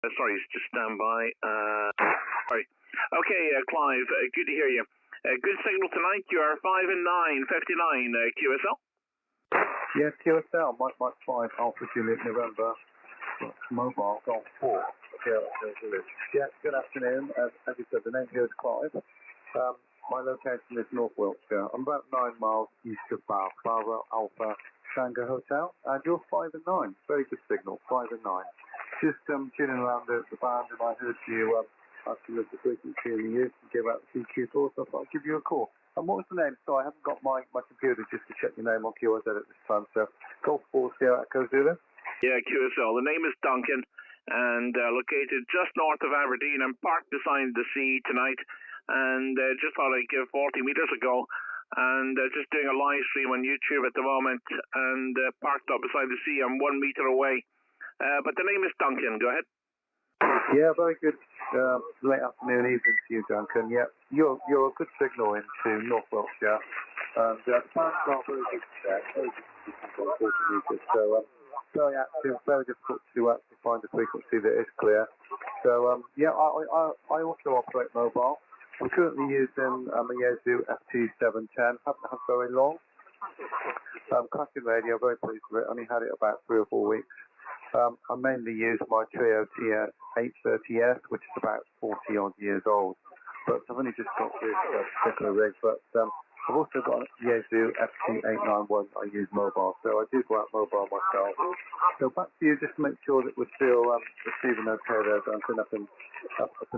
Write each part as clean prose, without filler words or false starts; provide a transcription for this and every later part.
Sorry, just stand by. Sorry. Okay, Clive, good to hear you. Good signal tonight. You are 5 and 9, 59, QSL. Yeah, QSL, Mike 5, Alpha Juliet November, mobile, Golf 4. Yeah, good afternoon. As you said, the name here is Clive. My location is North Wiltshire. I'm about 9 miles east of Bath, Bravo Alpha Tango Hotel, and you're 5 and 9. Very good signal, 5 and 9. Just tuning around the band, and I heard you asking us the frequency in the use and give out the CQ course, so I thought I'd give you a call. And what was the name? So I haven't got my computer just to check your name on QSL at this time, so Golf 4 Sierra Echo Zulu? Yeah, QSL. The name is Duncan, and located just north of Aberdeen. I'm parked beside the sea tonight, and just thought I'd give 40 meters ago, and just doing a live stream on YouTube at the moment, and parked up beside the sea. I'm 1 meter away. But the name is Duncan. Go ahead. Yeah, very good. Late afternoon, evening to you, Duncan. Yeah, you're a good signal into North Wiltshire. And the plants are very good there. Very good, 40 meters. So very active, very difficult to actually find a frequency that is clear. So yeah, I also operate mobile. I'm currently using a Yaesu FT-710. Haven't had very long. Classic radio, very pleased with it. Only had it about 3 or 4 weeks. I mainly use my Trio TS 830S, which is about 40 odd years old. But I've only just got this particular rig. But I've also got a Yaesu FT-891 I use mobile. So I do go out mobile myself. So back to you, just to make sure that we're still receiving okay there, Duncan, up in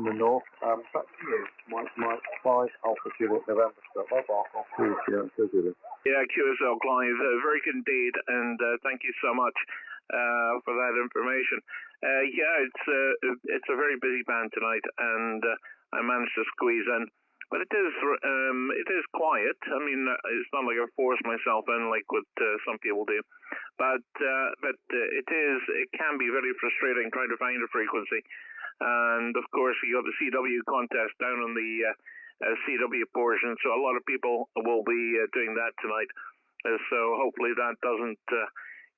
the north. Back to you, Mike 5 Alpha Juliet November, so mobile off to you. Yeah, QSL Clive, very good indeed, and thank you so much for that information. Yeah, it's a very busy band tonight, and I managed to squeeze in, but it is quiet. I mean, it's not like I force myself in like what some people do, but it can be very frustrating trying to find a frequency, and of course you got the CW contest down on the CW portion, so a lot of people will be doing that tonight. So hopefully that doesn't,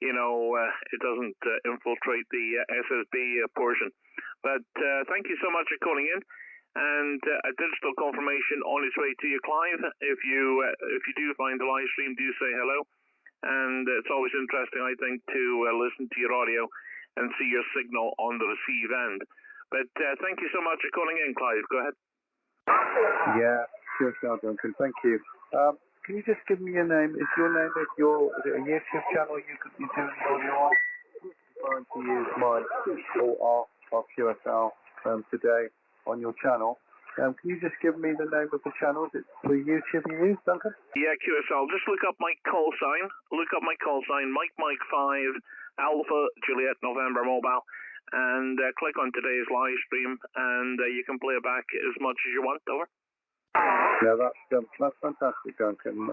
it doesn't infiltrate the SSB portion. But thank you so much for calling in, and a digital confirmation on its way to you, Clive. If you do find the live stream, do say hello. And it's always interesting, I think, to listen to your audio and see your signal on the receive end. But thank you so much for calling in, Clive. Go ahead. Yeah, sure, Duncan. Thank you. Can you just give me your name? Is it a YouTube channel you do the audio on? I'm trying to use my QSL today on your channel. Can you just give me the name of the channel? Is it for YouTube you use, Duncan? Yeah, QSL. Just look up my call sign. Mike 5 Alpha Juliet November Mobile. And click on today's live stream, and you can play it back as much as you want. Over. Yeah, that's fantastic, Duncan.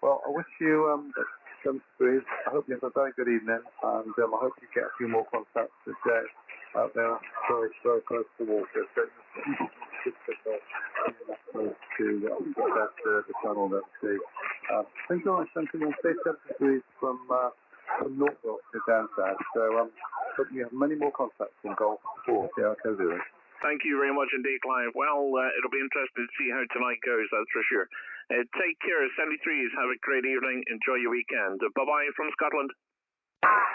Well, I wish you some breeze. I hope you have a very good evening, and I hope you get a few more contacts today out there, very, very close to water. So to the channel that we see. Thank you very much, Duncan. We'll stay 70 degrees from Norfolk to down south. So hope you have many more contacts from Golf 4. Yeah, okay, do it. Thank you very much indeed, Clive. Well, it'll be interesting to see how tonight goes, that's for sure. Take care, 73s. Have a great evening. Enjoy your weekend. Bye-bye from Scotland.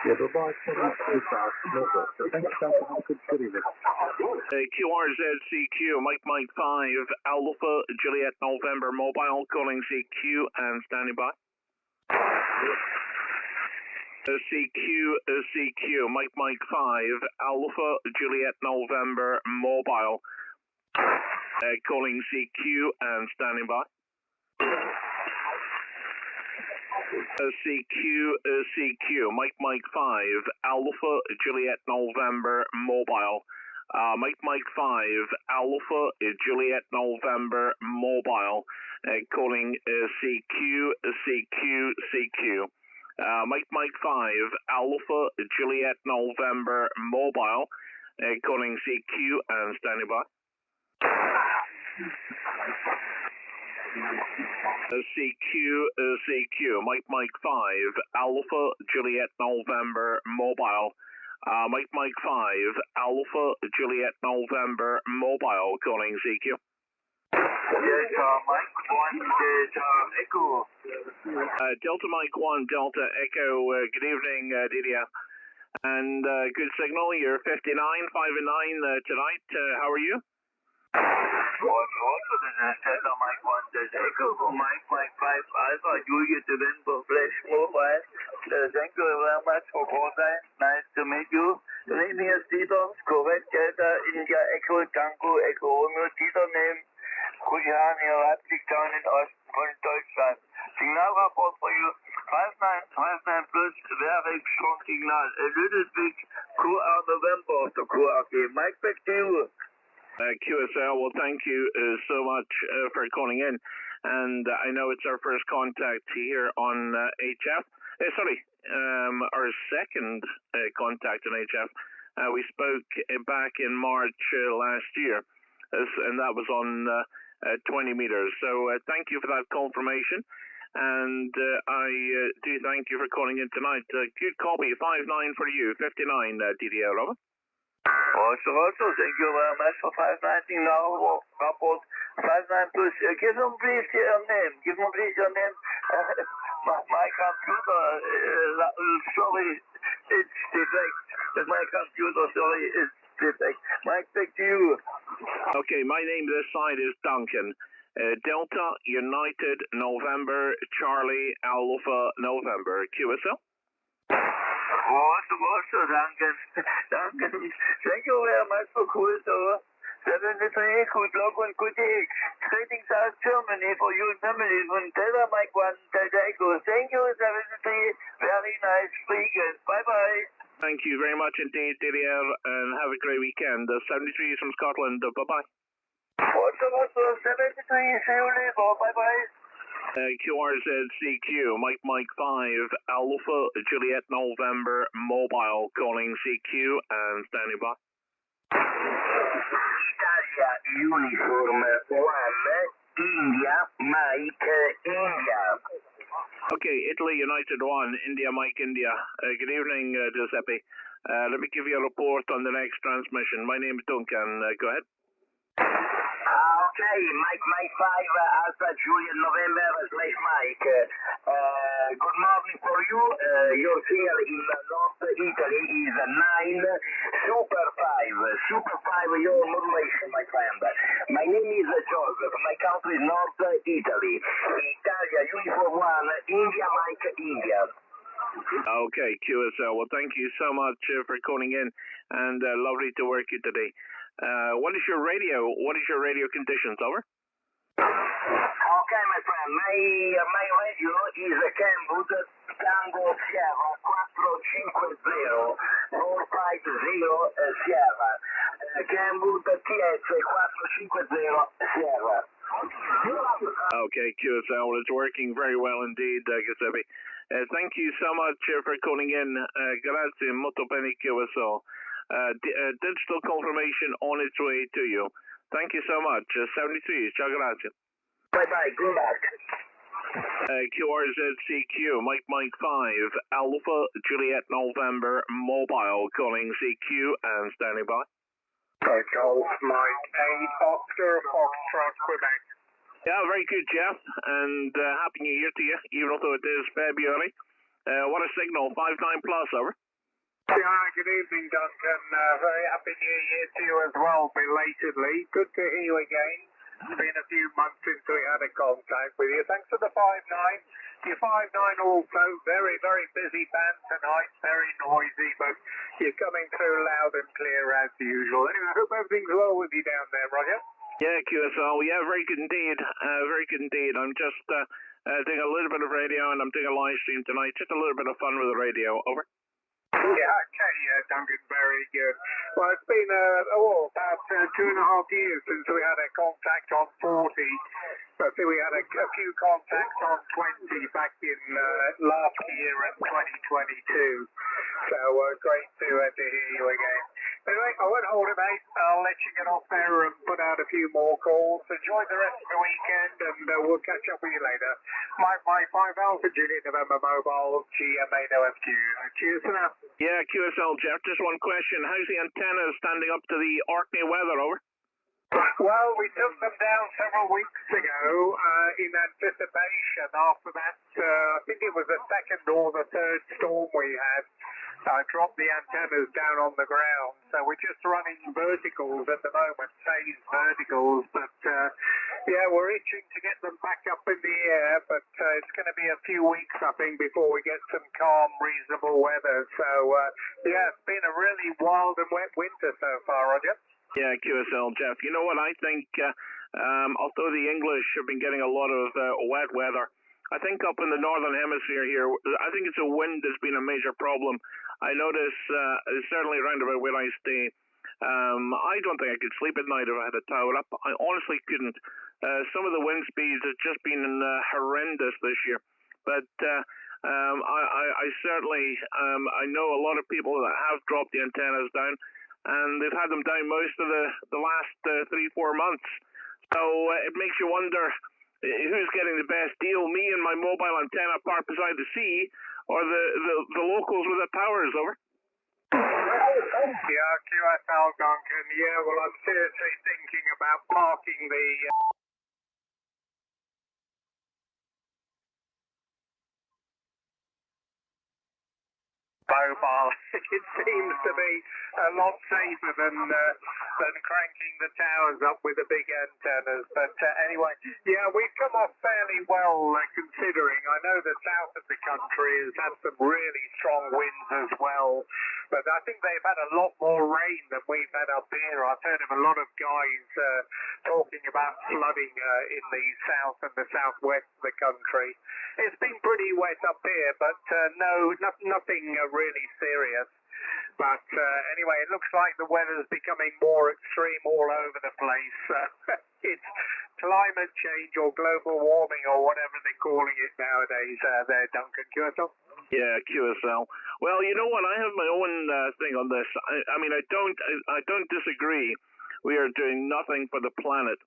Yeah, bye-bye. Thank you, Duncan. Have a good evening. QRZCQ, Mike 5, Alpha Juliet November Mobile, calling CQ and standing by. CQ, Mike 5, Alpha Juliet November Mobile, calling CQ and standing by. CQ, Mike 5, Alpha Juliet November Mobile, Mike 5, Alpha Juliet November Mobile, calling CQ. Mike 5, Alpha Juliet November Mobile, calling CQ and standing by. CQ, Mike 5, Alpha Juliet November Mobile, Mike 5, Alpha Juliet November Mobile calling CQ. Yes, Mike 1, Echo. Delta Mike 1, Delta Echo, good evening, DDL. And good signal, you're 59, 5 and 9 tonight. How are you? Also, this is Delta Mike 1, there's Echo for Mike 5, Alpha Juliet November Flash Mobile. Thank you very much for calling. Nice to meet you. The name here is Dieter, correct, Delta India Echo Tango Echo Romeo Dieter name. Julian hier Leipzig down in Osten von Deutschland. Signalrapport for you. 59 plus, very strong signal. A little bit QR November of the QR game. Mike, back to you. QSL, well, thank you so much for calling in. And I know it's our first contact here on HF. Our second contact on HF. We spoke back in March last year, and that was on 20 meters. So thank you for that confirmation. And I do thank you for calling in tonight. Good copy, 59 for you, 59 DDL, over. Also, thank you very much for 519 now. Rapport 59 plus. Give them please your name. My computer, sorry, it's defect. My computer, sorry, is defect. Mike, back to you. Okay, my name this side is Duncan. Delta United November Charlie Alpha November QSL. Also, Duncan. Thank you very much for calling, sir. 73, good luck and good day. Greetings out Germany for you and family from Delta Mike 1, Delta Echo. Thank you, 73. Very nice weekend. Bye-bye. Thank you very much indeed, DDL, and have a great weekend. 73 is from Scotland. Bye-bye. Also, 73, see you later. Bye-bye. QRZCQ, Mike 5, Alpha Juliet November Mobile calling CQ and standing by. Italia Uniform 1, India Mike India. Okay, Italy United 1, India Mike India. Good evening, Giuseppe. Let me give you a report on the next transmission. My name is Duncan. Go ahead. Okay, Mike 5, Alpha Juliet November / Mike. Good morning for you. Your signal in North Italy is 9 Super 5. Super 5, your modulation, my friend. My name is Joseph. My country is North Italy. Italia Uniform 1, India Mike India. Okay, QSL. Well, thank you so much for calling in, and lovely to work you today. What is your radio conditions, over? Okay, my friend, my radio is a Kenwood Tango Sierra 450 Sierra. Kenwood TS 450 Sierra. Okay, QSL, well, it's working very well indeed, Giuseppe. Thank you so much for calling in. Grazie, molto bene, QSL. Digital confirmation on its way to you. Thank you so much. 73, ciao, grazie. Bye-bye, good luck. QRZCQ, Mike 5, Alpha Juliet November Mobile calling CQ and standing by. Golf Mike 8, Oscar Foxtrot, Quebec. Yeah, very good, Jeff, and Happy New Year to you, even though it is February. What a signal, 59 plus, over. Yeah, good evening, Duncan. Very Happy New Year to you as well, belatedly. Good to hear you again. It's been a few months since we had a contact with you. Thanks for the 5-9. Your 5-9 also, very, very busy band tonight, very noisy, but you're coming through loud and clear as usual. Anyway, I hope everything's well with you down there, Roger. Yeah, QSL, yeah, very good indeed. Very good indeed. I'm just doing a little bit of radio, and I'm doing a live stream tonight. Just a little bit of fun with the radio, over. Yeah, okay, Duncan, very good. Well, it's been about 2.5 years since we had a contact on 40. I think we had a few contacts on 20 back in last year in 2022. So great to hear you again. Anyway, I won't hold it, mate. I'll let you get off there and put out a few more calls. Enjoy the rest of the weekend, and we'll catch up with you later. Mike 5 Alpha Juliet November Mobile, GMA OFQ. Cheers for now. Yeah, QSL, Jeff. Just one question. How's the antenna standing up to the Orkney weather, over? Well, we took them down several weeks ago in anticipation. After that, I think it was the second or the third storm we had. Dropped the antennas down on the ground. So we're just running verticals at the moment, phased verticals. But yeah, we're itching to get them back up in the air. But it's going to be a few weeks, I think, before we get some calm, reasonable weather. So yeah, it's been a really wild and wet winter so far, Roger. Yeah, QSL, Jeff. You know what? I think, although the English have been getting a lot of wet weather, I think up in the northern hemisphere here, I think it's a wind that's been a major problem. I notice, certainly around about where I stay, I don't think I could sleep at night if I had a towel up. I honestly couldn't. Some of the wind speeds have just been horrendous this year. But I certainly, I know a lot of people that have dropped the antennas down, and they've had them down most of the last 3-4 months. So it makes you wonder who's getting the best deal, me and my mobile antenna parked beside the sea, or the locals with the towers, over? Yeah, QSL, Duncan. Yeah, well, I'm seriously thinking about parking the... mobile. It seems to be a lot safer than cranking the towers up with the big antennas. But anyway, yeah, we've come off fairly well considering. I know the south of the country has had some really strong winds as well. But I think they've had a lot more rain than we've had up here. I've heard of a lot of guys talking about flooding in the south and the southwest of the country. It's been pretty wet up here, but nothing really serious. But anyway, it looks like the weather's becoming more extreme all over the place. It's climate change or global warming or whatever they're calling it nowadays there, Duncan. QSL? Yeah, QSL. Well, you know what? I have my own thing on this. I mean, I don't disagree. We are doing nothing for the planet.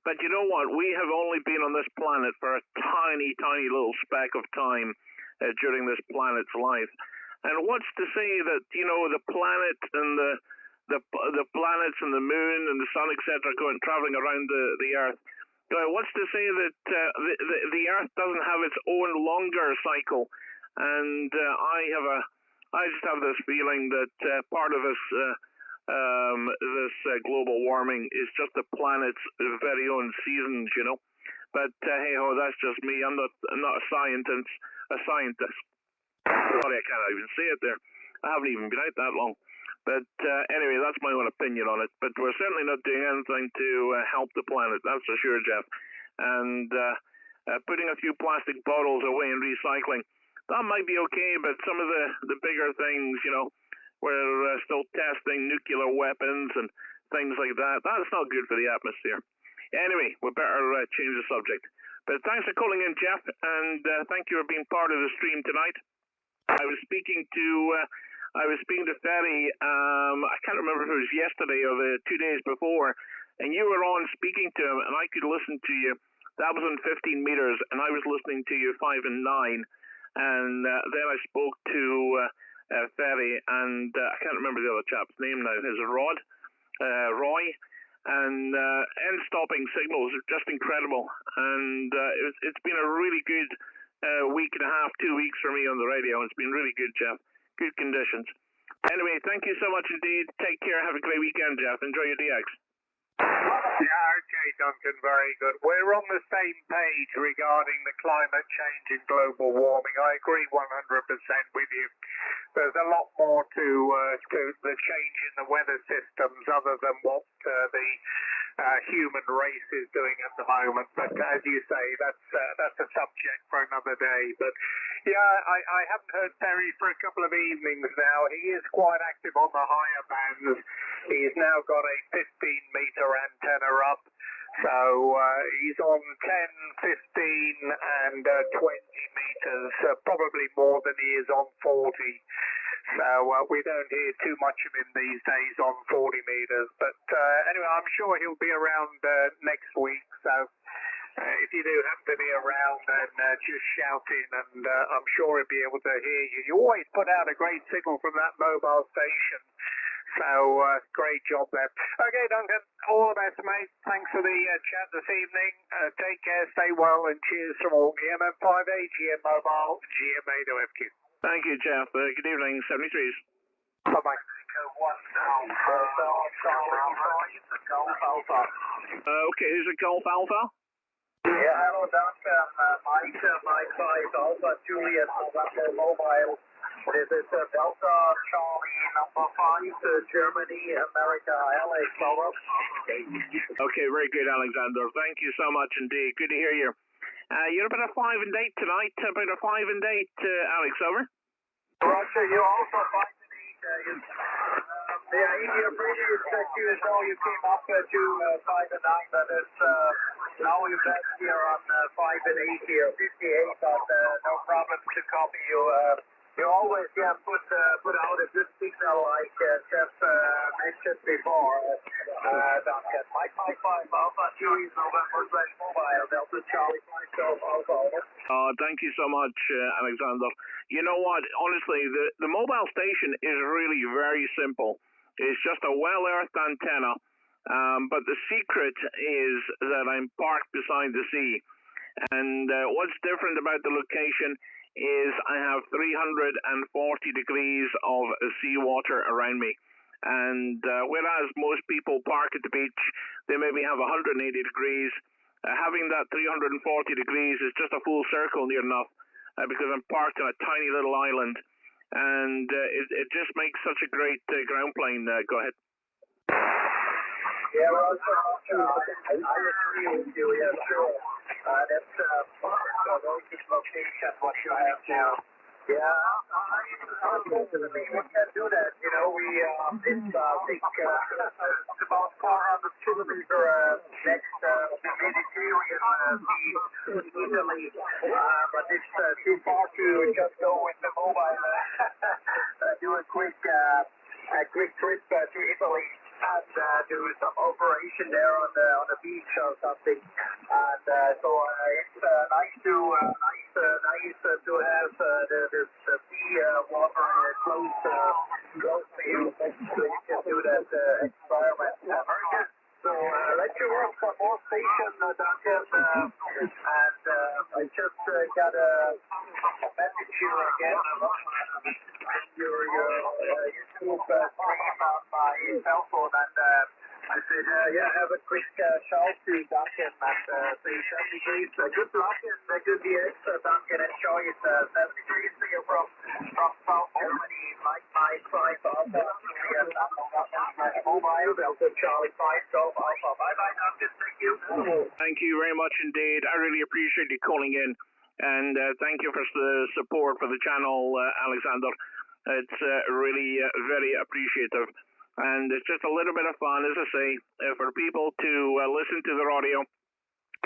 But you know what? We have only been on this planet for a tiny, tiny little speck of time during this planet's life. And what's to say that, you know, the planet and the planets and the moon and the sun, etc., going traveling around the Earth? What's to say that the Earth doesn't have its own longer cycle? And I just have this feeling that part of this global warming is just the planet's very own seasons, you know. But hey ho, that's just me. I'm not a scientist. Sorry, I can't even say it there. I haven't even been out that long. But anyway, that's my own opinion on it. But we're certainly not doing anything to help the planet, that's for sure, Jeff. And putting a few plastic bottles away and recycling, that might be okay, but some of the bigger things, you know, we're still testing nuclear weapons and things like that. That's not good for the atmosphere. Anyway, we better change the subject. But thanks for calling in, Jeff, and thank you for being part of the stream tonight. I was speaking to Ferry, I can't remember if it was yesterday or the 2 days before, and you were on speaking to him, and I could listen to you. That was on 15 meters, and I was listening to you 5 and 9, and then I spoke to Ferry, and I can't remember the other chap's name now. Is it Roy? And end-stopping signals are just incredible, and it's been a really good week and a half, 2 weeks for me on the radio. It's been really good, Jeff. Good conditions. Anyway, thank you so much indeed. Take care. Have a great weekend, Jeff. Enjoy your DX. Yeah, okay, Duncan, very good. We're on the same page regarding the climate change and global warming. I agree 100% with you. There's a lot more to the change in the weather systems other than what the human race is doing at the moment. But as you say, that's a subject for another day. But yeah, I haven't heard Terry for a couple of evenings now. He is quite active on the higher bands. He's now got a 15-meter antenna up. So he's on 10, 15 and 20 meters, probably more than he is on 40. So we don't hear too much of him these days on 40 metres. But anyway, I'm sure he'll be around next week. So if you do happen to be around, then just shout in, and I'm sure he'll be able to hear you. You always put out a great signal from that mobile station. So great job there. Okay, Duncan, all the best, mate. Thanks for the chat this evening. Take care, stay well, and cheers from all. The MM5AJN mobile, GMA to FQ. Thank you, Jeff. Good evening, 73s. Bye-bye. Okay, who's a Golf Alpha? Yeah, hello, Duncan. Mike 5 Alpha Juliet November Mobile. This is Delta Charlie number 5, Germany, America, Alex, over. Okay, very good, Alexander. Thank you so much indeed. Good to hear you. You're about a 5 and 8 tonight. About a 5 and 8, Alex, over. Roger, you also 5 and 8. Yeah, in your previous QSO, you came up to 5 and 9, but it's now we're back here on 5 and 8 here, 58, but no problem to copy you. You always put out a good signal like Jeff mentioned before. Duncan, Mike 5 Alpha 2 is November Mobile, Delta Charlie 5 Alpha. Thank you so much, Alexander. You know what? Honestly, the mobile station is really very simple. It's just a well-earthed antenna, but the secret is that I'm parked beside the sea. And what's different about the location is I have 340 degrees of seawater around me. And whereas most people park at the beach, they maybe have 180 degrees. Having that 340 degrees is just a full circle near enough because I'm parked on a tiny little island. And it just makes such a great ground plane. Go ahead. Yeah, well, I agree with you. Yeah, sure. That's a very good location, what you have now. Yeah, unfortunately, we can't do that. You know, it's about 400 kilometers next Mediterranean Sea, Italy. But it's too far to just go with the mobile, do a quick trip to Italy and do some operation there on the beach or something. And so it's nice to have the sea water close to you, so you can do that experiment. Very good. So let you work for more stations, Duncan. And I just got a message here again. Your YouTube stream on my cell phone, and I said, have a quick shout to Duncan and say 7 degrees. Good luck and good DX, Duncan. Enjoy it. 7 degrees to you from South Germany. Mike 5 Alpha, Mobile, Delta Charlie 5 Golf Alpha. Bye-bye, Duncan. Thank you. Thank you very much indeed. I really appreciate you calling in. And thank you for the support for the channel, Alexander. It's really very appreciative. And it's just a little bit of fun, as I say, for people to listen to their audio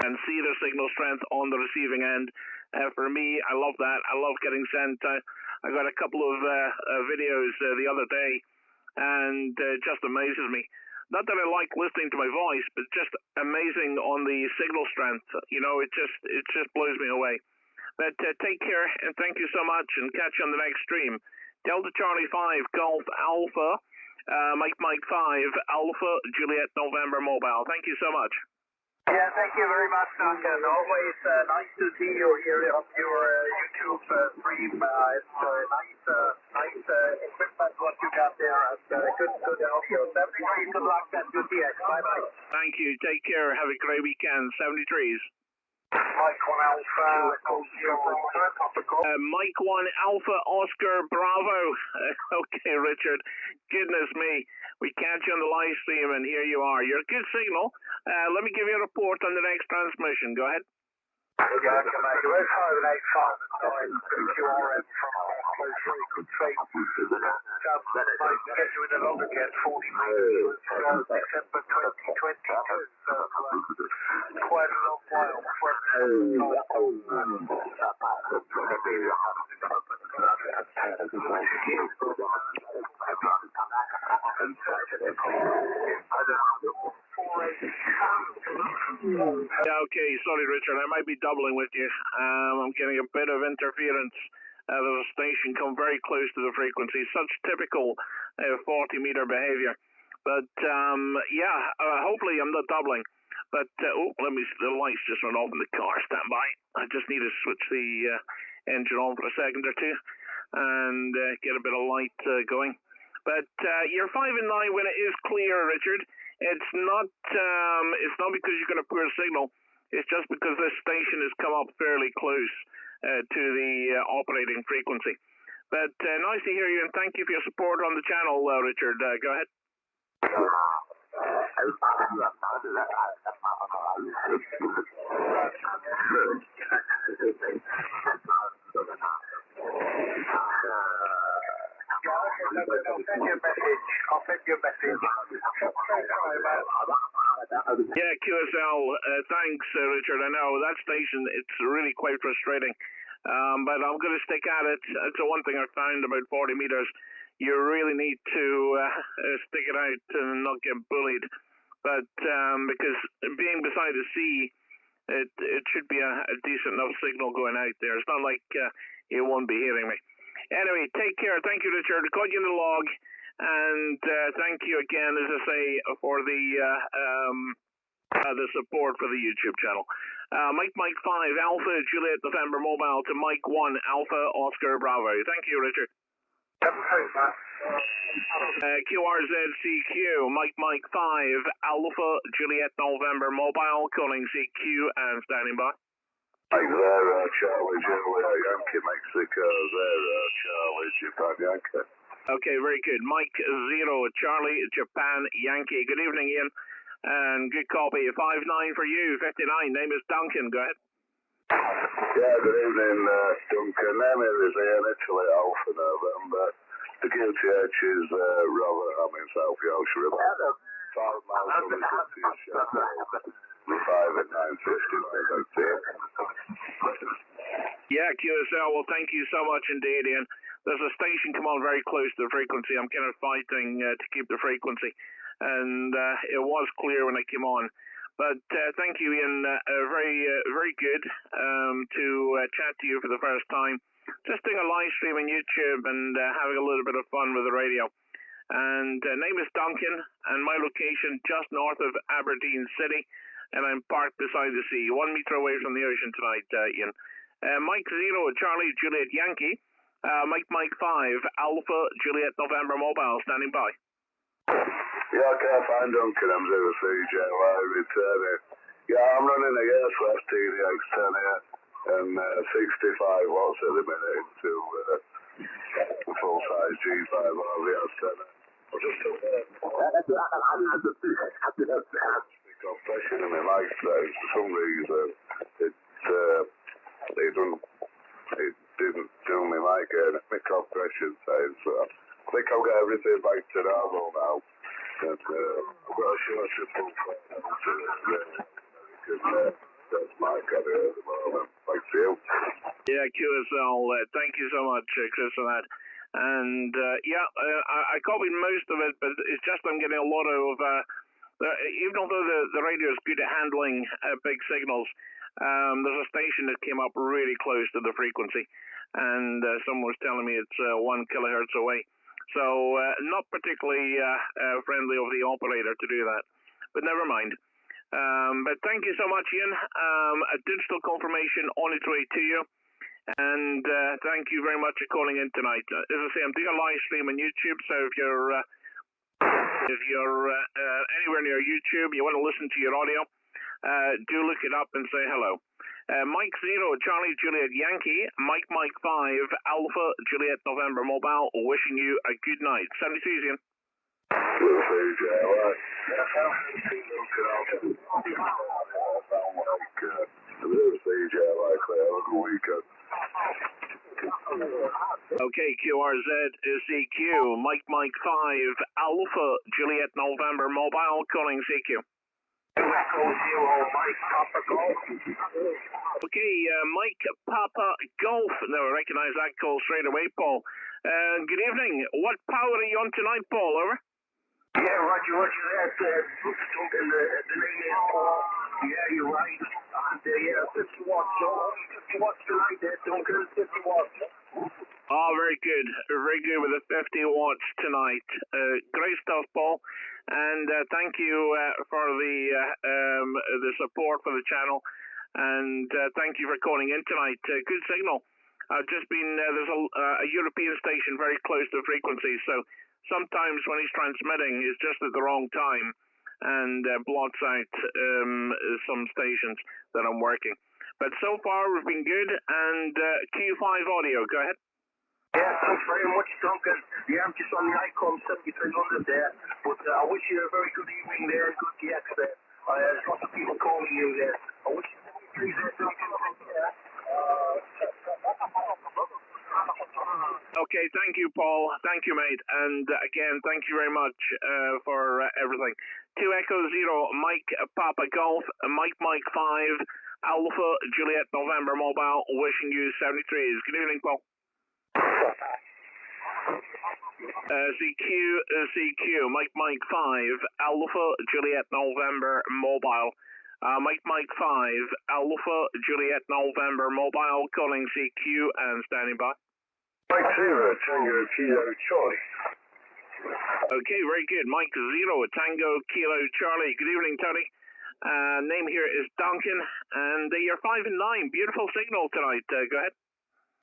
and see their signal strength on the receiving end. For me, I love that. I love getting sent. I got a couple of videos the other day, and it just amazes me. Not that I like listening to my voice, but just amazing on the signal strength. You know, it just blows me away. But take care, and thank you so much, and catch you on the next stream. Delta Charlie 5 Golf Alpha, Mike 5 Alpha Juliet November Mobile. Thank you so much. Yeah, thank you very much, Duncan. Always nice to see you here on your YouTube stream. It's nice equipment what you got there, and good audio. 73, good luck and good DX. Bye-bye. Thank you. Take care. Have a great weekend. 73s. Mike 1 Alpha, Mike 1 Alpha Oscar Bravo. Okay, Richard. Goodness me. We catch you on the live stream, and here you are. You're a good signal. Let me give you a report on the next transmission. Go ahead. Yeah, US 585, QRM from close very good shape. Nice to get you in the log again, 40 meters, December 2022. So, quite a long while from Yeah, okay, sorry, Richard. I might be doubling with you. I'm getting a bit of interference. There's a station come very close to the frequency. Such typical 40-meter behavior. But, hopefully I'm not doubling. But, the lights just went off in the car. Stand by. I just need to switch the engine on for a second or two and get a bit of light going. But you're 5 and 9 when it is clear, Richard. It's not because you've got a poor signal. It's just because this station has come up fairly close to the operating frequency. But nice to hear you, and thank you for your support on the channel, Richard. Go ahead. I'll send you a message. Yeah, QSL, thanks, Richard. I know that station, it's really quite frustrating. But I'm going to stick at it. It's the one thing I found about 40 meters. You really need to stick it out and not get bullied. But because being beside the sea, it should be a decent enough signal going out there. It's not like you won't be hearing me. Anyway, take care. Thank you, Richard. Got you in the log. And thank you again, as I say, for the support for the YouTube channel. Mike 5, Alpha, Juliet, November, Mobile to Mike 1, Alpha, Oscar, Bravo. Thank you, Richard. QRZCQ, Mike 5, Alpha, Juliet, November, Mobile, calling CQ and standing by. Mike Zero, Charlie, Juliet, Yankee, Mexico, Zero, Charlie, Japan, Yankee. Okay, very good. Mike 0, Charlie, Japan, Yankee. Good evening, Ian. And good copy. 5-9 for you, 59. Name is Duncan. Go ahead. Yeah, good evening, Duncan. Name is Ian, Italy, Alpha, November. The QTH is Robert, I'm in South Yorkshire. 5 miles from the city of Sheffield. 5 at 9:50. Yeah, QSL. Well, thank you so much indeed, Ian. There's a station come on very close to the frequency. I'm kind of fighting to keep the frequency, and it was clear when I came on. But thank you, Ian. Very good to chat to you for the first time. Just doing a live stream on YouTube and having a little bit of fun with the radio. And name is Duncan, and my location just north of Aberdeen City, and I'm parked beside the sea, 1 meter away from the ocean tonight, Ian. Mike 0, Charlie, Juliet, Yankee. Mike 5, Alpha, Juliet, November, Mobile, standing by. Yeah, I can't find Duncan. I'm 0CJY, returning. Yeah, I'm running a Yaesu FT-710 here, and 65 watts at the minute into full-size G5 RVS 10. I'll just tell compression in my mic today. For some reason, it didn't do me mic my compression side, so I think I'll get everything back to normal now. And I'm not sure I should pull that's my cut at the moment. Thanks to you. Yeah, QSL, thank you so much, Chris, for that. And I copied most of it, but it's just I'm getting a lot of, even although the radio is good at handling big signals, there's a station that came up really close to the frequency, and someone was telling me it's 1 kilohertz away. So not particularly friendly of the operator to do that, but never mind. But thank you so much, Ian. A digital confirmation on its way to you. And thank you very much for calling in tonight. As I say, I'm doing a live stream on YouTube, so if you're anywhere near YouTube, you want to listen to your audio, do look it up and say hello. Mike 0, Charlie, Juliet, Yankee. Mike 5, Alpha, Juliet, November, Mobile, wishing you a good night. 73, Ian. Okay, QRZ is CQ. Mike 5, Alpha, Juliet, November, Mobile, calling CQ. Okay, Mike Papa Golf. No, I recognize that call straight away, Paul. Good evening. What power are you on tonight, Paul? Over. Yeah, Roger that. Duncan, the name is Paul. Yeah, you're right. And yeah, 50 watts. So only 50 watts tonight there, Duncan. 50 watts. Oh, very good. Very good with the 50 watts tonight. Great stuff, Paul. And thank you for the support for the channel. And thank you for calling in tonight. Good signal. I've just been, there's a European station very close to frequency, so sometimes when he's transmitting, it's just at the wrong time and blots out some stations that I'm working. But so far, we've been good, and Q5 audio, go ahead. Yeah, thanks very much, Duncan. Yeah, I'm just on the ICOM 7300 there, but I wish you a very good evening there, good DX there. There's lots of people calling you there. I wish you a good evening there. Okay, thank you, Paul. Thank you, mate. And again, thank you very much for everything. 2 Echo 0, Mike Papa Golf, Mike 5, Alpha Juliet November Mobile, wishing you 73s. Good evening, Paul. CQ, Mike 5, Alpha Juliet November Mobile. Mike 5, Alpha Juliet November Mobile, calling CQ and standing by. Mike 0, Tango Kilo Charlie. Okay, very good. Mike 0, Tango Kilo Charlie. Good evening, Tony. Name here is Duncan, and you're 5 and 9. Beautiful signal tonight. Go ahead.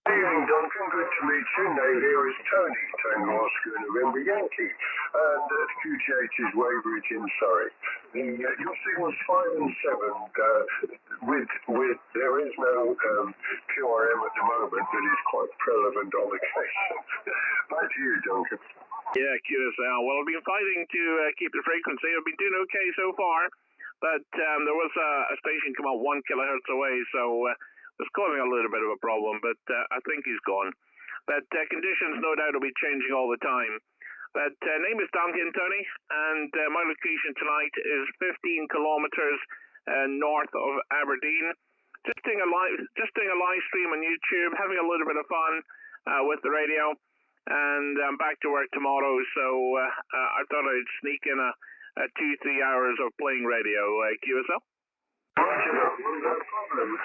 Good evening, Duncan. Good to meet you. Name here is Tony, Tango Oscar November Yankee, and QTH is Weybridge in Surrey. Your signal's 5 and 7. With there is no QRM at the moment, but it's quite relevant on occasion. Back to you, Duncan. Yeah, QSL. Well, I've been fighting to keep the frequency. I've been doing okay so far, but there was a station come out 1 kilohertz away, so it's causing a little bit of a problem, but I think he's gone. But conditions, no doubt, will be changing all the time. But name is Duncan, Tony, and my location tonight is 15 kilometers north of Aberdeen. Just doing a live stream on YouTube, having a little bit of fun with the radio, and I'm back to work tomorrow. So I thought I'd sneak in a 2-3 hours of playing radio. QSL. No problem.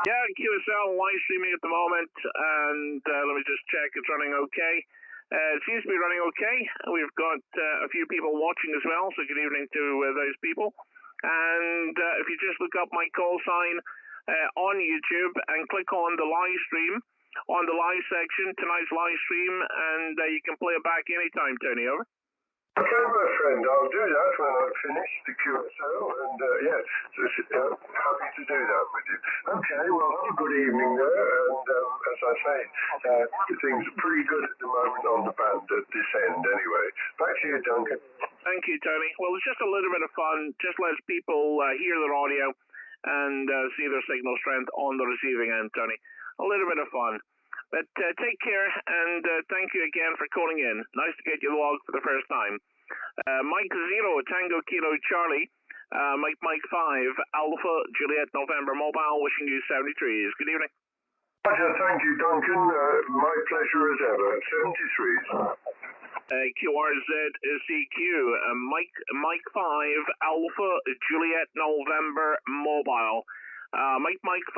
Yeah, QSL live streaming at the moment, and let me just check it's running okay. It seems to be running okay. We've got a few people watching as well, so good evening to those people. And if you just look up my call sign on YouTube and click on the live stream, on the live section, tonight's live stream, and you can play it back anytime, Tony, over. Okay, my friend, I'll do that when I finish the QSL, and happy to do that with you. Okay, well, have a good evening there, and as I say, things are pretty good at the moment on the band at this end anyway. Back to you, Duncan. Thank you, Tony. Well, it's just a little bit of fun, just lets people hear their audio and see their signal strength on the receiving end, Tony. A little bit of fun. But take care, and thank you again for calling in. Nice to get you logged for the first time. Mike 0, Tango Kilo Charlie. Mike 5, Alpha Juliet November Mobile, wishing you 73s. Good evening. Roger, thank you, Duncan. My pleasure as ever. 73s. QRZ CQ. Mike 5, Alpha Juliet November Mobile. Mike 5,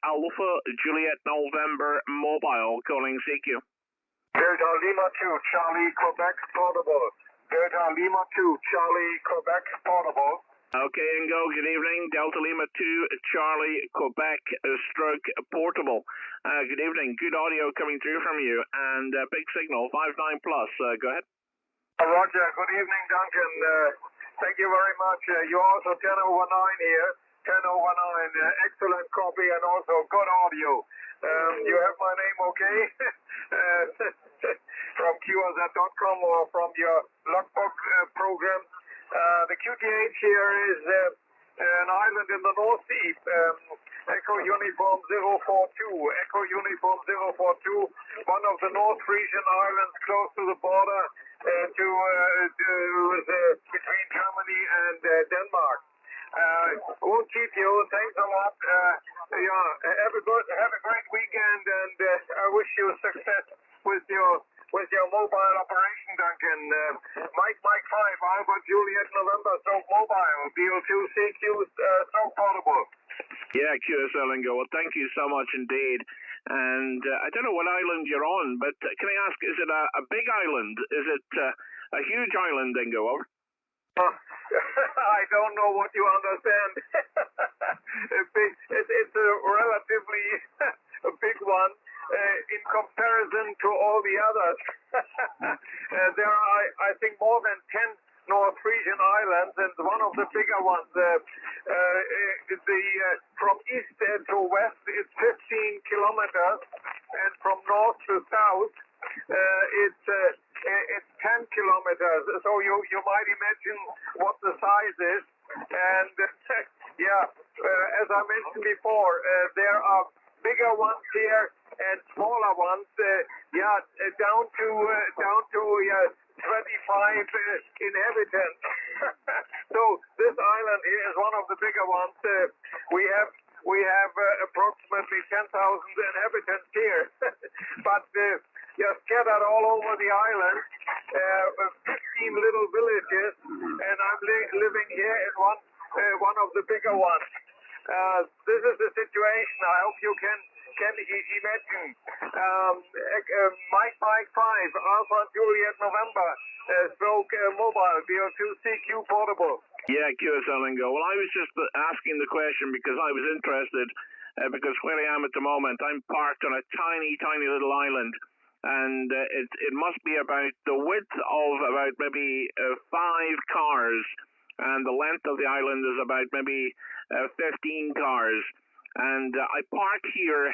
Alpha Juliet November Mobile, calling CQ. Delta Lima 2, Charlie, Quebec, Portable. Delta Lima 2, Charlie, Quebec, Portable. Okay, and go. Good evening. Delta Lima 2, Charlie, Quebec, stroke, Portable. Good evening. Good audio coming through from you, and big signal, 5.9 plus. Go ahead. Roger, good evening, Duncan. Thank you very much. You're also 10 over 9 here. 10 over 9, excellent copy and also good audio. You have my name okay? From QRZ.com or from your logbook program. The QTH here is an island in the North Sea. Echo Uniform 042. Echo Uniform 042. One of the North Frisian islands close to the border between Germany and Denmark. We'll keep you. Thanks a lot. Have a great weekend, and I wish you success with your mobile operation, Duncan. Mike 5, Alpha Juliet November, stroke mobile, DL2CQ, stroke portable. Yeah, QSL Ingo. Well, thank you so much indeed. And I don't know what island you're on, but can I ask, is it a big island? Is it a huge island, Ingo? Over? I don't know what you understand. It's a relatively a big one in comparison to all the others. There are, I think, more than 10 North Frisian islands, and one of the bigger ones, from east to west, it's 15 kilometers, and from north to south, it's 10 kilometers. So you might imagine what the size is. And as I mentioned before, there are bigger ones here and smaller ones. Down to 25 inhabitants. So this island here is one of the bigger ones. We have approximately 10,000 inhabitants here, but scattered all over the island, 15 little villages, and I'm living here in one of the bigger ones. This is the situation. I hope you can imagine. Mike 5, Alpha Juliet November, stroke mobile, DL2CQ portable. Yeah, QSL Ingo. Well, I was just asking the question because I was interested, because where I am at the moment, I'm parked on a tiny little island, and it must be about the width of about maybe 5 cars, and the length of the island is about maybe 15 cars. And I park here,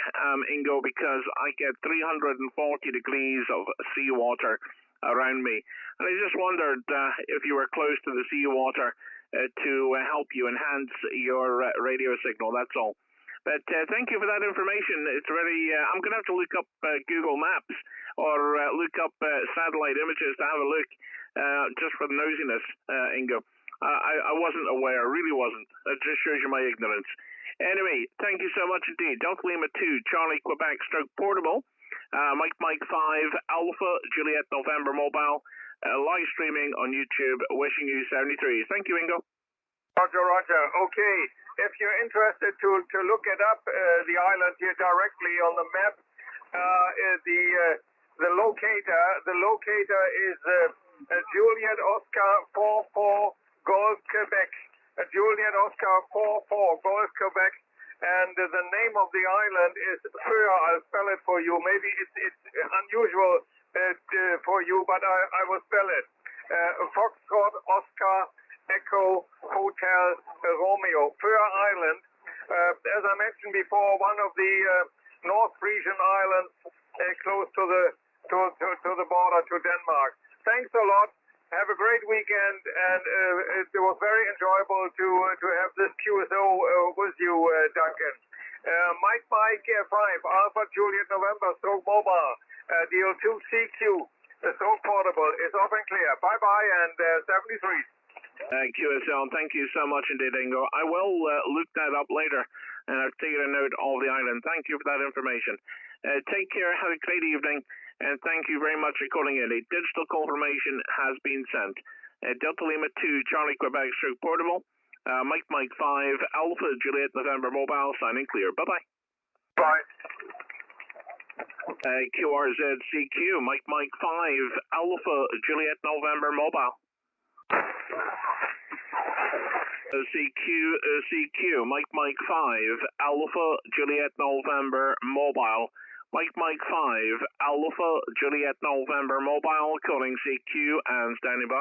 Ingo, because I get 340 degrees of seawater around me. And I just wondered if you were close to the seawater to help you enhance your radio signal, that's all. But thank you for that information. It's very, I'm going to have to look up Google Maps or look up satellite images to have a look, just for the nosiness, Ingo. I wasn't aware, really wasn't. That just shows you my ignorance. Anyway, thank you so much indeed. Delta Lima 2, Charlie Quebec, stroke portable. Mike 5, Alpha Juliet November mobile. Live streaming on YouTube. Wishing you 73. Thank you, Ingo. Roger. Okay. If you're interested to look it up, the island here directly on the map, the locator is Juliet Oscar 44 Golf Quebec. Juliet Oscar 44 Golf Quebec, and the name of the island is Freq. I'll spell it for you. Maybe it's unusual for you, but I will spell it. Foxtrot Oscar Echo Hotel Romeo. Freq Island. As I mentioned before, one of the North Frisian islands close to the border to Denmark. Thanks a lot. Have a great weekend, and it was very enjoyable to have this QSO with you, Duncan. Mike 5, Alpha Juliet November, stroke mobile, DL2CQ, stroke portable, is off and clear. Bye-bye, and 73. QSL, thank you so much indeed, Ingo. I will look that up later, and I've taken a note of the island. Thank you for that information. Take care, have a great evening. And thank you very much for calling in. A digital confirmation has been sent. Delta Lima 2, Charlie Quebec, stroke portable. Mike 5, Alpha Juliet November mobile, signing clear. Bye-bye. Bye. QRZCQ, Mike 5, Alpha Juliet November mobile. CQ, Mike 5, Alpha Juliet November mobile. Mike 5, Alpha Juliet November mobile, calling CQ and standing by.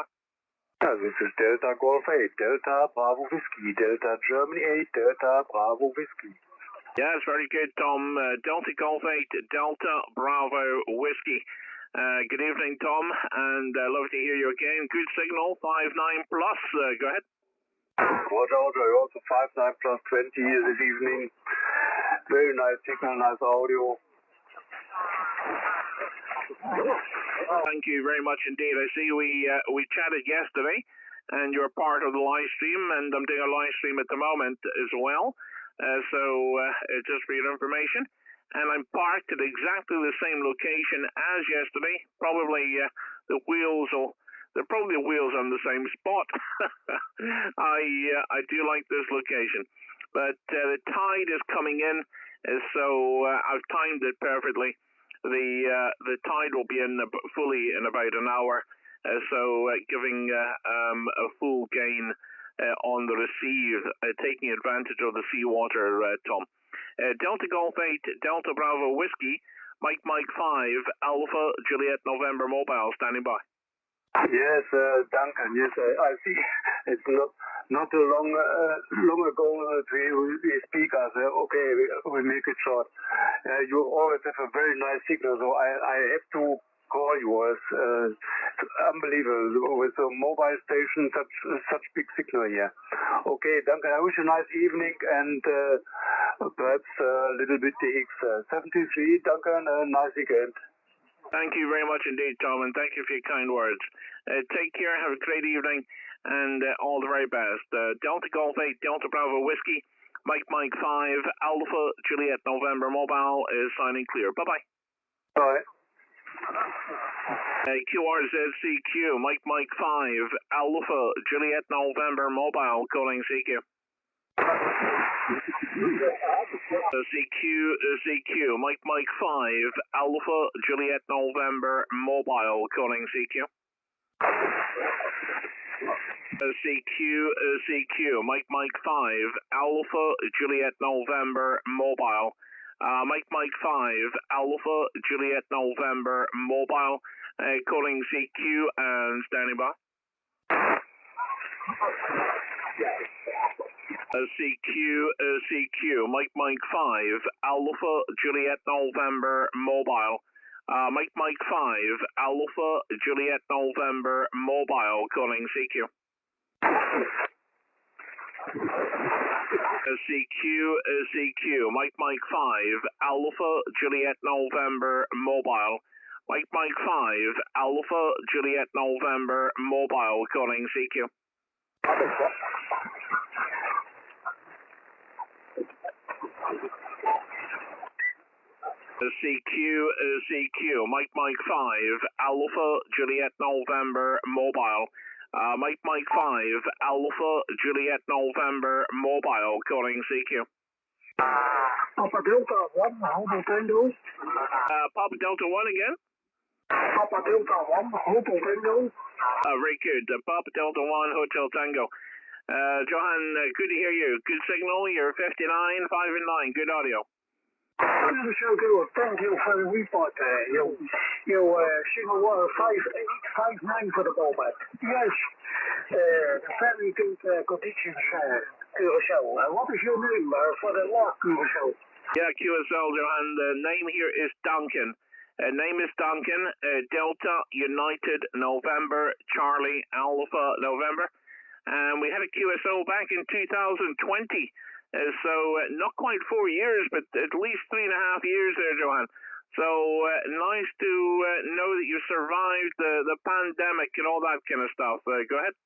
This is Delta Golf 8, Delta Bravo Whiskey, Delta Germany 8, Delta Bravo Whiskey. Yes, very good, Tom. Delta Golf 8, Delta Bravo Whiskey. Good evening, Tom, and love to hear you again. Good signal, 59 plus. Go ahead. Roger, also 59 plus 20 here this evening. Very nice signal, nice audio. Thank you very much indeed. I see we chatted yesterday, and you're part of the live stream, and I'm doing a live stream at the moment as well. Just for your information. And I'm parked at exactly the same location as yesterday. Probably the wheels on the same spot. I do like this location, but the tide is coming in, so I've timed it perfectly. The tide will be in fully in about an hour, giving a full gain on the receive, taking advantage of the seawater, Tom. Delta Golf 8, Delta Bravo Whiskey, Mike 5, Alpha Juliet November Mobile, standing by. Yes, Duncan, yes, I see. It's not too long ago we speak as, okay, we make it short. You always have a very nice signal, so I have to call you. It's unbelievable with a mobile station, such big signal here. Okay, Duncan, I wish you a nice evening and perhaps a little bit DX 73, Duncan, a nice weekend. Thank you very much indeed, Tom, and thank you for your kind words. Take care, have a great evening, and all the very best. Delta Golf 8, Delta Bravo Whiskey, Mike 5, Alpha Juliet November Mobile is signing clear. Bye-bye. Bye. QRZCQ, Mike 5, Alpha Juliet November Mobile, calling CQ. CQ, Mike 5, Alpha Juliet November Mobile, calling CQ. CQ, Mike 5, Alpha Juliet November Mobile. Mike 5, Alpha Juliet November Mobile, calling CQ and standing by. CQ, Mike 5, Alpha Juliet November Mobile. Mike 5, Alpha Juliet November Mobile, calling CQ. CQ, Mike 5, Alpha Juliet November Mobile. Mike 5, Alpha Juliet November Mobile, calling CQ. CQ, Mike 5, Alpha Juliet November Mobile. Mike 5, Alpha Juliet November Mobile, calling CQ. Papa Delta 1, Hotel Tango. Papa Delta 1 again? Papa Delta 1, Hotel Tango. Very good. Papa Delta 1, Hotel Tango. Johan, good to hear you. Good signal. You're 59, 5 and 9. Good audio. So good. Thank you for the report. You signal 5859 for the moment. Yes. Very good conditions, Curaçao. What is your name for the log, Curaçao? Yeah, QSL, Johan. The name here is Duncan. Name is Duncan. Delta United November Charlie Alpha November. And we had a QSO back in 2020. So not quite 4 years, but at least 3.5 years there, Johan. So nice to know that you survived the pandemic and all that kind of stuff. Go ahead.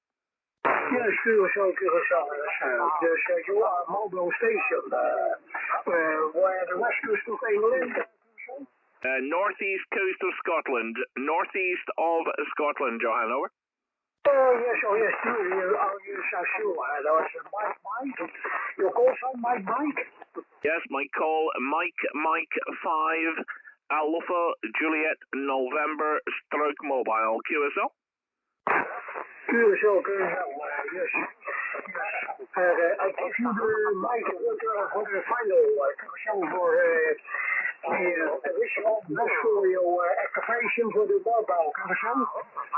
Yes, Curaçao. You are a mobile station where the West Coast of England. Northeast coast of Scotland. Northeast of Scotland, Johan, over. Yes, yes, sure. That was Mike. Your call sign, Mike? Yes, my call, Mike 5, Alpha Juliet November stroke mobile. QSO? QSO, yes. I give you the mic for the final QSO for I wish you all the best for your activation for the mobile QSO.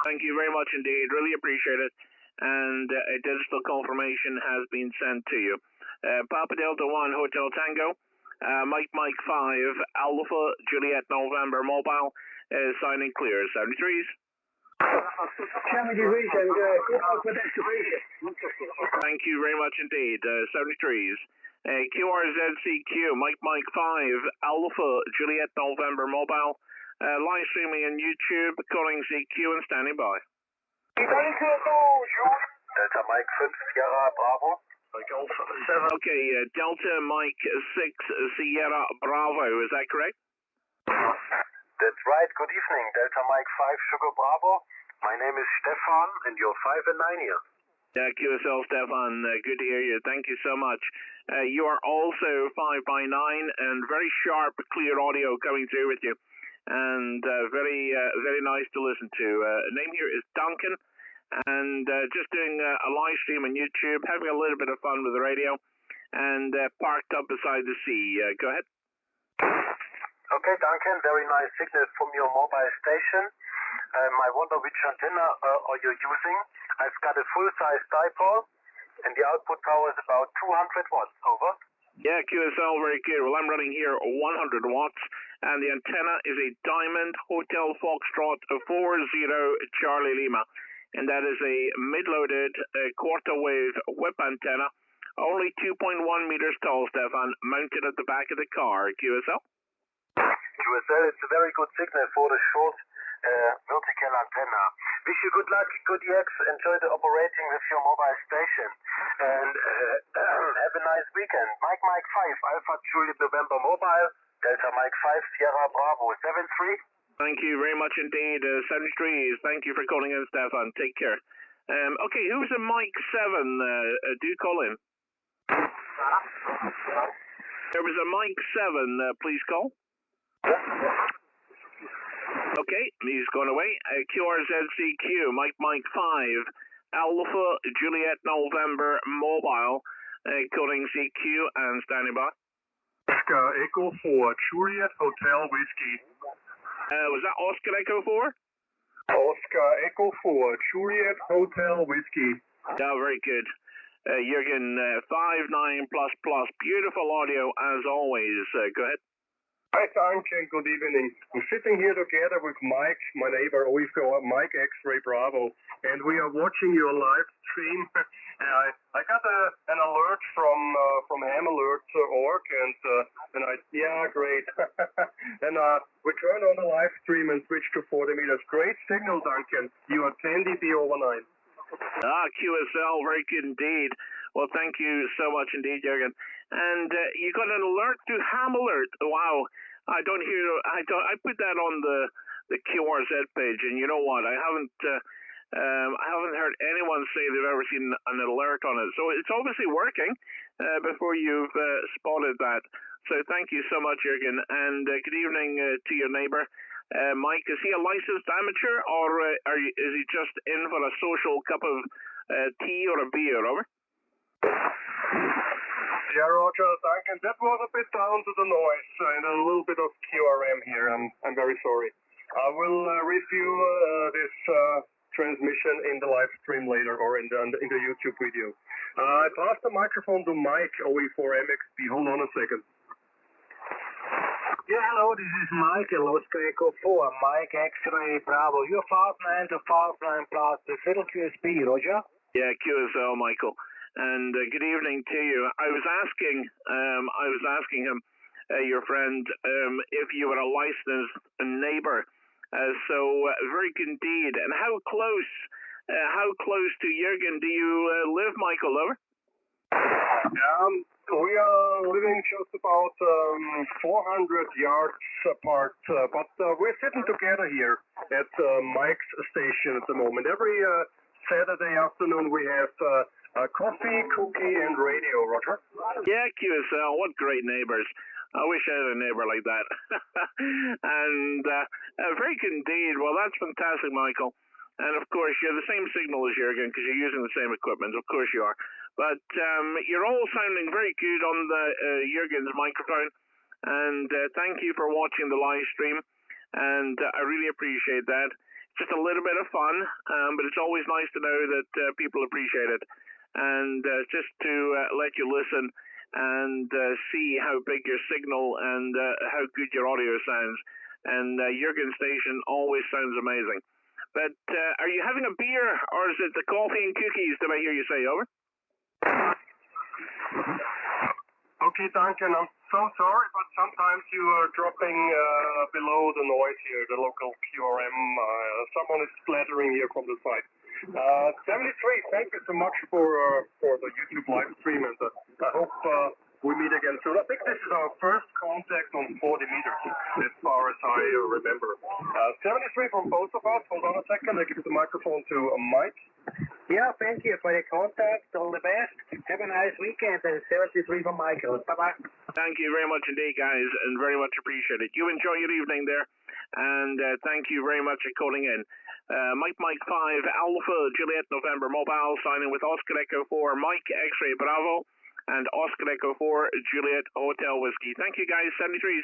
Thank you very much indeed. Really appreciate it. And a digital confirmation has been sent to you. Papa Delta 1 Hotel Tango, Mike 5, Alpha Juliet November Mobile, signing clear. 73s. 73s and good luck with activation. Thank you very much indeed. 73s. QRZCQ, Mike 5, Alpha Juliet November Mobile, live streaming on YouTube, calling CQ and standing by. Delta Mike 5 Sierra Bravo. Golf 7. Okay, Delta Mike 6 Sierra Bravo, is that correct? That's right. Good evening, Delta Mike 5 Sugar Bravo. My name is Stefan, and you're 5 and 9 here. QSL Stefan, good to hear you. Thank you so much. You are also 5 by 9 and very sharp, clear audio coming through with you. And very nice to listen to. Name here is Duncan, and just doing a live stream on YouTube, having a little bit of fun with the radio, and parked up beside the sea. Go ahead. Okay, Duncan, very nice signal from your mobile station. I wonder which antenna are you using. I've got a full-size dipole, and the output power is about 200 watts. Over. Yeah, QSL, very good. Well, I'm running here 100 watts, and the antenna is a Diamond Hotel Foxtrot 40 Charlie Lima, and that is a mid-loaded quarter-wave whip antenna, only 2.1 meters tall, Stefan, mounted at the back of the car. QSL? QSL, it's a very good signal for the short vertical antenna. Wish you good luck, good yaks, enjoy the operating with your mobile station, and have a nice weekend. Mike 5, Alpha Juliet November Mobile, Delta Mike 5, Sierra Bravo 73. Thank you very much indeed, 73. Thank you for calling in, Stefan. Take care. Okay, who's a Mike 7? Do call in. There was a Mike 7, please call. Okay, he's gone away. QRZCQ, Mike 5, Alpha Juliet November Mobile, calling CQ and standing by. Oscar Echo 4, Juliet Hotel Whiskey. Was that Oscar Echo 4? Oscar Echo 4, Juliet Hotel Whiskey. Yeah, very good. Jürgen, 59++, beautiful audio as always. Go ahead. Hi, Duncan. Good evening. I'm sitting here together with Mike, my neighbor, we've got Mike X-Ray Bravo, and we are watching your live stream. I got an alert from hamalert.org, and yeah, great. And we turned on the live stream and switched to 40 meters. Great signal, Duncan. You are 10 dB over 9. QSL, very good indeed. Well, thank you so much indeed, Jürgen. And you got an alert to Ham Alert. Wow, I put that on the QRZ page, and you know what? I haven't heard anyone say they've ever seen an alert on it. So it's obviously working. Before you've spotted that. So thank you so much, Jürgen. And good evening to your neighbor. Mike, is he a licensed amateur, or is he just in for a social cup of tea or a beer? Over. Yeah, Roger, Duncan, that was a bit down to the noise and a little bit of QRM here. I'm very sorry. I will review this transmission in the live stream later, or in the YouTube video. I pass the microphone to Mike, OE4MXP. Hold on a second. Yeah, hello, this is Mike, Oscar Echo 4, Mike X-Ray Bravo. You're 59 to 59 plus, the little QSP, Roger? Yeah, QSL, Michael. And good evening to you. I was asking him, your friend, if you were a licensed neighbor. So very good indeed. And how close to Jürgen do you live, Michael? Over. We are living just about 400 yards apart, but we're sitting together here at Mike's station at the moment. Every Saturday afternoon we have coffee, cookie, and radio, Roger. Yeah, QSL, what great neighbors. I wish I had a neighbor like that. And very good indeed. Well, that's fantastic, Michael. And of course, you're the same signal as Jürgen because you're using the same equipment. Of course you are. But you're all sounding very good on the Jürgen's microphone. And thank you for watching the live stream. And I really appreciate that. It's just a little bit of fun, but it's always nice to know that people appreciate it. And just to let you listen and see how big your signal and how good your audio sounds. And Jürgen's station always sounds amazing. But are you having a beer, or is it the coffee and cookies, did I hear you say? Over. Okay, Duncan, I'm so sorry, but sometimes you are dropping below the noise here, the local QRM. Someone is splattering here from the side. 73, thank you so much for the YouTube live stream, and I hope we meet again soon. I think this is our first contact on 40 meters, as far as I remember. 73 from both of us. Hold on a second, I give the microphone to Mike. Yeah, thank you for the contact. All the best. Have a nice weekend. And 73 from Michael. Bye-bye. Thank you very much indeed, guys, and very much appreciate it. You enjoy your evening there, and thank you very much for calling in. Mike 5 Alpha Juliet November Mobile signing with Oscar Echo 4 Mike X-Ray Bravo and Oscar Echo 4 Juliet Hotel Whiskey. Thank you, guys. 73s.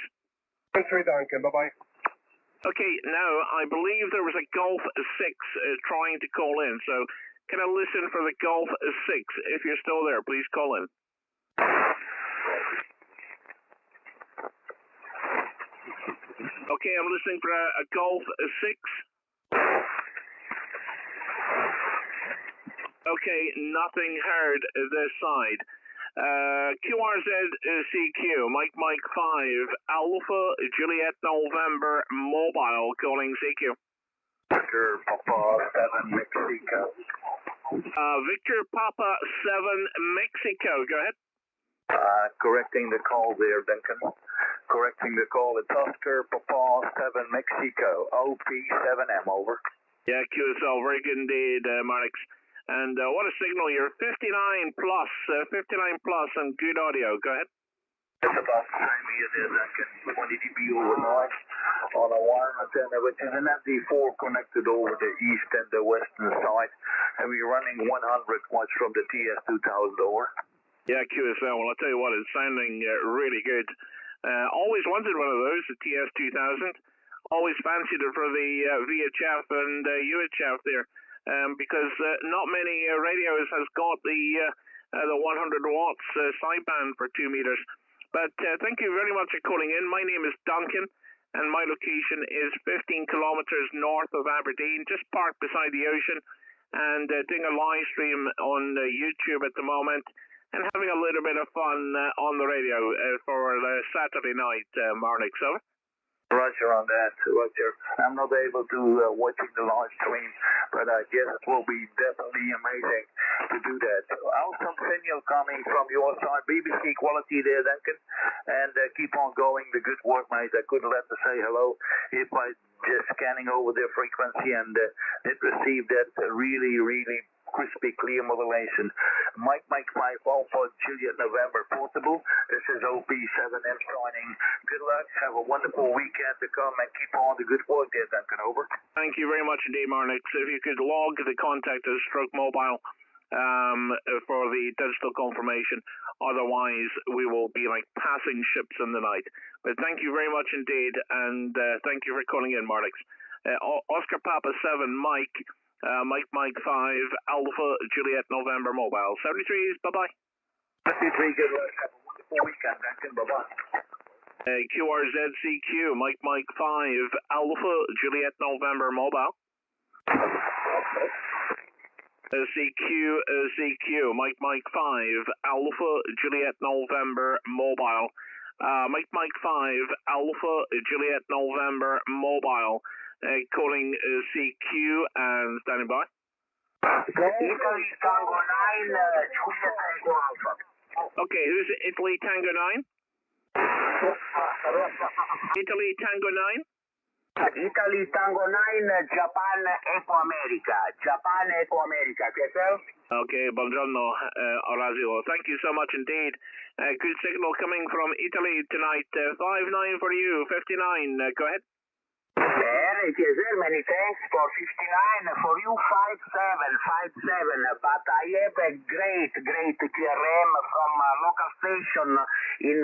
73, Duncan. Bye-bye. Okay, now I believe there was a Golf 6 trying to call in, so can I listen for the Golf 6? If you're still there, please call in. Okay, I'm listening for a Golf 6. Okay, nothing heard this side. QRZ CQ, Mike 5, Alpha Juliet November Mobile calling CQ. Victor Papa 7 Mexico. Victor Papa 7 Mexico, go ahead. Correcting the call there, Duncan. Correcting the call. It's Oscar Papa 7 Mexico. OP7M, over. Yeah, QSL, very good indeed, Marix. And what a signal, you're 59 plus, and good audio, go ahead. It's about the same here there, Duncan. 20 dB overnight on a wire antenna, which is an MD4 connected over the east and the western side. And we're running 100 watts from the TS2000, over. Yeah, QSL, well, I'll tell you what, it's sounding really good. Always wanted one of those, the TS2000. Always fancied it for the VHF and UHF there, because not many radios has got the 100 watts sideband for 2 meters. But thank you very much for calling in. My name is Duncan, and my location is 15 kilometers north of Aberdeen, just parked beside the ocean, and doing a live stream on YouTube at the moment, and having a little bit of fun on the radio for Saturday night, Marnix. Over. Roger on that, Roger. I'm not able to watching the live stream, but I guess it will be definitely amazing to do that. Awesome signal coming from your side. BBC quality there, Duncan. And keep on going. The good work, mate. I couldn't let to say hello if I just scanning over their frequency and did receive that really, really crispy, clear modulation. Mike 5 Alpha Juliet November Portable. This is OP7M signing. Good luck. Have a wonderful weekend to come and keep on the good work there, Duncan. Over. Thank you very much indeed, Marnix. If you could log the contact as Stroke Mobile for the digital confirmation. Otherwise, we will be like passing ships in the night. But thank you very much indeed, and thank you for calling in, Marnix. Oscar Papa 7 Mike. Mike 5 Alpha Juliet November Mobile 73s. Bye-bye. 73, good luck. Have a wonderful weekend, Duncan. Bye-bye. QRZCQ Mike 5 Alpha Juliet November Mobile. CQ Mike 5 Alpha Juliet November Mobile. Mike 5 Alpha Juliet November Mobile. Calling CQ and standing by. Italy Tango 9, Juliet Tango Alpha. Okay, who's Italy Tango 9? Italy Tango 9? Italy Tango 9, Japan Eco America. Japan Eco America. Yourself? Okay, buongiorno, Orazio. Thank you so much indeed. Good signal coming from Italy tonight. 59 for you, 59. Go ahead. It is many thanks for 59, for you 57, but I have a great QRM from a local station in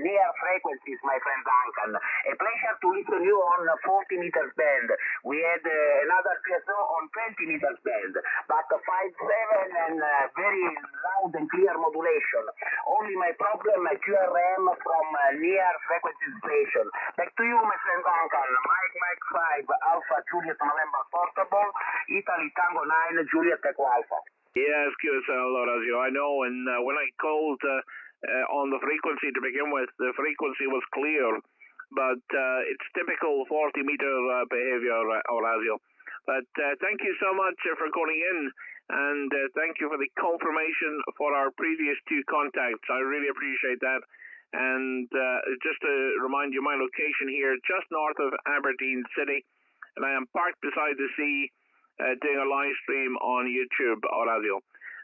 near frequencies, my friend Duncan. A pleasure to listen to you on 40 meters band. We had another PSO on 20 meters band, but 57 and very loud and clear modulation. Only my problem, QRM from near frequency station. Back to you, my friend Duncan. Mike 5 Alpha Juliet November Portable, Italy Tango 9 Juliet Echo Alpha. Yes, QSL, Orazio. I know, and when I called on the frequency to begin with, the frequency was clear, but it's typical 40-meter behavior, Orazio. But thank you so much for calling in, and thank you for the confirmation for our previous two contacts. I really appreciate that. And just to remind you, my location here, just north of Aberdeen City, and I am parked beside the sea, doing a live stream on YouTube or radio.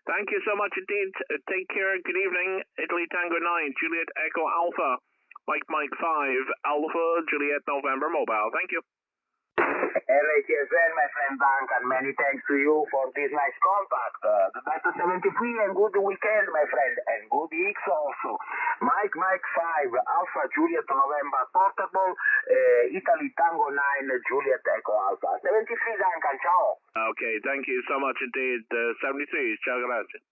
Thank you so much indeed. Take care. Good evening. Italy Tango 9, Juliet Echo Alpha, Mike 5, Alpha, Juliet November Mobile. Thank you. LHFL, my friend Duncan, many thanks to you for this nice contact. The Delta 73 and good weekend, my friend, and good weeks also. Mike 5, Alpha Juliet November Portable, Italy Tango 9, Juliet Echo Alpha. 73 Duncan, ciao. Okay, thank you so much indeed. 73, ciao grazie.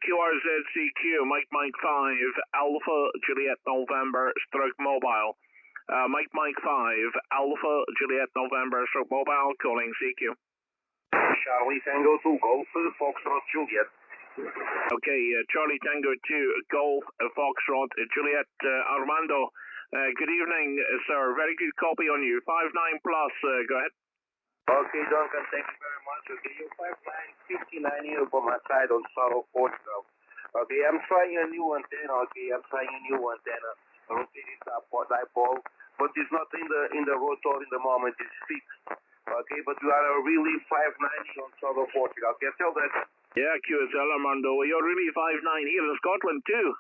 QRZCQ, Mike 5, Alpha Juliet November Stroke Mobile. Mike 5, Alpha Juliet November Stroke Mobile, calling CQ. Charlie Tango 2, Golf Foxtrot Juliet. Okay, Charlie Tango 2, Golf Foxtrot Juliet Armando. Good evening, sir. Very good copy on you. 59 plus, go ahead. Okay, Duncan, thank you very much. Okay, you're 59 here for my side on South Portugal. Okay, I'm trying a new antenna. Okay, I'm trying a new antenna. Rotating dipole, but it's not in the rotor in the moment. It's fixed. Okay, but you are really 590 on South Portugal. Can you tell that? Yeah, QSL Armando. Well, you're really 5'9" here in Scotland too.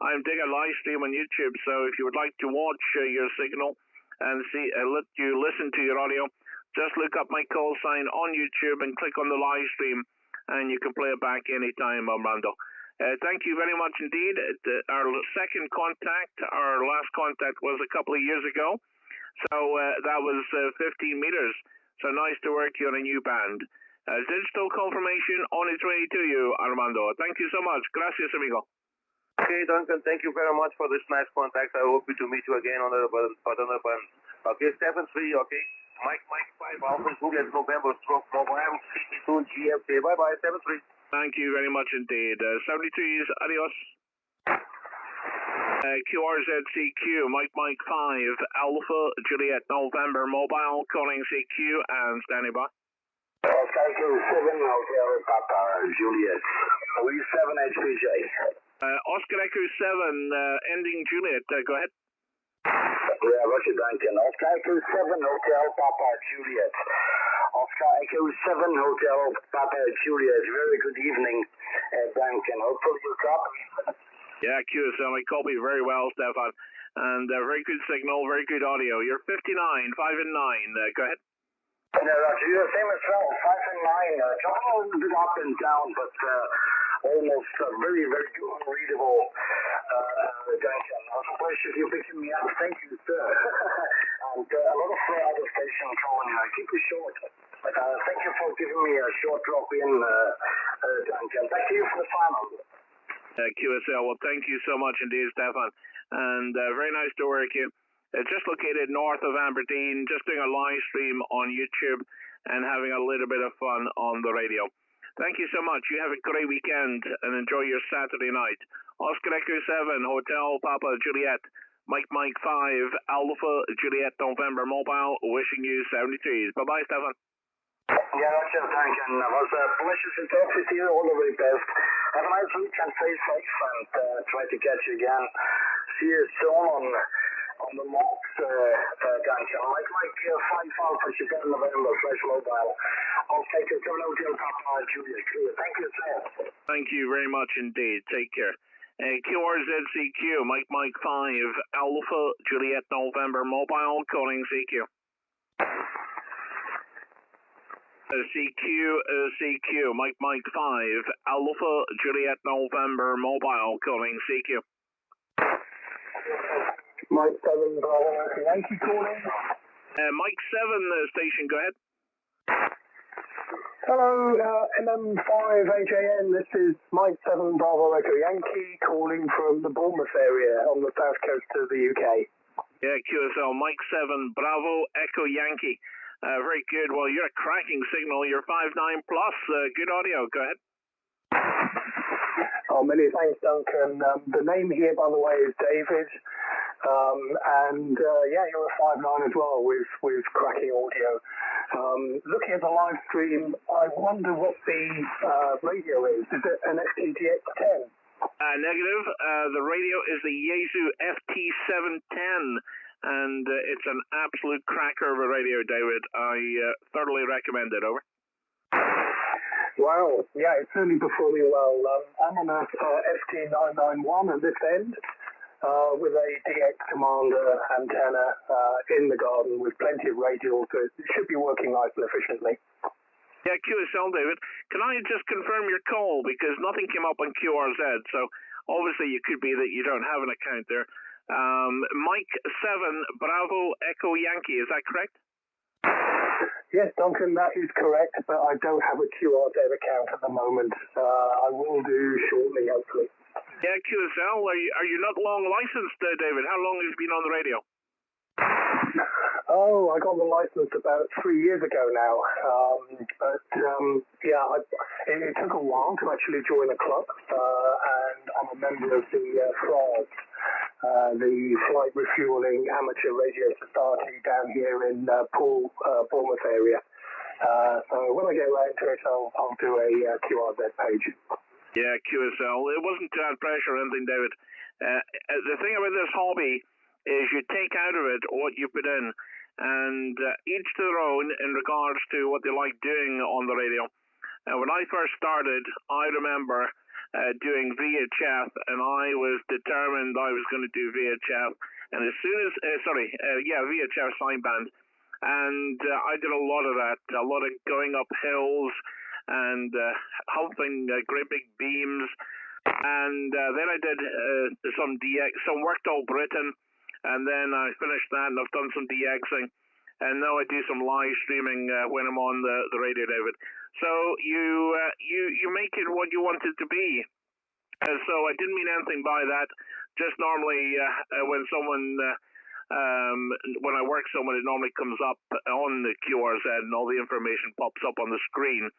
I'm doing a live stream on YouTube, so if you would like to watch your signal and see, let you listen to your audio, just look up my call sign on YouTube and click on the live stream, and you can play it back anytime, Armando. Thank you very much indeed. Our second contact, our last contact was a couple of years ago, so that was 15 meters. So nice to work you on a new band. Digital confirmation on its way to you, Armando. Thank you so much. Gracias, amigo. Okay, Duncan, thank you very much for this nice contact. I hope to meet you again on another band. Okay, 7-3, okay. Mike 5, Alpha Juliet November Stroke Mobile, 52 GFK. Bye-bye, 7-3. Thank you very much indeed. 73s, adios. QRZCQ, Mike 5, Alpha Juliet November Mobile, calling CQ and standing by. Oscar Echo 7 Hotel Papa Juliet, 37 HPJ. Oscar Echo 7, ending Juliet, go ahead. Yeah, Roger Duncan. Oscar Echo 7 Hotel Papa Juliet. Oscar Echo 7 Hotel Papa Juliet. Very good evening, Duncan. Hopefully you copy. Yeah, QSL, I copy very well, Stefan. And very good signal, very good audio. You're 59, 5 and 9. Go ahead. Yeah, Roger, you're the same as well. 5 and 9. Jumping a little bit up and down, but almost very, very good, readable. Duncan, it was a pleasure you picking me up. Thank you, sir. And a lot of other stations calling. Keep it short. Thank you for giving me a short drop in, Duncan. Thank you for the final. QSL, well, thank you so much indeed, Stefan. And very nice to work you. Just located north of Aberdeen, just doing a live stream on YouTube and having a little bit of fun on the radio. Thank you so much. You have a great weekend and enjoy your Saturday night. Oscar Echo 7, Hotel Papa Juliet, Mike 5, Alpha Juliet November Mobile, wishing you 73s. Bye-bye, Stefan. Yeah, Roger, Duncan. It was a pleasure to talk with you. All the very best. Have a nice weekend. Stay safe and try to catch you again. See you soon on the marks, Duncan. Mike 5 Alpha Juliet November, Fresh Mobile. I'll take it to Hotel Papa Juliet. Thank you, sir. Thank you very much indeed. Take care. QRZCQ, Mike 5, Alpha Juliet November Mobile, calling CQ. CQ, Mike 5, Alpha Juliet November Mobile, calling CQ. Mike 7, Yankee calling. Mike 7 station, go ahead. Hello, MM5AJN. This is Mike 7 Bravo Echo Yankee calling from the Bournemouth area on the south coast of the UK. Yeah, QSL, Mike 7 Bravo Echo Yankee. Very good. Well, you're a cracking signal. You're 5'9 plus. Good audio. Go ahead. Oh, many thanks, Duncan. The name here, by the way, is David. Yeah, you're a 5.9 as well with cracking audio. Looking at the live stream, I wonder what the radio is. Is it an FT-710? Negative. The radio is the Yaesu FT-710, and it's an absolute cracker of a radio, David. I thoroughly recommend it. Over. Wow, yeah, it's certainly performing well. I'm on a FT-991 at this end with a DX Commander antenna in the garden with plenty of radial, so it should be working nice and efficiently. Yeah, QSL, David. Can I just confirm your call? Because nothing came up on QRZ, so obviously it could be that you don't have an account there. Mike 7, Bravo, Echo Yankee, is that correct? Yes, Duncan, that is correct, but I don't have a QRZ account at the moment. I will do shortly, hopefully. Yeah, QSL, are you not long licensed, David? How long have you been on the radio? Oh, I got the license about 3 years ago now. It took a while to actually join a club, and I'm a member of the FRAS, the Flight Refueling Amateur Radio Society down here in Bournemouth area. So when I get around to it, I'll do a QRZ page. Yeah, QSL. It wasn't to add pressure or anything, David. The thing about this hobby is you take out of it what you put in, and each to their own in regards to what they like doing on the radio. When I first started, I remember doing VHF, and I was determined I was going to do VHF. And as soon as, VHF sideband. And I did a lot of that, a lot of going up hills and humping great big beams. And then I did some DX, some worked all Britain. And then I finished that, and I've done some DXing. And now I do some live streaming when I'm on the radio, David. So you make it what you want it to be. So I didn't mean anything by that. Just normally when someone, when I work someone, it normally comes up on the QRZ and all the information pops up on the screen.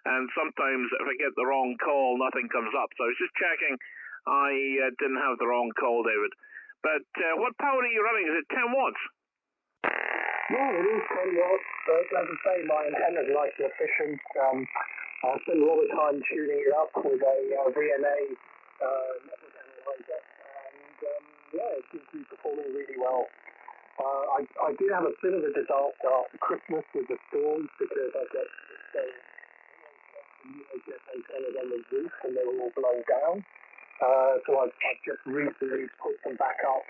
And sometimes if I get the wrong call, nothing comes up. So I was just checking I didn't have the wrong call, David. But what power are you running? Is it 10 watts? Yeah, it is 10 watts. But as I say, my antenna is nice and efficient. I spend a lot of time tuning it up with a VNA network analyzer. And it seems to be performing really well. I did have a bit of a disaster after Christmas with the storms because I got antennas on the roof and they were all blown down. So I've just recently put them back up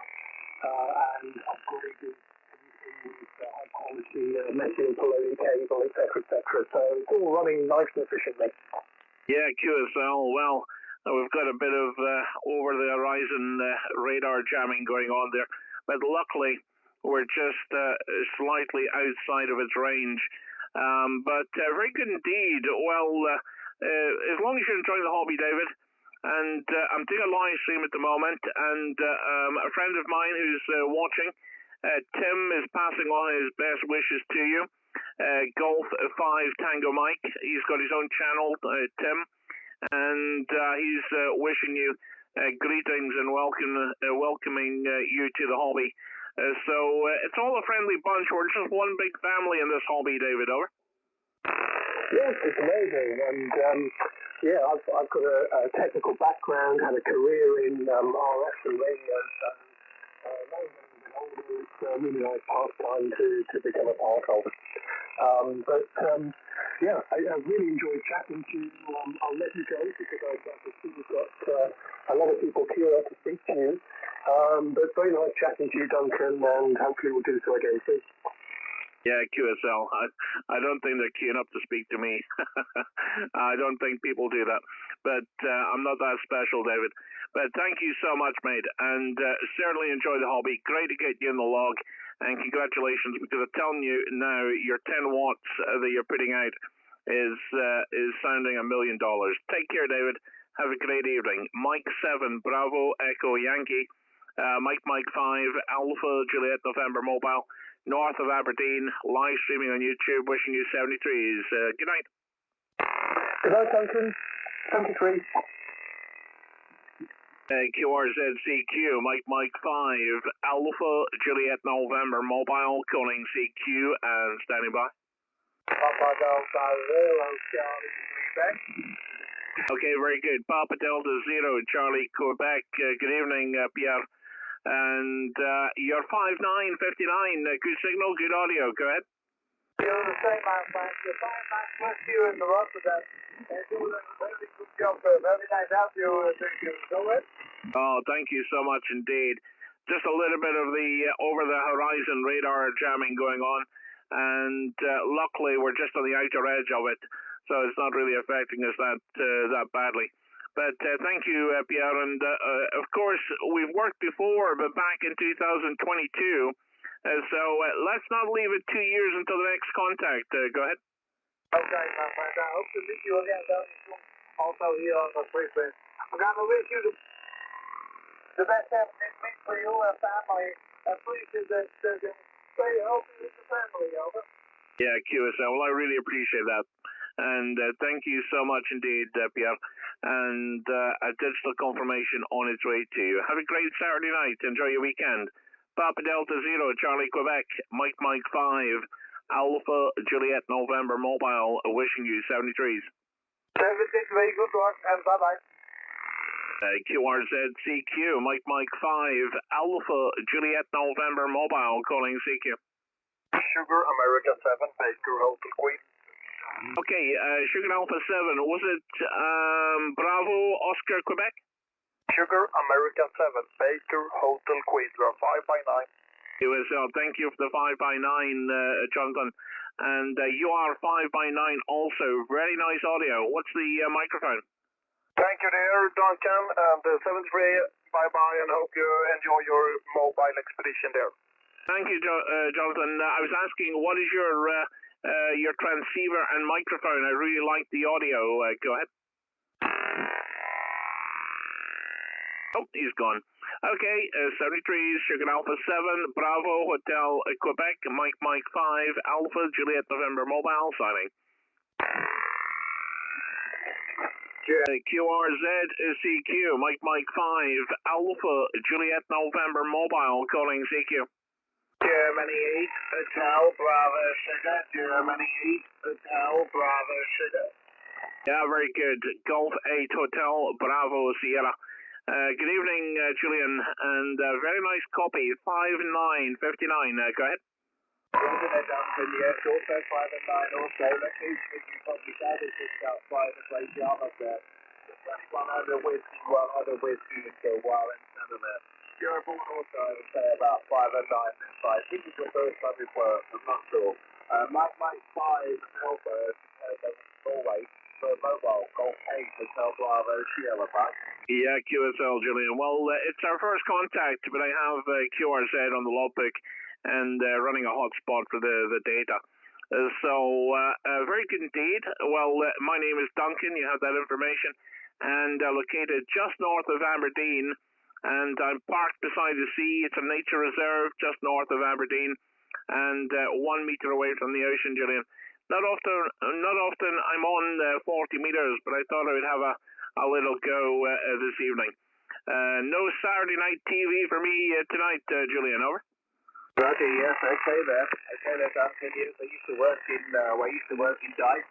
and upgraded everything with high quality meshing, polony cable, etc., etc. So it's all running nice and efficiently. Yeah, QSL. Well, we've got a bit of over the horizon radar jamming going on there, but luckily we're just slightly outside of its range. But very good indeed. Well, as long as you're enjoying the hobby, David. And I'm doing a live stream at the moment, and a friend of mine who's watching, Tim, is passing on his best wishes to you. Golf 5 Tango Mike, he's got his own channel, Tim, and he's wishing you greetings and welcoming you to the hobby. So it's all a friendly bunch. We're just one big family in this hobby, David. Over. Yes, it's amazing, and I've got a technical background, had a career in RF and radio, so it's a really nice pastime to become a part of. I really enjoyed chatting to you. I'll let you go because I see you've got a lot of people queuing up to speak to you. But very nice chatting to you, Duncan, and hopefully we'll do so again soon. Yeah, QSL. I don't think they're queuing up to speak to me. I don't think people do that. But I'm not that special, David. But thank you so much, mate. And certainly enjoy the hobby. Great to get you in the log. And congratulations, because I'm telling you now, your 10 watts that you're putting out is sounding $1 million. Take care, David. Have a great evening. Mike 7, Bravo, Echo, Yankee. Mike 5, Alpha, Juliet, November, Mobile. North of Aberdeen, live streaming on YouTube, wishing you 73s. Good night. Good night, Duncan. 73. QRZCQ, Mike 5, Alpha Juliet November Mobile, calling CQ and standing by. Papa Delta 0, Charlie, Quebec. Okay, very good. Papa Delta 0, Charlie, Quebec. Good evening, Pierre. And you're 5959, good signal, good audio, go ahead. You're the same, man, thanks. You're fine, man. Bless you in the rest of that. You're doing a very good job, very nice out you. Go ahead. Oh, thank you so much indeed. Just a little bit of the over-the-horizon radar jamming going on, and luckily we're just on the outer edge of it, so it's not really affecting us that badly. But thank you, Pierre, and of course we've worked before, but back in 2022, so let's not leave it 2 years until the next contact. Go ahead. Okay, my friend, I hope to meet you again also here on the frequency. I'm going to wish you the best next week for you and family. Please stay healthy with the family, over. Yeah, QSL. Well, I really appreciate that. And thank you so much indeed, Pierre. And a digital confirmation on its way to you. Have a great Saturday night. Enjoy your weekend. Papa Delta 0, Charlie, Quebec. Mike 5, Alpha Juliet November Mobile, wishing you 73s. 73, good luck, and bye-bye. QRZCQ, Mike 5, Alpha Juliet November Mobile, calling CQ. Sugar America 7, Baker Hotel Queen. Okay, Sugar Alpha 7, was it Bravo Oscar Quebec? Sugar America 7, Baker Hotel Queen, you are 5x9. USL, thank you for the 5x9, Jonathan. And you are 5x9 also, very nice audio. What's the microphone? Thank you there, Duncan, and 73, bye-bye, and hope you enjoy your mobile expedition there. Thank you, Jonathan. I was asking, what is your transceiver and microphone? I really like the audio. Go ahead. Oh, he's gone. Okay, 73, Sugar Alpha 7, Bravo, Hotel Quebec, Mike 5, Alpha, Juliet November Mobile, signing. QRZCQ, Mike 5, Alpha, Juliet November Mobile, calling CQ. Germany 8, Hotel Bravo Sugar, Germany 8, Hotel Bravo Sugar. Yeah, very good. Golf 8, Hotel Bravo Sierra. Good evening, Julian, and very nice copy, 5959. Go ahead. President Duncan, yes, also 5 and 9 also. Let's see if you probably said it's just about 5 and 8 yards there. The 2100 whiskey, 100 whiskey into a while in center there. You're born also, I would say, about 5 and 9 this side. I think it's the first time we've worked, I'm not sure. Mike 5 Alpha, Norway, for mobile, Golf 8, Hotel Bravo Sierra, right? Yeah, QSL, Julian. Well, it's our first contact, but I have QRZ on the logbook and running a hotspot for the data. Very good indeed. Well, my name is Duncan. You have that information. And located just north of Aberdeen. And I'm parked beside the sea. It's a nature reserve just north of Aberdeen. And 1 meter away from the ocean, Julian. Not often I'm on 40 meters, but I thought I would have a little go this evening. No Saturday night TV for me tonight, Julian, over. Roger, yes, okay there. Okay there, Duncan. Yes, I used to work in Dice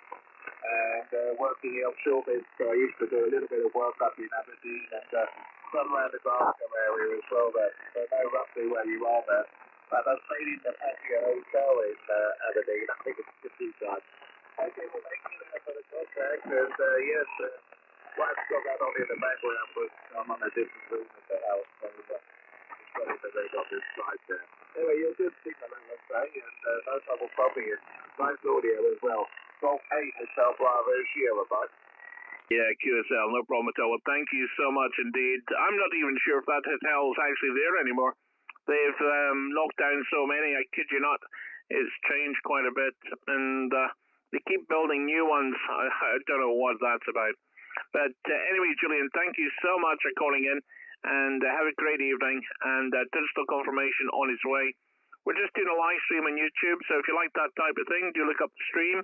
and working in offshore bits, so I used to do a little bit of work up in Aberdeen and some around the Glasgow area as well there. So I know roughly where you are there. But I stayed in the Patio Hotel in Aberdeen. I think it's 15 times. Okay, well, thank you there for the contact. And yes, wife's got that on in the background, but I'm on a different room at the house. So it's probably that they got this side there. Anyway, you're good signal, let's say, and no trouble stopping it. Nice audio as well. Golf 8 Hotel Bravo Sierra, bud. Yeah, QSL, no problem at all. Well, thank you so much indeed. I'm not even sure if that hotel is actually there anymore. They've knocked down so many, I kid you not. It's changed quite a bit, and they keep building new ones. I don't know what that's about. But anyway, Julian, thank you so much for calling in, and have a great evening, and digital confirmation on its way. We're just doing a live stream on YouTube, so if you like that type of thing, do look up the stream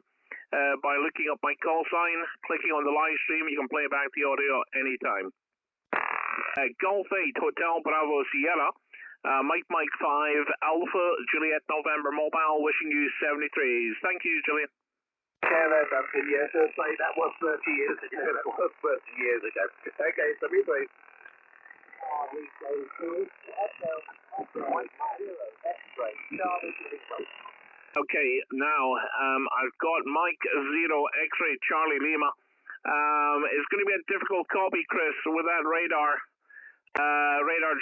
by looking up my call sign, clicking on the live stream. You can play back the audio anytime. Golf 8 Hotel Bravo Sierra. Mike 5 Alpha Juliet November Mobile, wishing you 73s. Thank you, Juliet. Hello, Duncan. Yes, that was 30 years ago. That was 30 years ago. Okay, so we play. Okay, now I've got Mike 0 X-ray Charlie Lima. It's going to be a difficult copy, Chris, with that radar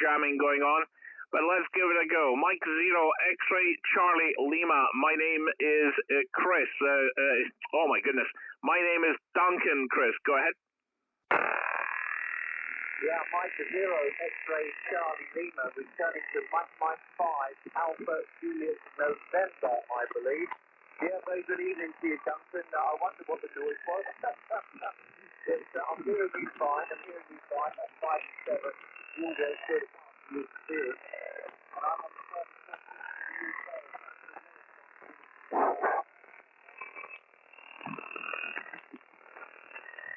jamming going on. But let's give it a go. Mike 0 X-ray Charlie Lima. My name is Chris. Oh my goodness. My name is Duncan, Chris. Go ahead. Yeah, Mike 0 X-ray Charlie Lima, returning to Mike 5 Alpha Juliet November, I believe. Yeah, very good evening to you, Duncan. I wonder what the noise was. I'm hearing you fine. That's 5 and 7. All goes good.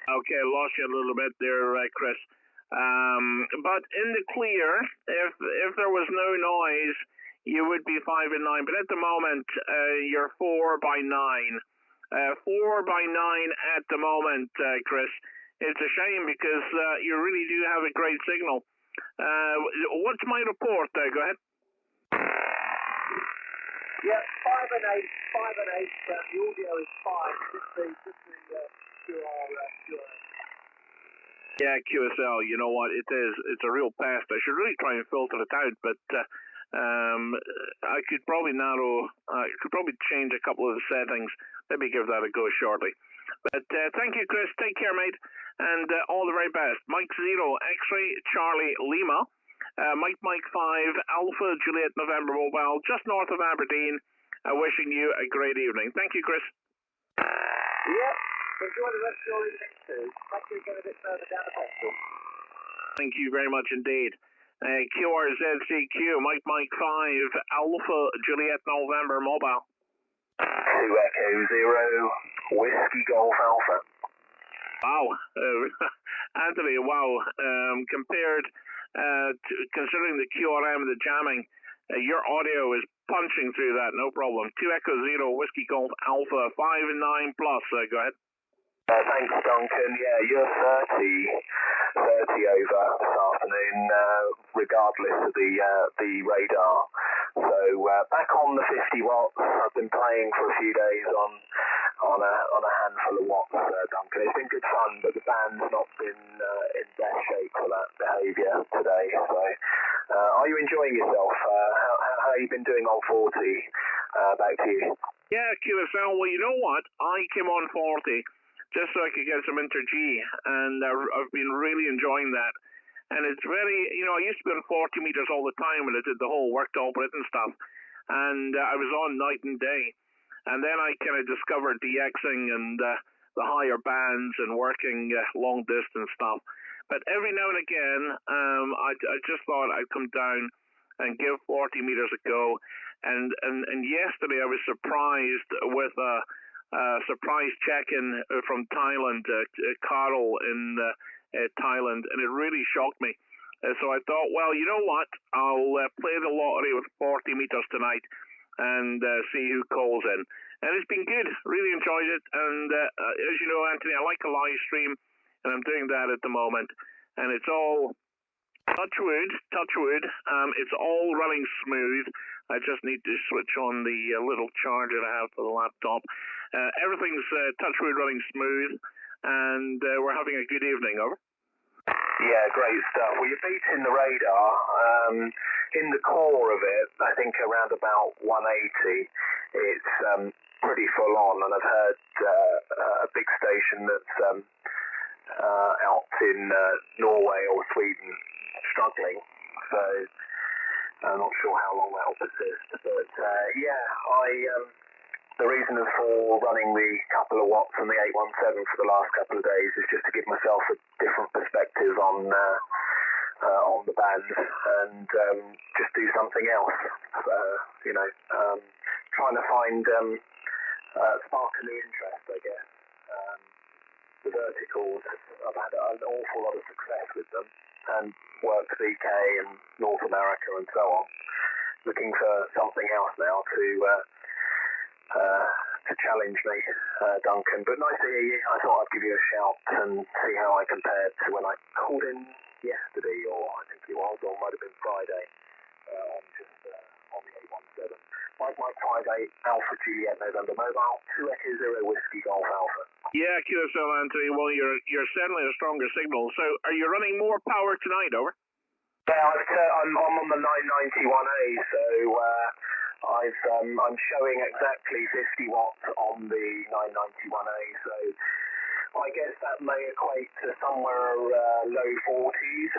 Okay, lost you a little bit there, Chris. But in the clear, if there was no noise, you would be 5 and 9. But at the moment, you're 4 by 9. 4 by 9 at the moment, Chris. It's a shame because you really do have a great signal. What's my report? Go ahead. Yeah, 5 and 8. 5 and 8. The audio is fine. Yeah, QSL. You know what? It is. It's a real pest. I should really try and filter it out, but I could probably change a couple of the settings. Maybe give that a go shortly. But thank you, Chris. Take care, mate, and all the very best. Mike 0 X-ray Charlie Lima. Mike 5 Alpha Juliet November Mobile, just north of Aberdeen. Wishing you a great evening. Thank you, Chris. Yep. Enjoy the rest of your evening too. Thank you again a bit further down the pencil. Thank you very much indeed. QRZCQ, Mike 5 Alpha Juliet November Mobile. 2 Echo 0 Whiskey Golf Alpha. Wow, Anthony, wow. Compared to considering the QRM and the jamming, your audio is punching through that, no problem. 2 Echo 0 Whiskey Golf Alpha, 5 and 9 plus. Go ahead. Thanks, Duncan. Yeah, you're 30 over this afternoon, regardless of the radar. So back on the 50 watts. I've been playing for a few days on a handful of watts, Duncan. It's been good fun, but the band's not been in best shape for that behaviour today. So, are you enjoying yourself? How have you been doing on 40? Back to you. Yeah, QSL. Well, you know what? I came on 40 just so I could get some inter-G, and I've been really enjoying that. And it's very, I used to be on 40 meters all the time when I did the whole work to all Britain stuff, and I was on night and day. And then I kind of discovered DXing and the higher bands and working long distance stuff. But every now and again, I just thought I'd come down and give 40 meters a go. And yesterday I was surprised with a surprise check-in from Thailand, Carl in Thailand, and it really shocked me. So I thought, well, you know what? I'll play the lottery with 40 meters tonight and see who calls in. And it's been good. Really enjoyed it. And as you know, Anthony, I like a live stream, and I'm doing that at the moment. And it's all touch wood. It's all running smooth. I just need to switch on the little charger I have for the laptop. Everything's touch wood, running smooth, and we're having a good evening. Over. Yeah, great stuff. Well, you're beating the radar. In the core of it, I think around about 180, it's pretty full on, and I've heard a big station that's out in Norway or Sweden struggling, so I'm not sure how long that'll persist. But the reason for running the couple of watts on the 817 for the last couple of days is just to give myself a different perspective on the band and just do something else. Trying to find spark in the interest, I guess. The verticals, I've had an awful lot of success with them. and work UK and North America and so on. Looking for something else now to challenge me, Duncan. But nice to hear you. I thought I'd give you a shout and see how I compared to when I called in yesterday, or I think it was, or might have been Friday, on the 817. Mike 58 Alpha Juliet November Mobile, 2 Echo 0 Whiskey Golf Alpha. Yeah, QSL Anthony, well, you're certainly a stronger signal. So are you running more power tonight, over? Yeah, I'm on the 991A, so I'm showing exactly 50 watts on the 991A, so I guess that may equate to somewhere low 40s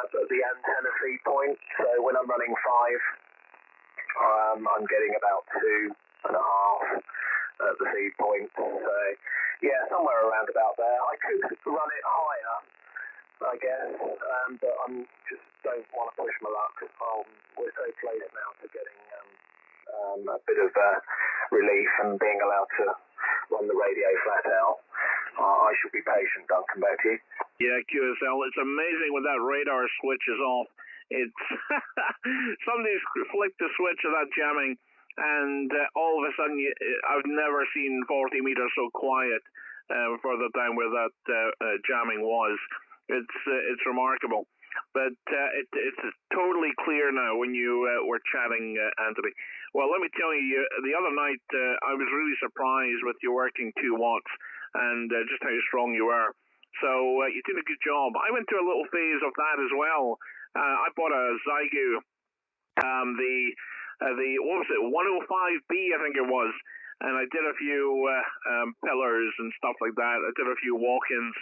at the antenna feed point. So when I'm running 5, I'm getting about 2.5 at the feed point. So yeah, somewhere around about there. I could run it higher, I guess, but I just don't want to push my luck. We're so close now to getting a bit of relief and being allowed to run the radio flat out. I should be patient, Duncan, back to you. Yeah, QSL, it's amazing when that radar switch is off. It's somebody's flicked the switch of that jamming, and all of a sudden, I've never seen 40 meters so quiet further down where that jamming was. It's remarkable. But it's totally clear now when you were chatting, Anthony. Well, let me tell you, the other night I was really surprised with you working 2 watts and just how strong you are. So you did a good job. I went through a little phase of that as well. I bought a Zygu, the what was it, 105B, I think it was, and I did a few pillars and stuff like that. I did a few walk-ins.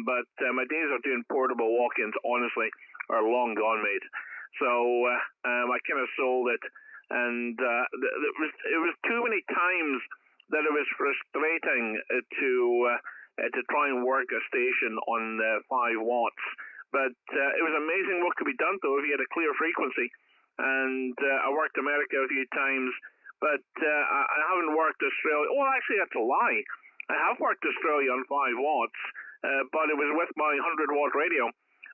But my days of doing portable walk-ins, honestly, are long gone, mate. So I kind of sold it, and it was too many times that it was frustrating to try and work a station on 5 watts. But it was amazing what could be done, though, if you had a clear frequency. And I worked America a few times, but I haven't worked Australia. Oh, actually, that's a lie. I have worked Australia on 5 watts. But it was with my 100-watt radio.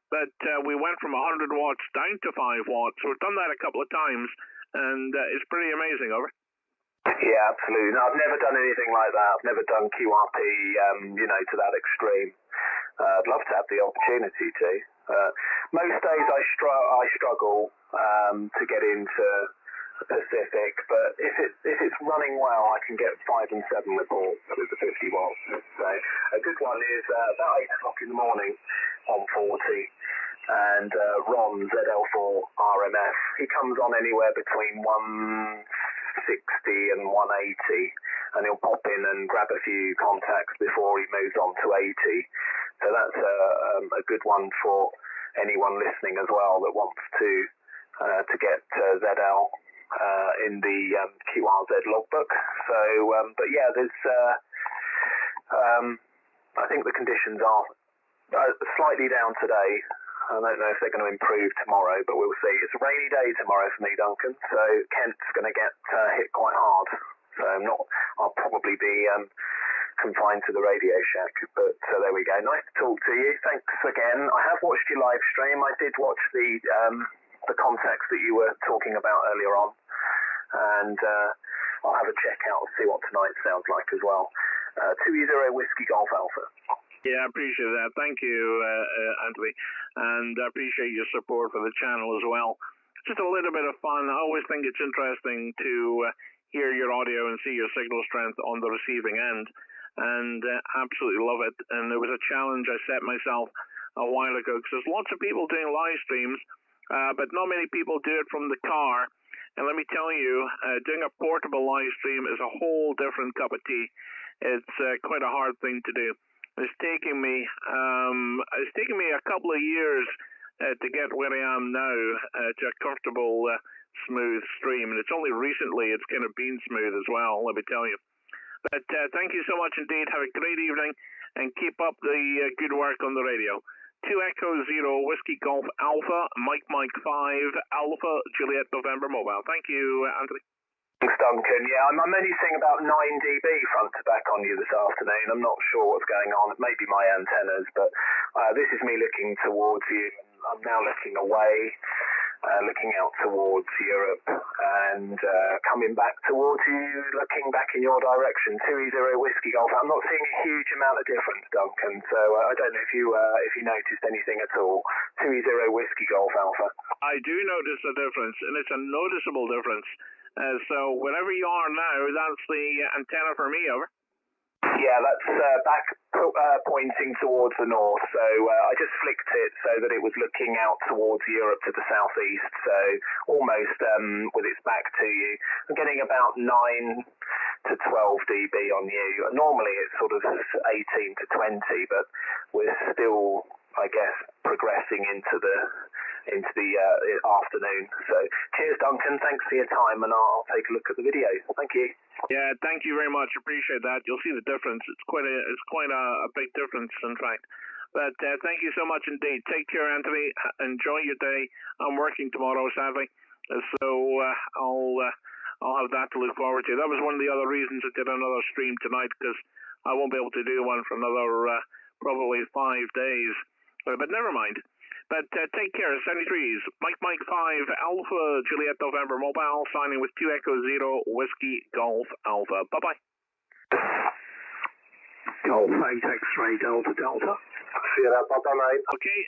But we went from 100 watts down to 5 watts. So we've done that a couple of times, and it's pretty amazing, over. Yeah, absolutely. No, I've never done anything like that. I've never done QRP, to that extreme. I'd love to have the opportunity to. Most days I struggle to get into Pacific, but if it's running well, I can get 5 and 7 reports with the 50 watts. So a good one is about 8 o'clock in the morning on 40, and Ron ZL4 RMF. He comes on anywhere between 160 and 180, and he'll pop in and grab a few contacts before he moves on to 80. So that's a good one for anyone listening as well that wants to get ZL in the QRZ logbook. So, but yeah, there's. I think the conditions are slightly down today. I don't know if they're going to improve tomorrow, but we'll see. It's a rainy day tomorrow for me, Duncan. So Kent's going to get hit quite hard. So I'll probably be confined to the Radio Shack. But there we go. Nice to talk to you. Thanks again. I have watched your live stream. I did watch the context that you were talking about earlier on, and I'll have a check out and see what tonight sounds like as well. 2E0 Whiskey Golf Alpha. Yeah, I appreciate that. Thank you, Anthony, and I appreciate your support for the channel as well. Just a little bit of fun. I always think it's interesting to hear your audio and see your signal strength on the receiving end, and absolutely love it. And it was a challenge I set myself a while ago, because there's lots of people doing live streams, but not many people do it from the car. And let me tell you, doing a portable live stream is a whole different cup of tea. It's quite a hard thing to do. It's taken me a couple of years to get where I am now to a comfortable, smooth stream. And it's only recently it's kind of been smooth as well, let me tell you. But thank you so much indeed. Have a great evening and keep up the good work on the radio. 2 Echo 0 Whiskey Golf Alpha, Mike 5 Alpha Juliet November Mobile. Thank you, Anthony. Thanks, Duncan. Yeah, I'm only seeing about 9 dB front to back on you this afternoon. I'm not sure what's going on. It may be my antennas, but this is me looking towards you. I'm now looking away, looking out towards Europe, and coming back towards you, looking back in your direction. 2E0 Whiskey Golf. I'm not seeing a huge amount of difference, Duncan. So I don't know if you noticed anything at all. 2E0 Whiskey Golf Alpha. I do notice a difference, and it's a noticeable difference. So wherever you are now, that's the antenna for me, over. Yeah, that's back pointing towards the north. So I just flicked it so that it was looking out towards Europe to the southeast. So almost with its back to you. I'm getting about 9 to 12 dB on you. Normally it's sort of 18 to 20, but we're still, I guess, progressing into the afternoon. So cheers, Duncan. Thanks for your time, and I'll take a look at the video. Thank you. Yeah, thank you very much. Appreciate that. You'll see the difference. It's quite a big difference, in fact. But thank you so much indeed. Take care, Anthony. Enjoy your day. I'm working tomorrow, sadly, so I'll have that to look forward to. That was one of the other reasons I did another stream tonight, because I won't be able to do one for another probably 5 days. But never mind. But take care, 73s. Mike 5 Alpha Juliet November Mobile, signing with 2 Echo 0 Whiskey Golf Alpha. Bye-bye. Golf 8 X-ray Delta Delta. See you there, Papa, mate. Okay,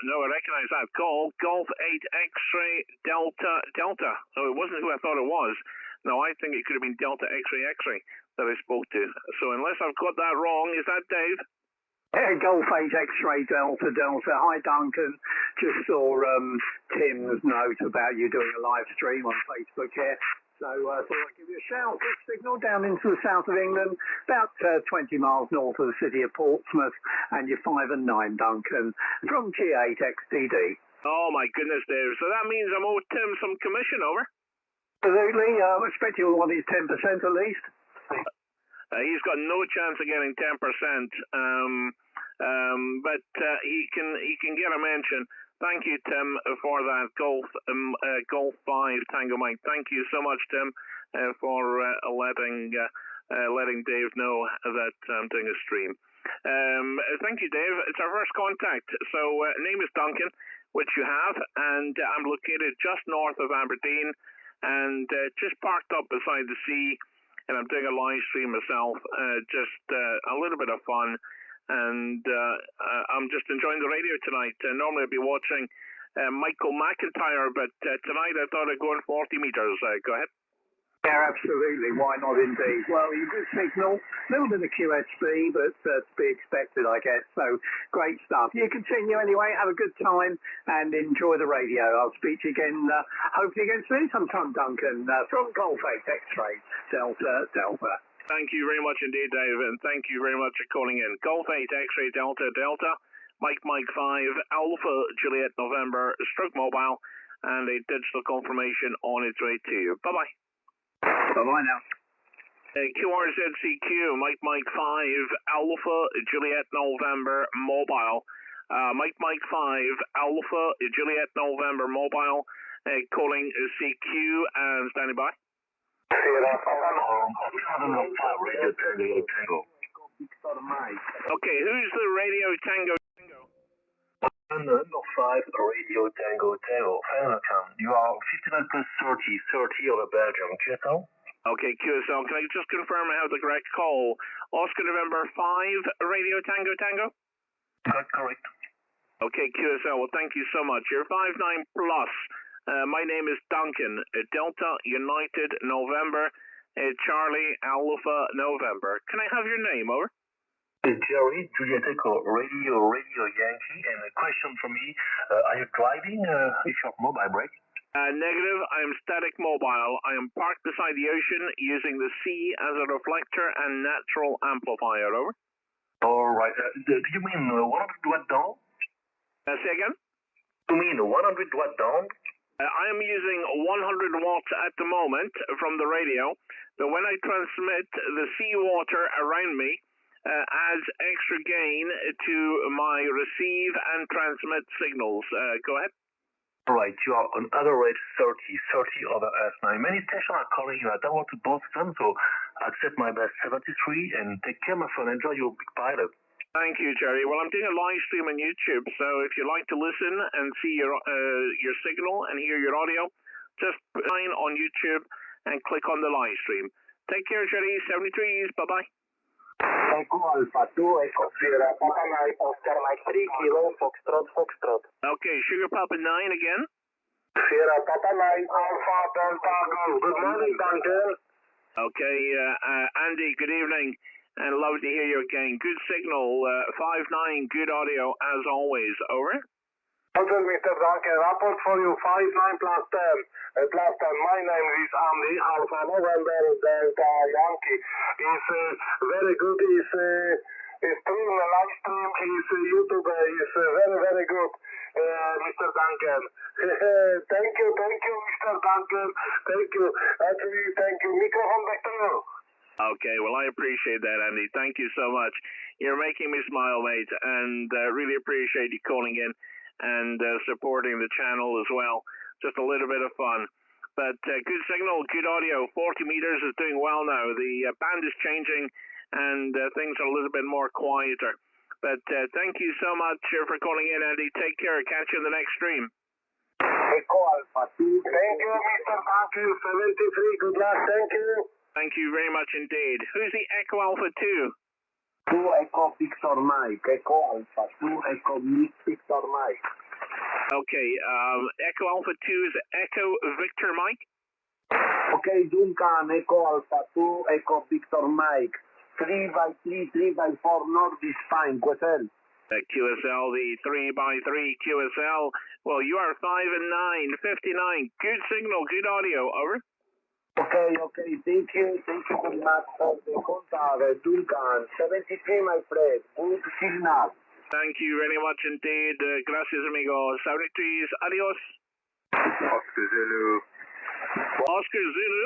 no, I recognize that call. Golf 8 X-ray Delta Delta. Oh, it wasn't who I thought it was. No, I think it could have been Delta X-ray X-ray that I spoke to. So unless I've got that wrong, is that Dave? Golf 8 X-ray Delta Delta. Hi, Duncan. Just saw Tim's note about you doing a live stream on Facebook here. So I thought I'd give you a shout. Good signal down into the south of England, about 20 miles north of the city of Portsmouth, and you're 5 and 9, Duncan, from G8XDD. Oh, my goodness, Dave. So that means I'm owed Tim some commission, over? Absolutely. I expect you'll want his 10% at least. He's got no chance of getting 10%, but he can get a mention. Thank you, Tim, for that. Golf 5 Tango Mike. Thank you so much, Tim, for letting Dave know that I'm doing a stream. Thank you, Dave. It's our first contact. So name is Duncan, which you have, and I'm located just north of Aberdeen, and just parked up beside the sea. And I'm doing a live stream myself, just a little bit of fun, and I'm just enjoying the radio tonight. Normally I'd be watching Michael McIntyre, but tonight I thought I'd go in 40 meters. Go ahead. Yeah, absolutely. Why not, indeed? Well, you good signal, a little bit of QSB, but to be expected, I guess. So, great stuff. You continue anyway, have a good time, and enjoy the radio. I'll speak to you again, hopefully again soon sometime, Duncan, from Golf 8 X-ray Delta Delta. Thank you very much indeed, Dave, and thank you very much for calling in. Golf 8 X-ray Delta Delta, Mike 5 Alpha Juliet November Stroke Mobile, and a digital confirmation on its way to you. Bye-bye. Bye-bye now. QRZCQ, Mike 5 Alpha Juliet November Mobile. Mike 5 Alpha Juliet November Mobile, calling CQ and standing by. Okay, who's the Radio Tango? MM5 Radio Tango Tango. You are 59 plus 30 over Belgium. QSL? Okay, QSL. Can I just confirm I have the correct call? Oscar November 5 Radio Tango Tango? That's correct. Okay, QSL. Well, thank you so much. You're 59 plus. My name is Duncan. Delta United November. Charlie Alpha November. Can I have your name, over? Jerry, Juliet Echo, Radio Yankee, and a question for me, are you driving if you're mobile break? Negative, I am static mobile. I am parked beside the ocean using the sea as a reflector and natural amplifier, over. Alright, do you mean 100 watt down? Say again? You mean 100 watt down? I am using 100 watts at the moment from the radio, but when I transmit, the seawater around me adds extra gain to my receive and transmit signals. Go ahead. Right, you are on other rate 30 over S9. Many stations are calling you. I don't want to bother them, so accept my best 73 and take care, my friend. Enjoy your big pilot. Thank you, Jerry. Well, I'm doing a live stream on YouTube, so if you like to listen and see your signal and hear your audio, just sign on YouTube and click on the live stream. Take care, Jerry. 73s. Bye-bye. Echo Alpha 2, Echo Sierra Papa 9, Oscar Mike 3, Kilo, Foxtrot. Okay, Sugar Papa 9 again. Sierra Papa 9, Alpha Delta Golf. Good morning, Duncan. Okay, Andy, good evening. And love to hear you again. Good signal, 5-9, good audio as always. Over. Hello, Mr. Duncan. Report for you, 5-9 plus 10. At last time, my name is Andy, Alpha November Delta Yankee. It's very good. It's stream, live stream, is YouTube. It's very, very good, Mr. Duncan. Thank you, Mr. Duncan. Thank you. Actually, thank you. Microphone back to you. Okay, well, I appreciate that, Andy. Thank you so much. You're making me smile, mate, and really appreciate you calling in and supporting the channel as well. Just a little bit of fun. But good signal, good audio. 40 meters is doing well now. The band is changing, and things are a little bit more quieter. But thank you so much for calling in, Andy. Take care. Catch you in the next stream. Echo Alpha 2. Thank you, Mr. Duncan. 73. Good luck. Thank you. Thank you very much indeed. Who's the Echo Alpha 2? 2 Echo Victor Mike. Echo Alpha 2 Echo Victor Mike. Okay, Echo Alpha 2 is Echo Victor Mike. Okay, Duncan, Echo Alpha 2 Echo Victor Mike. 3x3, 3x4 North is fine. QSL. QSL, the 3x3 QSL. Well, you are 5 and 9, 59. Good signal, good audio. Over. Okay, thank you very much for the contact, Duncan. 73, my friend, good signal. Thank you very much indeed. Gracias, amigo. 73s, adios. Oscar Zulu. Oscar Zulu.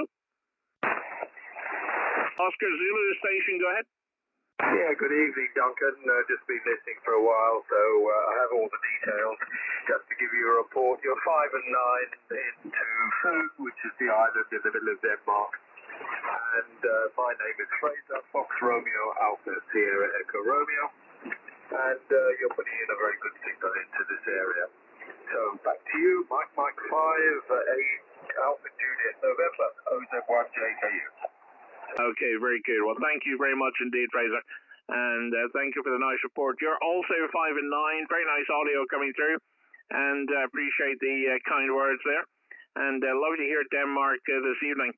Oscar Zulu station, go ahead. Yeah, good evening, Duncan. Just been listening for a while, so I have all the details. Just to give you a report, you're 5 and 9 into Freq, which is the island in the middle of Denmark. And my name is Fraser, Fox Romeo, Alpha Sierra Echo Romeo. And you're putting in a very good signal into this area. So back to you, Mike 5, 8, Alpha Juliet, November, OZ1JKU. Okay, very good. Well, thank you very much indeed, Fraser. And thank you for the nice report. You're also 5 and 9. Very nice audio coming through. And appreciate the kind words there. And love to hear Denmark this evening.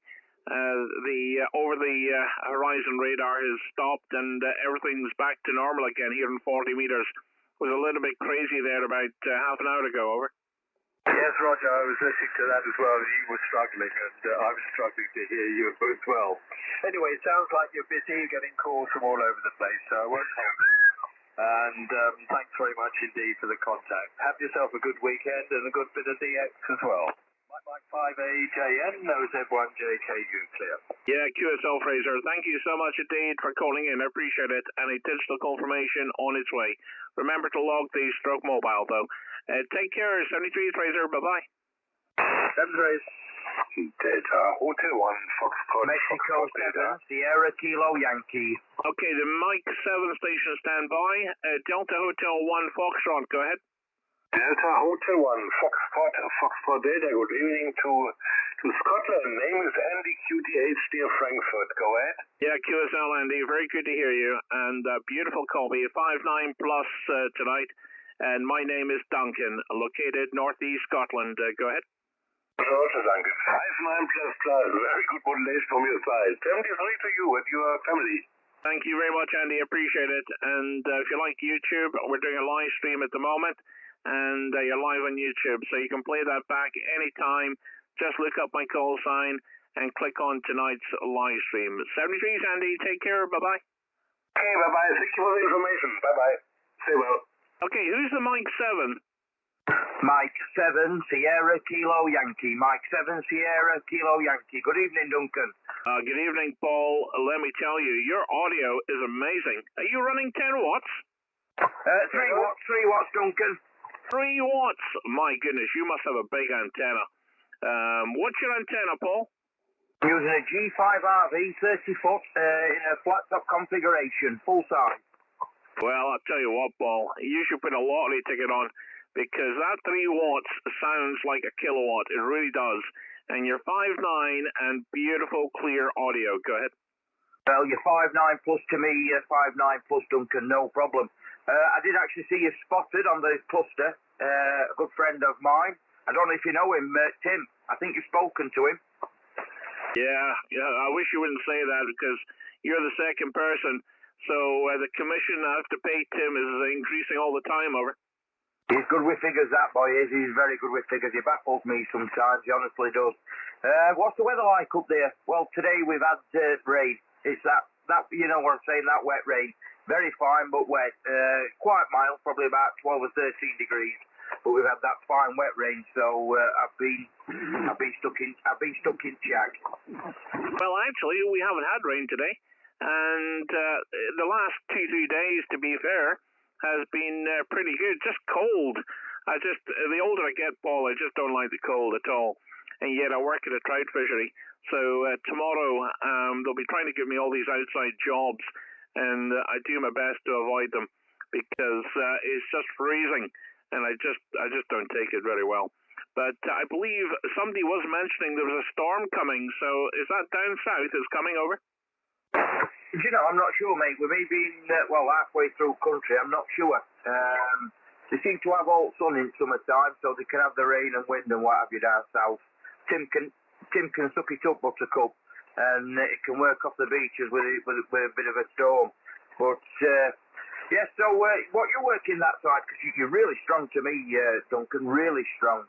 The over-the-horizon radar has stopped and everything's back to normal again here in 40 meters. Was a little bit crazy there about half an hour ago, over. Yes, Roger, I was listening to that as well. You were struggling, and I was struggling to hear you as well. Anyway, it sounds like you're busy getting calls from all over the place, so I won't hold it. And thanks very much indeed for the contact. Have yourself a good weekend and a good bit of DX as well. Mike 5AJN, OZ1JKU, clear. Yeah, QSL Fraser, thank you so much indeed for calling in. I appreciate it. And a digital confirmation on its way. Remember to log the stroke mobile, though. Take care, 73 Fraser. Bye-bye. 73. Delta Hotel 1, Foxtrot. Mexico 7, Sierra Kilo Yankee. Okay, the Mike 7 station standby. Delta Hotel 1, Foxtrot, go ahead. Delta Hotel 1, Foxtrot Delta. Good evening to Scotland. Name is Andy QTH, near Frankfurt. Go ahead. Yeah, QSL Andy, very good to hear you. And beautiful copy, 5-9 plus tonight. And my name is Duncan, located northeast Scotland. Go ahead. Roger, Duncan. 5-9++. Very good modulation from your side. 73 to you and your family. Thank you very much, Andy. Appreciate it. And if you like YouTube, we're doing a live stream at the moment. And you're live on YouTube, so you can play that back anytime. Just look up my call sign and click on tonight's live stream. 73s, Andy. Take care. Bye-bye. Okay, bye-bye. Thank you for the information. Bye-bye. Stay well. Okay, who's the Mike 7? Mike 7, Sierra Kilo Yankee. Mike 7, Sierra Kilo Yankee. Good evening, Duncan. Good evening, Paul. Let me tell you, your audio is amazing. Are you running 10 watts? 3 watts, Duncan. 3 watts. My goodness, you must have a big antenna. What's your antenna, Paul? I'm using a G5RV 30 foot in a flat top configuration, full size. Well, I'll tell you what, Paul, you should put a lottery ticket on, because that 3 watts sounds like a kilowatt. It really does. And you're 5'9" and beautiful, clear audio. Go ahead. Well, you're 5'9" plus to me, 5'9" plus Duncan, no problem. I did actually see you spotted on the cluster, a good friend of mine. I don't know if you know him, Tim. I think you've spoken to him. Yeah, I wish you wouldn't say that, because you're the second person. So the commission I have to pay Tim is increasing all the time, over. He's good with figures, that boy is. He's very good with figures. He baffles me sometimes, he honestly does. What's the weather like up there? Well, today we've had rain. It's that, you know what I'm saying, that wet rain. Very fine, but wet. Quite mild, probably about 12 or 13 degrees. But we've had that fine wet rain, so I've been stuck in Jack. Well, actually, we haven't had rain today, and the last 2-3 days, to be fair, has been pretty good. Just cold. The older I get, Paul, I just don't like the cold at all. And yet I work at a trout fishery, so tomorrow they'll be trying to give me all these outside jobs, and I do my best to avoid them, because it's just freezing. And I just don't take it very well. But I believe somebody was mentioning there was a storm coming, so is that down south is coming over? You know, I'm not sure, mate. With me being, halfway through country, I'm not sure. They seem to have all sun in summertime, so they can have the rain and wind and what have you down south. Tim can suck it up, Buttercup, and it can work off the beaches with a bit of a storm. But... yeah, so what you're working that side, because you're really strong to me, Duncan, really strong.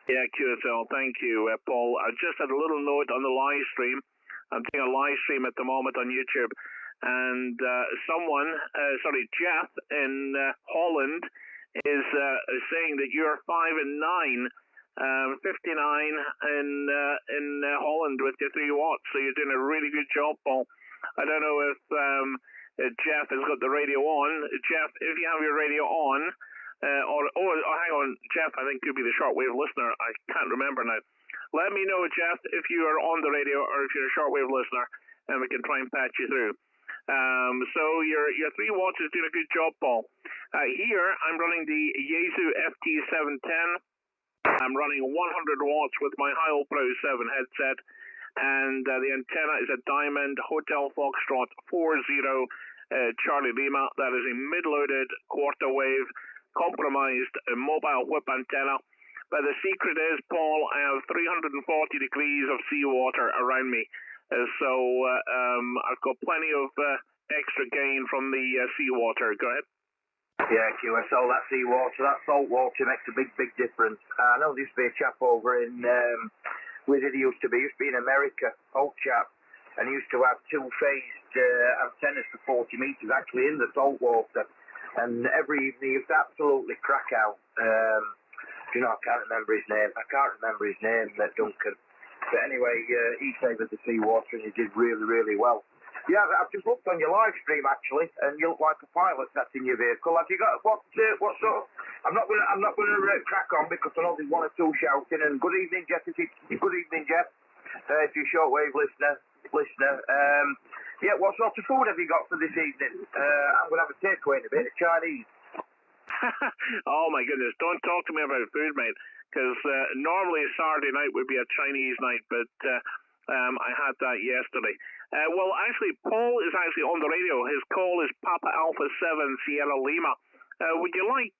Yeah, QSL, thank you, Paul. I just had a little note on the live stream. I'm doing a live stream at the moment on YouTube, and Jeff in Holland is saying that you're 5'9", 59 in Holland with your 3 watts, so you're doing a really good job, Paul. I don't know if... Jeff has got the radio on. Jeff, if you have your radio on, hang on, Jeff, I think could be the shortwave listener. I can't remember now. Let me know, Jeff, if you are on the radio or if you're a shortwave listener, and we can try and patch you through. So your 3 watts is doing a good job, Paul. Here, I'm running the Yaesu FT-710. I'm running 100 watts with my Heil Pro 7 headset. And the antenna is a Diamond Hotel Foxtrot 40 Charlie Lima. That is a mid-loaded quarter wave compromised mobile whip antenna. But the secret is, Paul, I have 340 degrees of seawater around me. So I've got plenty of extra gain from the seawater. Go ahead. Yeah, QSO, that seawater, that salt water makes a big, big difference. I know there used to be a chap over in... where did he used to be? He used to be in America, old chap, and he used to have 2-phased antennas for 40 metres actually in the salt water. And every evening he used to absolutely crack out. I can't remember his name. Duncan. But anyway, he favoured the seawater and he did really, really well. Yeah, I've just looked on your live stream actually, and you look like a pilot sat in your vehicle. Have you got what sort of? I'm not gonna crack on because I know there's 1 or 2 shouting. And good evening, Jeff. Good evening, Jeff. If you're a shortwave listener. Yeah, what sort of food have you got for this evening? I'm gonna have a takeaway in a bit, Chinese. Oh my goodness! Don't talk to me about food, mate. Because normally a Saturday night would be a Chinese night, but I had that yesterday. Well, actually, Paul is actually on the radio. His call is Papa Alpha 7 Sierra Lima. Would you like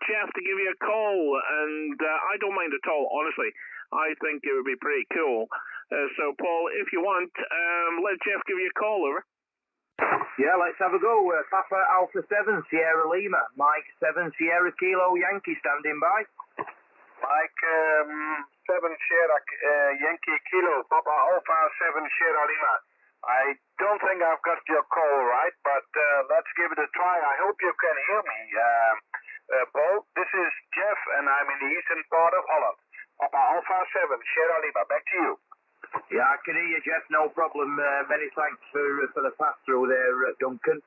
Jeff to give you a call? And I don't mind at all, honestly. I think it would be pretty cool. So, Paul, if you want, let Jeff give you a call, over. Yeah, let's have a go. Papa Alpha 7 Sierra Lima. Mike 7 Sierra Kilo Yankee standing by. Mike 7 Sierra Yankee Kilo, Papa Alpha 7 Sierra Lima. I don't think I've got your call right, but let's give it a try. I hope you can hear me. Paul, this is Jeff, and I'm in the eastern part of Holland. Papa Alpha 7 Sierra Lima, back to you. Yeah, I can hear you, Jeff, no problem. Many thanks for the pass-through there, Duncan.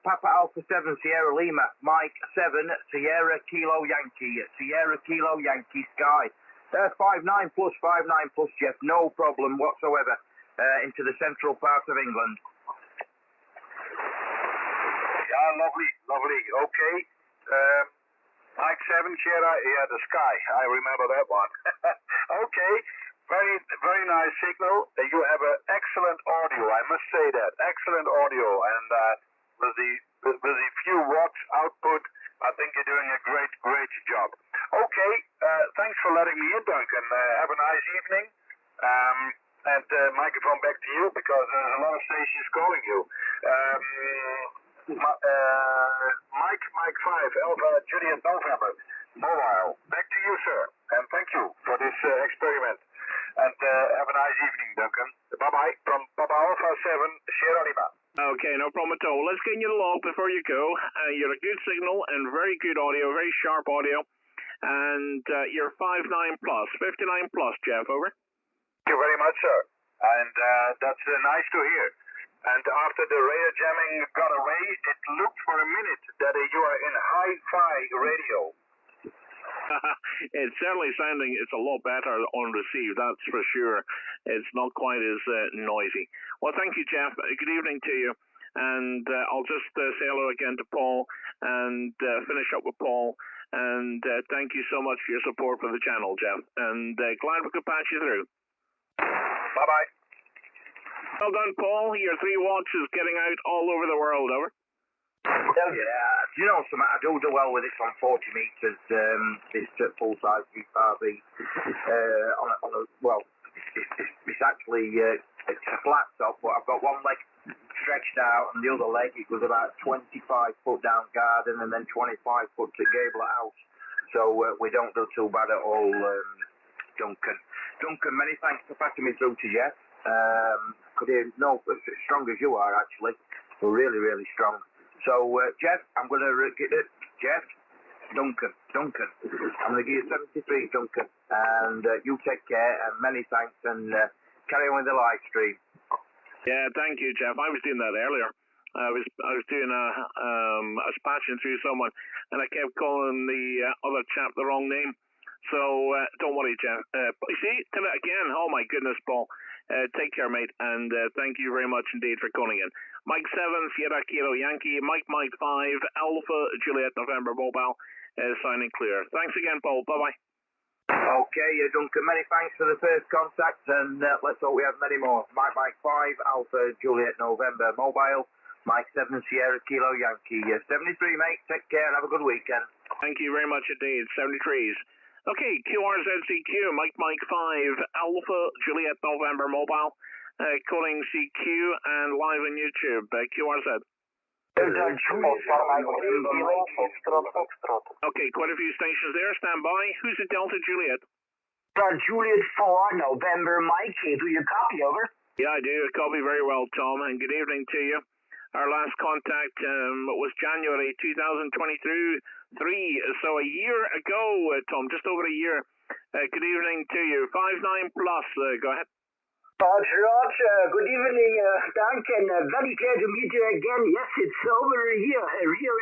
Papa Alpha 7 Sierra Lima, Mike 7 Sierra Kilo Yankee Sky. 59 plus, Jeff, no problem whatsoever, into the central part of England. Yeah, lovely. Okay. Mike 7 Sierra, yeah, the Sky. I remember that one. Okay. Very nice signal. You have an excellent audio, I must say that. Excellent audio. And with the few watts output, I think you're doing a great job. Okay, thanks for letting me in, Duncan. Have a nice evening. And microphone back to you, because there's a lot of stations calling you. Mike 5, Alpha Juliet November, mobile. Back to you, sir. And thank you for this experiment. And have a nice evening, Duncan. Bye-bye from Papa Alpha 7, Sierra Lima. Okay, no problem at all. Let's get you the log before you go. You're a good signal and very good audio, very sharp audio. And you're 59 plus, 59 plus, Jeff, over. Thank you very much, sir. And that's nice to hear. And after the radar jamming got away, it looked for a minute that you are in hi-fi radio. It's certainly sounding, it's a lot better on receive, that's for sure. It's not quite as noisy. Well, thank you, Jeff. Good evening to you. And I'll just say hello again to Paul and finish up with Paul. And thank you so much for your support for the channel, Jeff. And glad we could patch you through. Bye-bye. Well done, Paul. Your 3 watts is getting out all over the world, over. Yeah, you know something, I do well with this on 40 metres, this full-size GRB, it's actually, it's a flat top, but I've got one leg stretched out, and the other leg, it was about 25 foot down garden, and then 25 foot to gable house, so we don't do too bad at all, Duncan. Duncan, many thanks for passing me through to Jeff. Could hear, no, as strong as you are, actually, we're really strong. So, Jeff, I'm going to get it. Jeff, Duncan. I'm going to give you 73, Duncan. And you take care, and many thanks, and carry on with the live stream. Yeah, thank you, Jeff. I was doing that earlier. I was doing I was patching through someone, and I kept calling the other chap the wrong name. So, don't worry, Jeff. See, again, oh my goodness, Paul. Take care, mate, and thank you very much indeed for calling in. Mike 7, Sierra Kilo Yankee, Mike 5, Alpha Juliet November Mobile, signing clear. Thanks again, Paul. Bye-bye. Okay, Duncan, many thanks for the first contact, and let's hope we have many more. Mike 5, Alpha Juliet November Mobile, Mike 7, Sierra Kilo Yankee. 73, mate. Take care and have a good weekend. Thank you very much indeed. 73s. Okay, QRZCQ, Mike 5, Alpha Juliet November Mobile. Calling CQ and live on YouTube, QRZ. Okay, quite a few stations there. Stand by. Who's the Delta Juliet? Juliet 4, November, Mike. Do you copy, over? Yeah, I do. I copy very well, Tom, and good evening to you. Our last contact was January 2023, so a year ago, Tom, just over a year. Good evening to you. 59 plus, go ahead. Roger, good evening, Duncan. Very glad to meet you again. Yes, it's over a year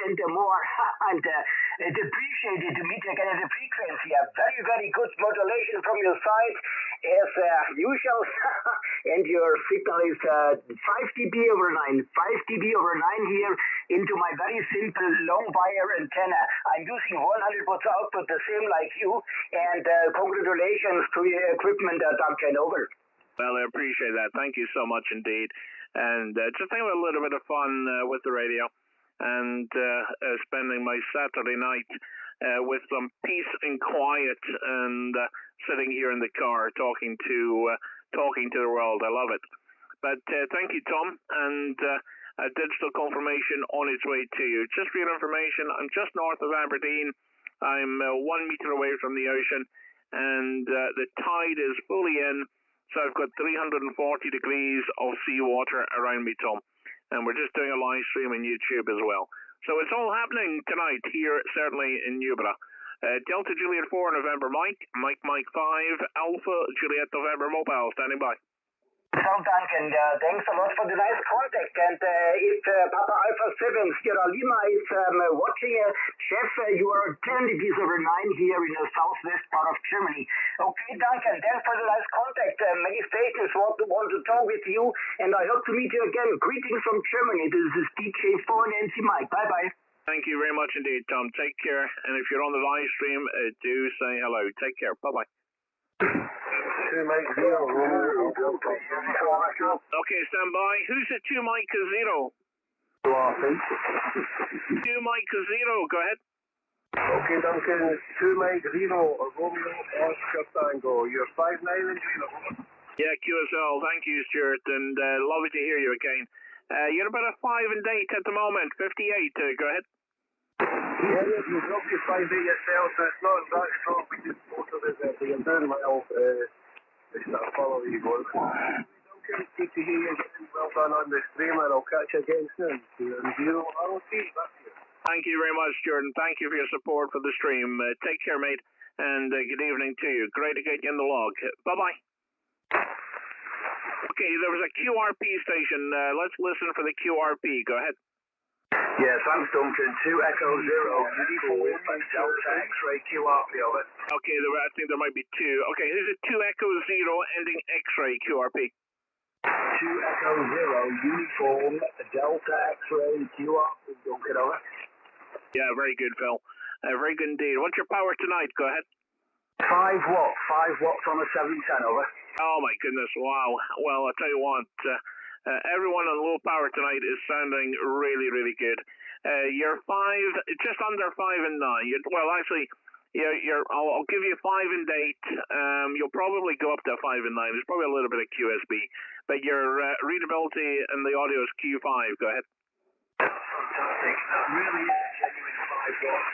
and more. And it's appreciated to meet you again at the frequency. A very good modulation from your side, as usual. And your signal is 5 dB over 9. 5 dB over 9 here into my very simple long wire antenna. I'm using 100 watts output, the same like you. And congratulations to your equipment, Duncan, over. Well, I appreciate that. Thank you so much indeed. And just having a little bit of fun with the radio and spending my Saturday night with some peace and quiet and sitting here in the car talking to the world. I love it. But thank you, Tom. And a digital confirmation on its way to you. Just for your information, I'm just north of Aberdeen. I'm 1 meter away from the ocean, and the tide is fully in. So I've got 340 degrees of seawater around me, Tom. And we're just doing a live stream on YouTube as well. So it's all happening tonight here, certainly in Newburgh. Delta Juliet 4, November Mike 5, Alpha Juliet November Mobile, standing by. So Duncan, thanks a lot for the nice contact. And if Papa Alpha 7 Sierra Lima is watching, Chef, you are 10 degrees over 9 here in the southwest part of Germany. Okay, Duncan, thanks for the nice contact. Many stations want to talk with you, and I hope to meet you again. Greetings from Germany. This is DJ 4 and NC Mike. Bye-bye. Thank you very much indeed, Tom. Take care. And if you're on the live stream, do say hello. Take care. Bye-bye. 2 Mike 0. Okay, stand by. Who's at 2 Mike 0? 2 Mike 0. Go ahead. Okay, Duncan. 2 Mike 0. Romeo Oscar Tango. You're 5-9 and 0. Yeah, QSL. Thank you, Stuart. And lovely to hear you again. You're about a 5 and 8 at the moment. 58. Go ahead. Yeah, you dropped your 5-8 yourself, so it's not that strong. We just most of it, but you're doing well. Just sort of follow where you're going. Okay, good to hear you. Well done on the stream, and I'll catch you again soon. 2 and 0. I'll see you back here. Thank you very much, Jordan. Thank you for your support for the stream. Take care, mate, and good evening to you. Great to get you in the log. Bye-bye. Okay, there was a QRP station. Let's listen for the QRP. Go ahead. Yeah, thanks, Duncan. 2 Echo 0. Uniform Delta X-ray QRP over. Okay, I think there might be 2. Okay, who's it? 2 Echo 0 ending X-ray QRP. 2 Echo 0. Uniform Delta X-ray QRP. Duncan over. Yeah, very good, Phil. Very good indeed. What's your power tonight? Go ahead. 5 watts. 5 watts on a 710 over. Oh my goodness! Wow. Well, I'll tell you what. Everyone on low power tonight is sounding really, really good. You're 5, just under 5 and 9. Well, actually, I'll give you 5 and 8. You'll probably go up to 5 and 9. There's probably a little bit of QSB, but your readability and the audio is Q5. Go ahead. Fantastic. That really is a genuine 5 watts.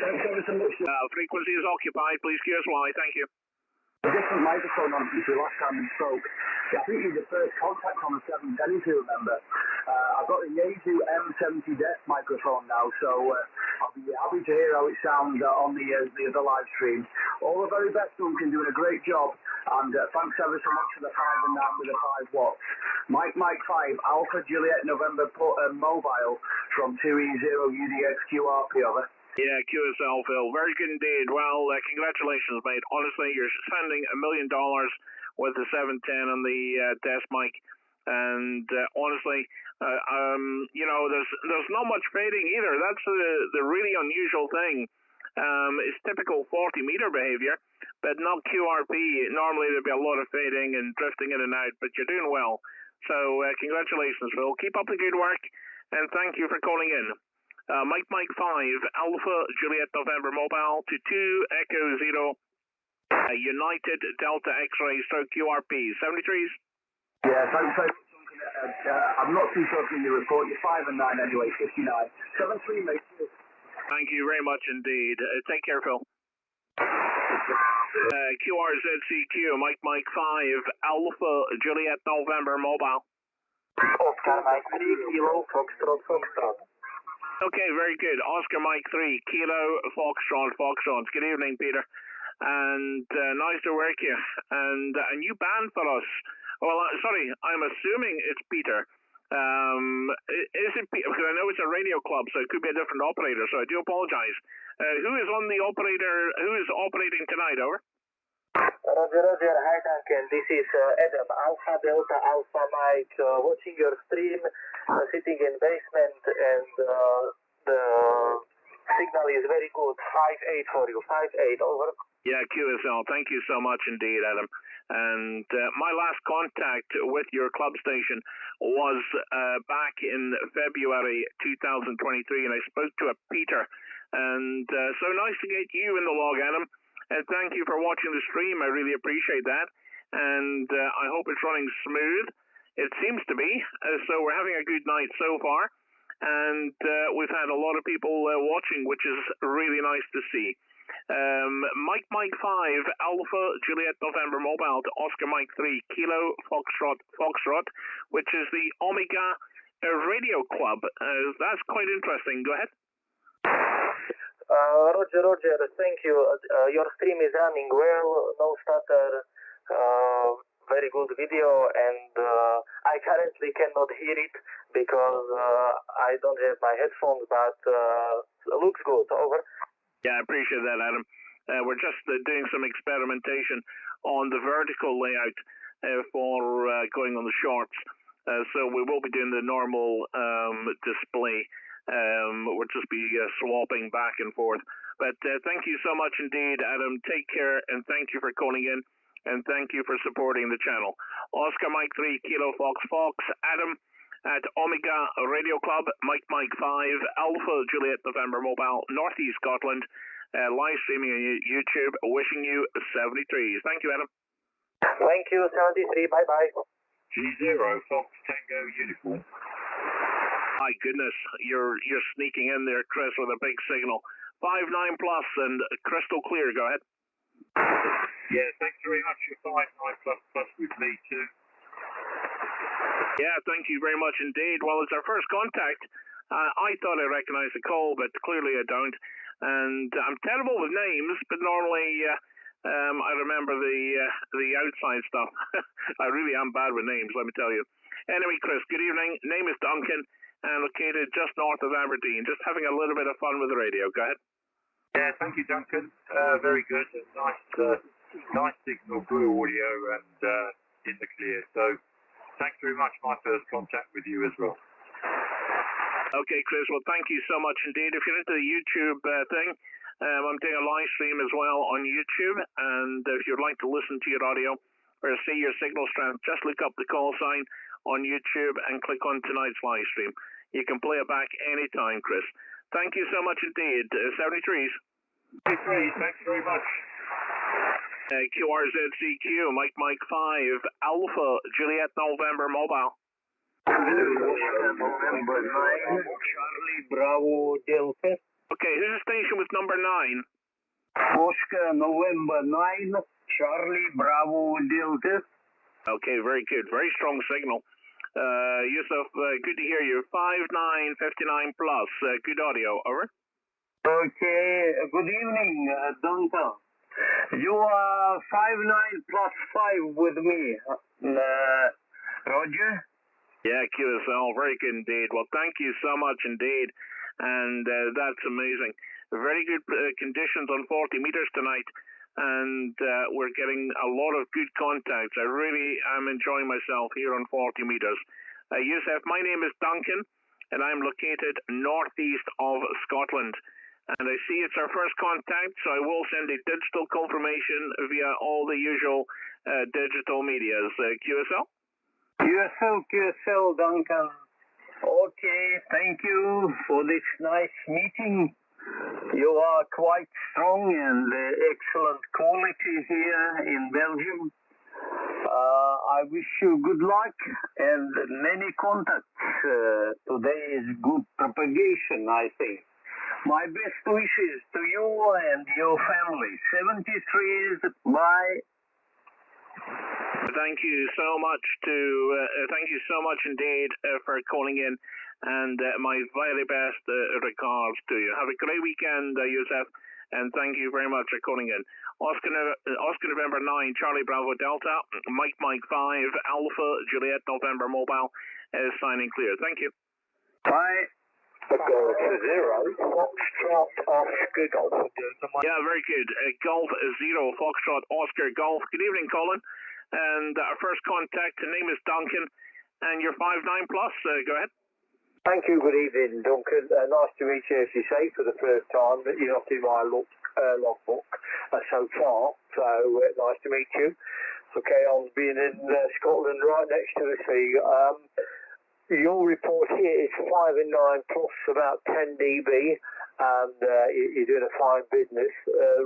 Thanks ever so much. Frequency is occupied. Please QSY. Thank you. A different microphone on since the last time we spoke. I think you're the first contact on the 710, if you remember. I've got the Yaesu FM5AJN microphone now, so I'll be happy to hear how it sounds on the other live stream. All the very best, Duncan, doing a great job, and thanks ever so much for the 5 and 9 with the 5 watts. Mike 5, Alpha Juliet November mobile from 2E0 UDX QRP over. Yeah, QSL, Phil. Very good indeed. Well, congratulations, mate. Honestly, you're spending $1 million with the 710 on the desk mic. And honestly, there's not much fading either. That's the really unusual thing. It's typical 40-meter behavior, but not QRP. Normally, there'd be a lot of fading and drifting in and out, but you're doing well. So congratulations, Phil. Keep up the good work, and thank you for calling in. Mike 5, Alpha Juliet November mobile to 2 Echo 0, United Delta X-ray stroke QRP 73s. Yeah, thanks very much, Duncan. I'm not too sure in your report. You're 5 and 9 anyway, 59. 7-3, mate. Thank you very much indeed. Take care, Phil. QRZCQ, Mike 5, Alpha Juliet November mobile. Oscar Mike 3, Kilo Foxtrot. Okay, very good. Oscar Mike 3, Kilo Foxtrot. Good evening, Peter. And nice to work you. And a new band for us. Well, sorry, I'm assuming it's Peter. Is it Peter? Because I know it's a radio club, so it could be a different operator, so I do apologize. Who is on the operator? Who is operating tonight, over? Roger. Hi, Duncan. This is Adam, Alpha Delta Alpha Mike, watching your stream, sitting in basement, and the signal is very good. 5-8 for you. 5-8, over. Yeah, QSL. Thank you so much indeed, Adam. And my last contact with your club station was back in February 2023, and I spoke to a Peter. And so nice to get you in the log, Adam. And thank you for watching the stream. I really appreciate that. And I hope it's running smooth. It seems to be. So we're having a good night so far. And we've had a lot of people watching, which is really nice to see. Mike 5, Alpha Juliet November mobile to Oscar Mike 3, Kilo Foxtrot, which is the Omega Radio Club. That's quite interesting. Go ahead. Roger, thank you. Your stream is running well, no stutter, Very good video, and I currently cannot hear it because I don't have my headphones, but looks good. Over. Yeah, I appreciate that, Adam. We're just doing some experimentation on the vertical layout for going on the shorts. So we will be doing the normal display. We'll just be swapping back and forth. But thank you so much indeed, Adam. Take care, and thank you for calling in. And thank you for supporting the channel. Oscar Mike 3, Kilo Fox Fox, Adam at Omega Radio Club, Mike 5, Alpha Juliet November Mobile, Northeast Scotland, live streaming on YouTube, wishing you 73s. Thank you, Adam. Thank you, 73. Bye-bye. G0, Fox Tango Uniform. My goodness, you're sneaking in there, Chris, with a big signal. 5-9 plus and crystal clear. Go ahead. Yeah, thanks very much for 5-9++ with me too. Yeah, thank you very much indeed. Well, it's our first contact. I thought I recognized the call, but clearly I don't. And I'm terrible with names, but normally I remember the outside stuff. I really am bad with names, let me tell you. Anyway, Chris, good evening. Name is Duncan, and located just north of Aberdeen. Just having a little bit of fun with the radio. Go ahead. Yeah, thank you, Duncan. Very good. Nice signal, good audio, and in the clear. So, thanks very much. My first contact with you as well. Okay, Chris. Well, thank you so much indeed. If you're into the YouTube thing, I'm doing a live stream as well on YouTube. And if you'd like to listen to your audio or see your signal strength, just look up the call sign on YouTube and click on tonight's live stream. You can play it back anytime, Chris. Thank you so much indeed. 73s. 73, thanks very much. QRZCQ, Mike 5, Alpha Juliet November Mobile. November 9, Charlie Bravo Delta. Okay, this is station with number 9. Oscar November 9, Charlie Bravo Delta. Okay, very good. Very strong signal. Yusuf, good to hear you. 5959 plus. Good audio. Over. Okay, good evening, Duncan. You are 59+5 with me, Roger? Yeah, QSL, very good indeed. Well, thank you so much indeed, and that's amazing. Very good conditions on 40 meters tonight, and we're getting a lot of good contacts. I really am enjoying myself here on 40 meters. Yusuf, my name is Duncan, and I'm located northeast of Scotland. And I see it's our first contact, so I will send a digital confirmation via all the usual digital medias. QSL? QSL, Duncan. Okay, thank you for this nice meeting. You are quite strong and excellent quality here in Belgium. I wish you good luck and many contacts. Today is good propagation, I think. My best wishes to you and your family. 73s, bye. Thank you so much thank you so much indeed for calling in, and my very best regards to you. Have a great weekend, Yusuf, and thank you very much for calling in. Oscar November 9, Charlie Bravo Delta, Mike 5, Alpha Juliet November Mobile is signing clear. Thank you. Bye. Golf 0, Foxtrot Oscar Golf. Yeah, very good. Golf 0, Foxtrot Oscar Golf. Good evening, Colin. And our first contact, the name is Duncan, and you're 59+. Go ahead. Thank you. Good evening, Duncan. Nice to meet you, as you say, for the first time. You're not in my logbook so far, so nice to meet you. Okay, I'm being in Scotland, right next to the sea. Your report here is 5 and 9 plus about 10 dB, and you're doing a fine business.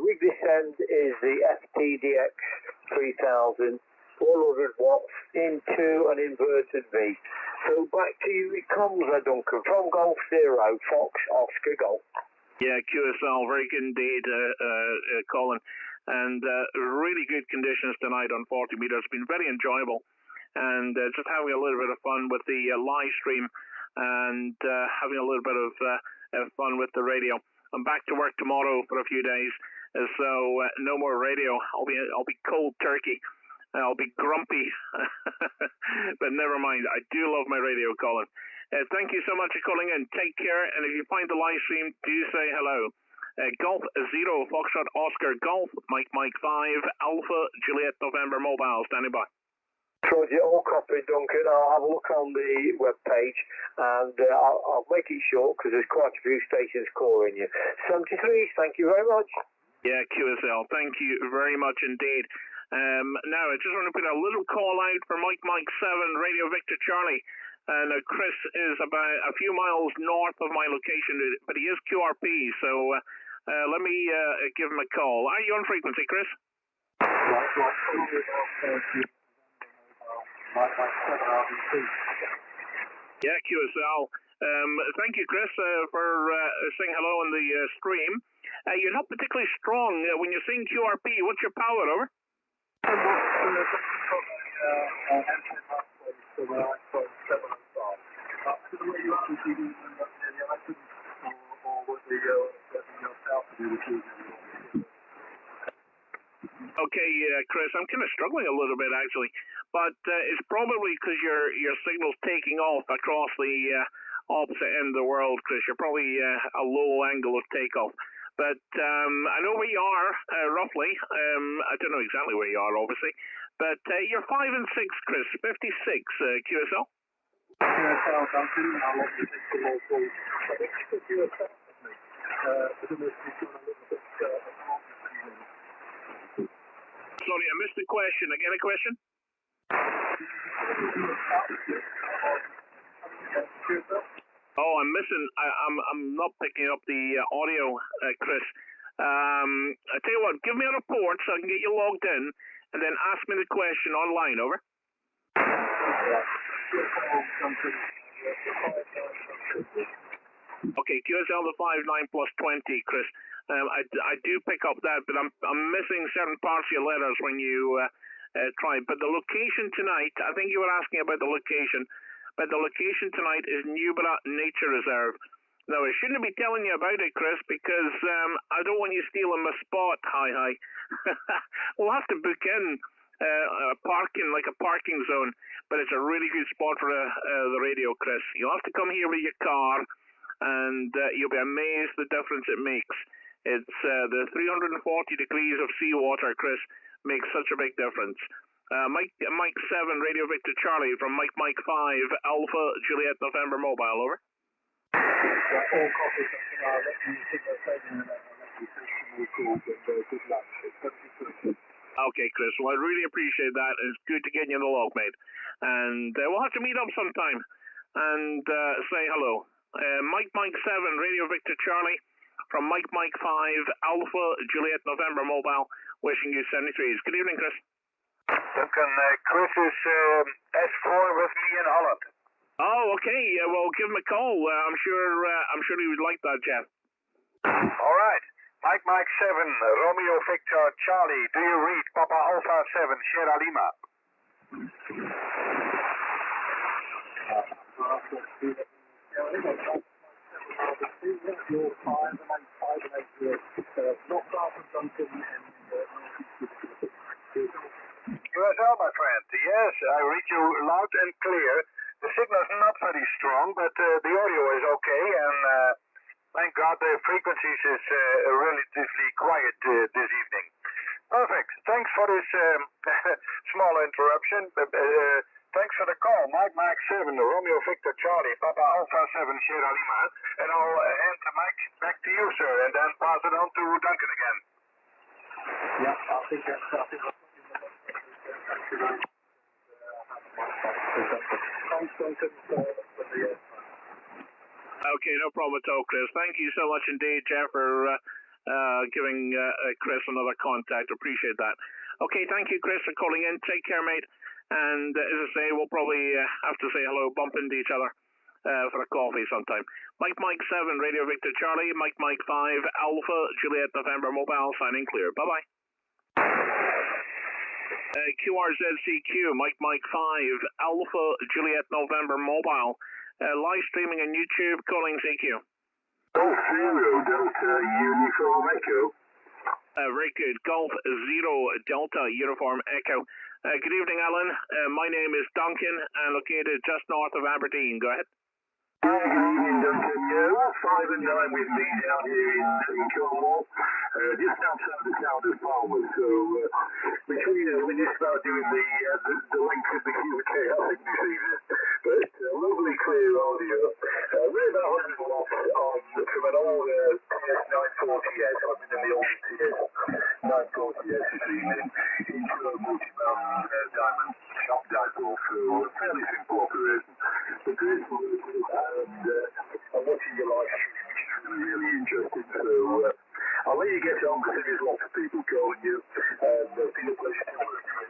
Rig this end is the FTDX 3000, 400 watts into an inverted V. So back to you it comes, Duncan, from Golf 0, Fox Oscar Golf. Yeah, QSL, very good indeed, Colin. And really good conditions tonight on 40 meters. It's been very enjoyable. And just having a little bit of fun with the live stream, and having a little bit of fun with the radio. I'm back to work tomorrow for a few days, so no more radio. I'll be cold turkey I'll be grumpy, but never mind. I do love my radio, Colin. Thank you so much for calling in. Take care, and if you find the live stream, do say hello. Golf 0, Foxtrot Oscar Golf, Mike 5, Alpha Juliet November Mobile, standing by. Roger, all copied, Duncan. I'll have a look on the webpage and I'll make it short because there's quite a few stations calling you. 73, thank you very much. Yeah, QSL, thank you very much indeed. Now, I just want to put a little call out for Mike 7, Radio Victor Charlie. Now, Chris is about a few miles north of my location, but he is QRP, so let me give him a call. Are you on frequency, Chris? Yeah, QSL. Thank you, Chris, for saying hello on the stream. You're not particularly strong when you're saying QRP. What's your power, over? Okay, Chris, I'm kind of struggling a little bit actually, but it's probably because your signal's taking off across the opposite end of the world, Chris. You're probably a low angle of takeoff. But I know where you are, roughly. I don't know exactly where you are, obviously. But you're 5 and 6, Chris. 56, QSL. QSL, Duncan. I'll let you take the local. I think it's QSL with me. I don't know if you've got a little bit Sorry, I missed the question. Again, a question? Oh, I'm missing. I'm not picking up the audio, Chris. I tell you what, give me a report so I can get you logged in, and then ask me the question online. Over. Okay, QSL the 59 plus 20, Chris. I do pick up that, but I'm missing certain parts of your letters when you try. But the location tonight, I think you were asking about the location. But the location tonight is Newburgh Nature Reserve. Now, I shouldn't be telling you about it, Chris, because I don't want you stealing my spot. Hi. We'll have to book in a parking zone, but it's a really good spot for the radio, Chris. You'll have to come here with your car, and you'll be amazed the difference it makes. It's the 340 degrees of seawater, Chris, makes such a big difference. Mike 7, Radio Victor Charlie from Mike 5, Alpha Juliet November Mobile, over. Okay, Chris, well, I really appreciate that. It's good to get you in the log, mate. And we'll have to meet up sometime and say hello. Mike 7, Radio Victor Charlie from Mike 5, Alpha Juliet November Mobile, wishing you 73s. Good evening, Chris. Duncan, Chris is S4 with me in Holland. Oh, okay. Well, give him a call. I'm sure he would like that, Jeff. All right. Mike 7, Romeo Victor Charlie. Do you read Papa Alpha 7, Sierra Lima? QSL, my friend. Yes, I read you loud and clear. The signal is not very strong, but the audio is okay, and thank God the frequencies is relatively quiet this evening. Perfect. Thanks for this small interruption. Thanks for the call. Mike 7, Romeo Victor Charlie, Papa Alpha 7, Sierra Lima. And I'll hand the mic back to you, sir, and then pass it on to Duncan again. Yeah, I think that's Okay, no problem at all, Chris. Thank you so much indeed, Jeff, for giving Chris another contact. Appreciate that. Okay, thank you, Chris, for calling in. Take care, mate. And as I say, we'll probably have to say hello, bump into each other for a coffee sometime. Mike 7, Radio Victor Charlie, Mike 5, Alpha Juliet November Mobile, signing clear. Bye-bye. QRZCQ, Mike 5, Alpha Juliet November Mobile, live streaming on YouTube, calling CQ. Golf 0 Delta Uniform Echo. Very good. Golf 0 Delta Uniform Echo. Good evening, Alan. My name is Duncan, and located just north of Aberdeen. Go ahead. Good evening, Duncan. Yeah, 5 and 9 with me down here in Cornwall, just outside the town of Farmers. So, we're just about doing the length of the UK, I think, this evening. But lovely clear audio. We're about 100 watts on from an old TS940S. I'm in the old TS940S this evening. Into a multi-band Diamond shop dipole. So, fairly simple operation. The great and I'm watching your live stream, which is really interesting. So I'll let you get on because there's lots of people calling you, and it's been a pleasure to work with you.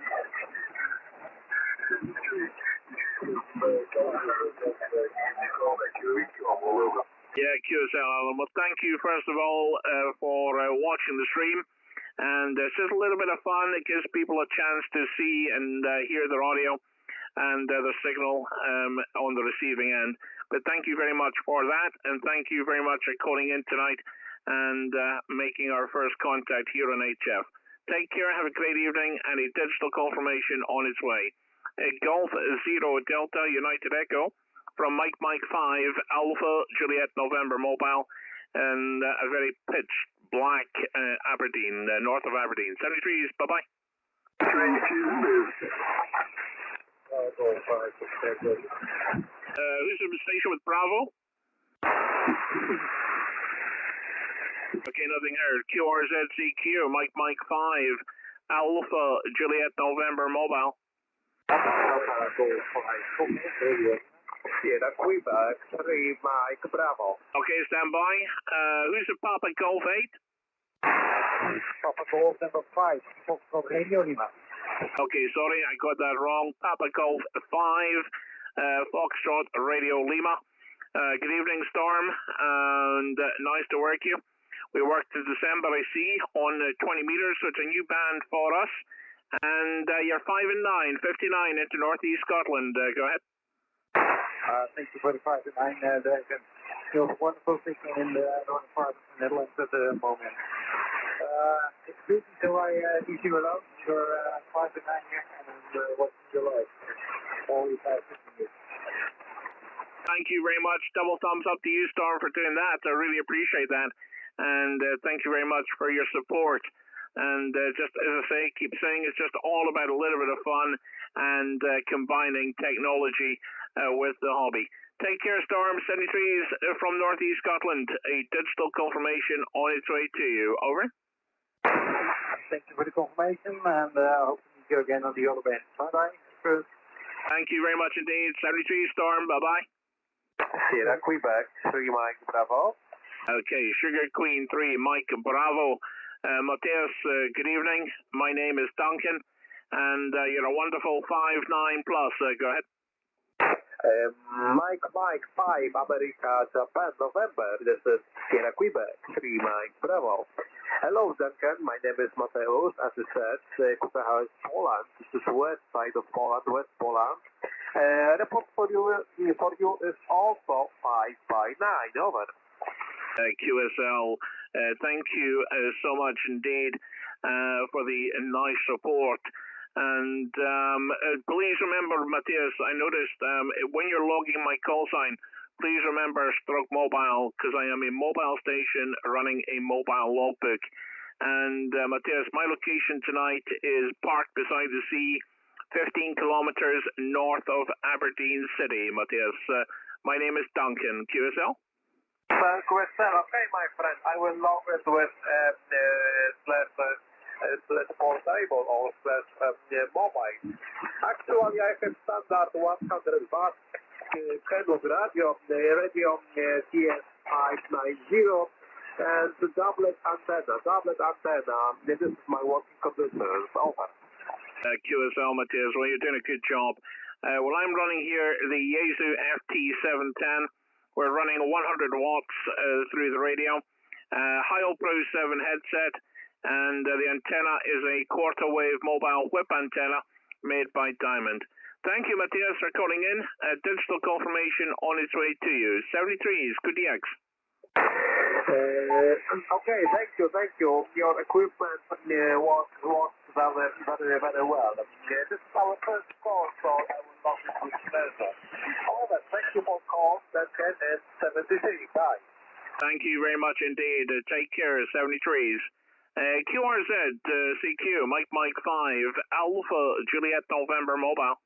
Yeah, QSL, Alan. Well, thank you, first of all, for watching the stream. And it's just a little bit of fun. It gives people a chance to see and hear their audio and the signal on the receiving end. But thank you very much for that, and thank you very much for calling in tonight and making our first contact here on HF. Take care, have a great evening, and a digital confirmation on its way. Golf 0 Delta United Echo from Mike 5 Alpha Juliet November Mobile, and a very pitch black Aberdeen, north of Aberdeen. 73s, bye-bye. Who's in the station with Bravo? Okay, nothing heard. QRZCQ, Mike 5 Alpha Juliet November Mobile. Sierra Quebec 3 Mike Bravo. Okay, stand by. Who's the Papa Golf 8? Papa Golf number 5 Foxtrot Radio Lima. Okay, sorry, I got that wrong. Papa Golf 5 Foxtrot Radio Lima. Good evening, Storm, and nice to work you. We worked in December, I see, on 20 meters, so it's a new band for us. And you're 5 and 9, 59 into Northeast Scotland. Go ahead. Thank you for the 5 and 9. There's a wonderful signal in the northern part of the Netherlands at the moment. It's good until I leave you alone. You're 5 and 9 here, and watching your life. Always have to see you. Thank you very much. Double thumbs up to you, Storm, for doing that. I really appreciate that. And thank you very much for your support. And just as I say, keep saying, it's just all about a little bit of fun and combining technology with the hobby. Take care, Storm. 73s from Northeast Scotland. A digital confirmation on its way to you. Over. Thank you for the confirmation, and I hope to meet you again on the other band. Bye-bye. Thank you very much indeed. 73 Storm. Bye-bye. Sierra Quebec 3 Mike Bravo. Okay, Sugar Queen 3 Mike Bravo. Mateus, good evening. My name is Duncan, and you're a wonderful 5-9 plus. Go ahead. Mike 5 America Japan November. This is Sierra Quebec 3 Mike Bravo. Hello, Duncan. My name is Mateus. As you said, Kupeha is Poland. This is west side of Poland, West Poland. Report for you is also 5 by 9. Over. QSL, thank you so much indeed for the nice report. And please remember, Matthias, I noticed when you're logging my call sign, please remember stroke mobile, because I am a mobile station running a mobile logbook. And Matthias, my location tonight is parked beside the sea, 15 kilometers north of Aberdeen City. Matthias, my name is Duncan. QSL? QSL, okay, my friend. I will log it with slash portable or slash mobile. Actually, I have standard 100 watt kind of radio TS590 and the doublet antenna. This is my working conditions. Over. QSL, Matthias, well, you're doing a good job. Well, I'm running here the Yaesu FT-710. We're running 100 watts through the radio. Heil Pro 7 headset, and the antenna is a quarter wave mobile whip antenna made by Diamond. Thank you, Matthias, for calling in. Digital confirmation on its way to you. 73s, good DX. Okay, thank you. Your equipment was very well. This is our first call, so I will not be too pleasant. However, thank you for call. That's it. 73. Bye. Thank you very much indeed. Take care, 73s. QRZ, CQ, Mike 5, Alpha, Juliet, November, mobile.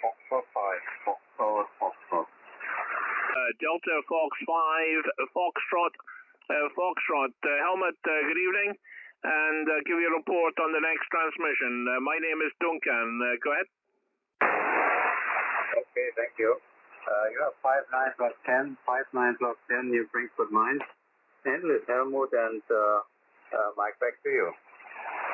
Foxtrot 5, Foxtrot. Delta Fox 5, Foxtrot, Helmet, good evening, and give you a report on the next transmission. My name is Duncan. Go ahead. Okay, thank you. You have 59 plus 10, 59 plus 10, New Frankfurt Mines. Endless Helmut and Mike, back to you.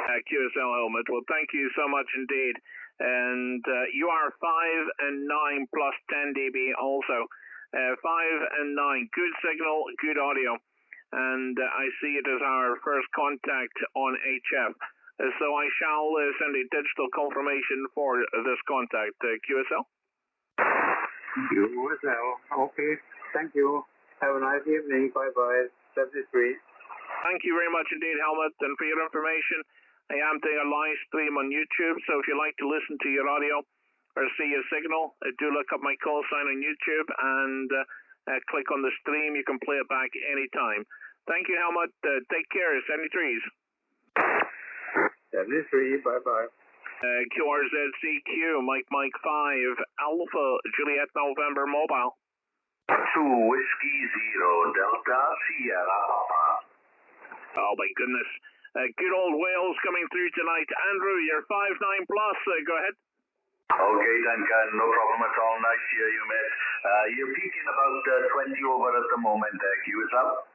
QSL Helmet. Well, thank you so much indeed. And you are 5 and 9 plus 10 dB also. 5 and 9. Good signal, good audio. And I see it as our first contact on HF. So I shall send a digital confirmation for this contact. QSL? QSL. Okay. Thank you. Have a nice evening. Bye-bye. 73. Thank you very much indeed, Helmet. And for your information, I am doing a live stream on YouTube. So if you like to listen to your audio or see your signal, do look up my call sign on YouTube and click on the stream. You can play it back anytime. Thank you, Helmut. Take care, 73s. 73, bye-bye. QRZCQ, Mike 5, Alpha, Juliet, November, mobile. 2 Whiskey 0, Delta, Sierra, Papa. Oh, my goodness. Good old Wales coming through tonight. Andrew, you're 5-9 plus. Go ahead. Okay, Duncan, no problem at all. Nice to hear you, mate. You're peaking about 20 over at the moment, QSL.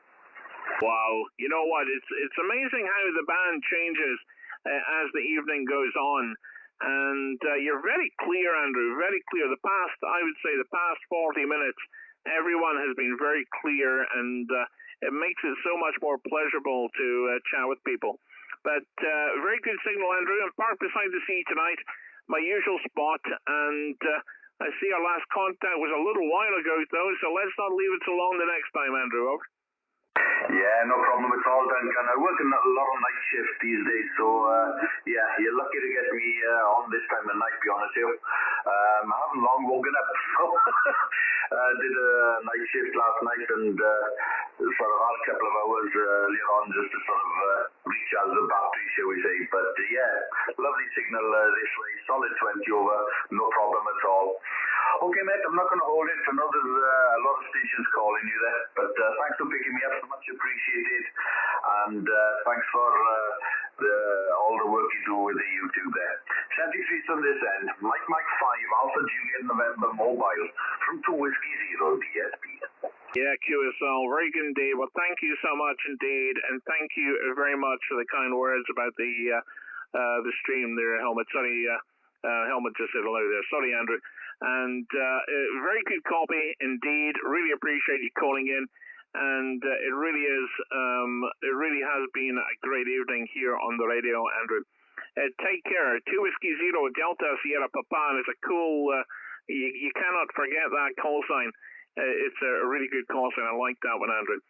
Wow. You know what? It's amazing how the band changes as the evening goes on. And you're very clear, Andrew, very clear. I would say the past 40 minutes, everyone has been very clear, and it makes it so much more pleasurable to chat with people. But very good signal, Andrew. I'm parked beside the sea tonight. My usual spot, and I see our last contact was a little while ago, though, so let's not leave it so long the next time, Andrew. Over. Yeah, no problem at all, Duncan. I work in a lot of night shifts these days, so yeah, you're lucky to get me on this time of night, to be honest with you. I haven't long woken up, so I did a night shift last night and sort of had a couple of hours earlier on just to sort of recharge the battery, shall we say. But yeah, lovely signal this way, solid 20 over, no problem at all. Okay, mate, I'm not going to hold it. I know there's a lot of stations calling you there, but thanks for picking me up, much appreciated, and thanks for all the work you do with the YouTube there. 73 on this end, Mike 5, Alpha Juliet November mobile, from 2 Whiskey 0 DSP. Yeah, QSL, very good indeed. Well, thank you so much indeed, and thank you very much for the kind words about the stream there, Helmet. Sorry, Helmet just said hello there. Sorry, Andrew. And very good copy indeed. Really appreciate you calling in. And it really has been a great evening here on the radio, Andrew. Take care. 2 Whiskey 0 Delta Sierra Papa is a cool. You cannot forget that call sign. It's a really good call sign. I like that one, Andrew.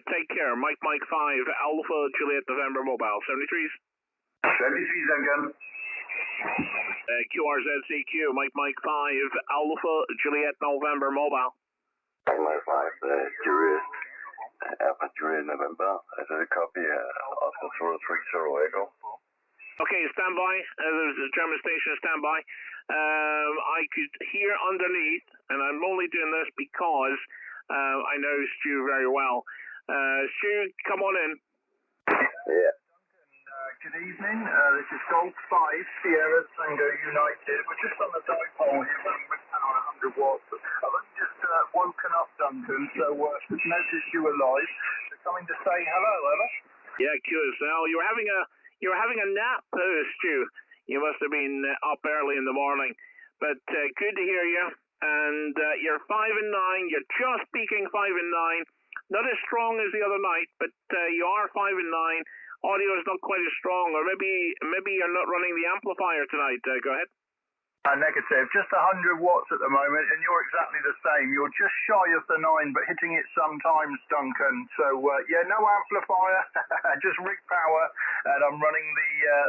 Take care. Mike 5 Alpha Juliet November mobile 73s. 73s again. QRZCQ Mike 5 Alpha Juliet November mobile. Mike 5 Juliet Alpha Juliet November. Is it a copy of the 030 Echo? Okay, stand by. There's a German station, stand by. I could hear underneath, and I'm only doing this because I know Stu very well. Stu, come on in. Yeah. Good evening. This is Golf 5 Sierra Tango United. We're just on the dipole here running with power 100 watts. I've only just woken up, Duncan, so noticed you were live. So coming to say hello, Ella. Yeah, QSL. You're having a nap, Stu. You must have been up early in the morning. But good to hear you. And you're 5 and 9. You're just peaking 5 and 9. Not as strong as the other night, but you are 5 and 9. Audio is not quite as strong, or maybe you're not running the amplifier tonight. Go ahead. Negative, just 100 watts at the moment, and you're exactly the same. You're just shy of the 9, but hitting it sometimes, Duncan. So, yeah, no amplifier, just rig power, and I'm running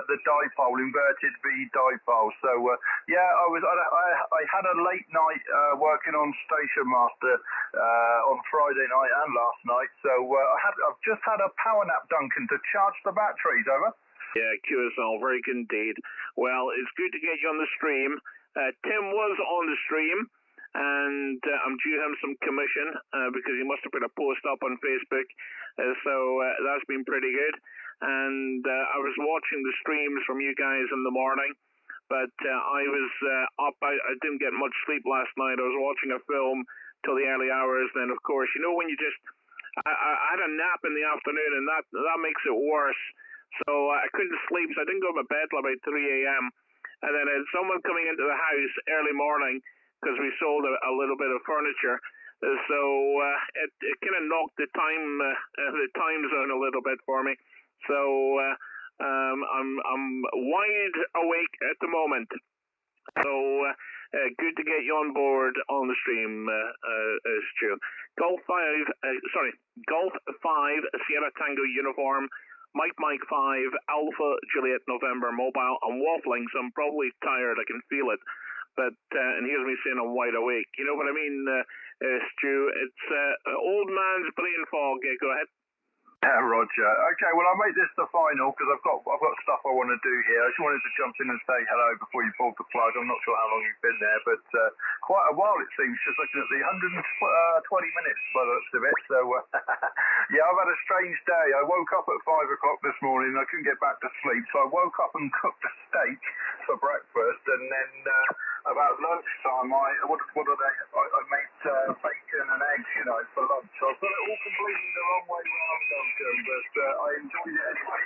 the dipole, inverted V dipole. So, yeah, I had a late night working on Station Master on Friday night and last night. So, I've just had a power nap, Duncan, to charge the batteries. Over. Yeah, QSL, very good indeed. Well, it's good to get you on the stream. Tim was on the stream, and I'm due him some commission because he must have put a post up on Facebook. So that's been pretty good. And I was watching the streams from you guys in the morning, but I was up. I didn't get much sleep last night. I was watching a film till the early hours. Then, of course, you know when you just... I had a nap in the afternoon, and that makes it worse. So I couldn't sleep, so I didn't go to bed till about 3 a.m. And then I had someone coming into the house early morning because we sold a little bit of furniture. So it kind of knocked the time zone a little bit for me. So I'm wide awake at the moment. So good to get you on board on the stream, Stu. Golf 5 Sierra Tango uniform. Mike 5, Alpha Juliet November mobile. I'm waffling, so I'm probably tired. I can feel it. But, and here's me saying I'm wide awake. You know what I mean, Stu? It's old man's brain fog. Go ahead. Roger. Okay, well, I'll make this the final because I've got stuff I want to do here. I just wanted to jump in and say hello before you pulled the plug. I'm not sure how long you've been there, but quite a while it seems, just looking at the 120 minutes by the looks of it. So, yeah, I've had a strange day. I woke up at 5 o'clock this morning and I couldn't get back to sleep. So I woke up and cooked a steak for breakfast, and then about lunchtime, I made bacon and eggs, you know, for lunch. So I've got it all completely the wrong way round, but I enjoyed it anyway.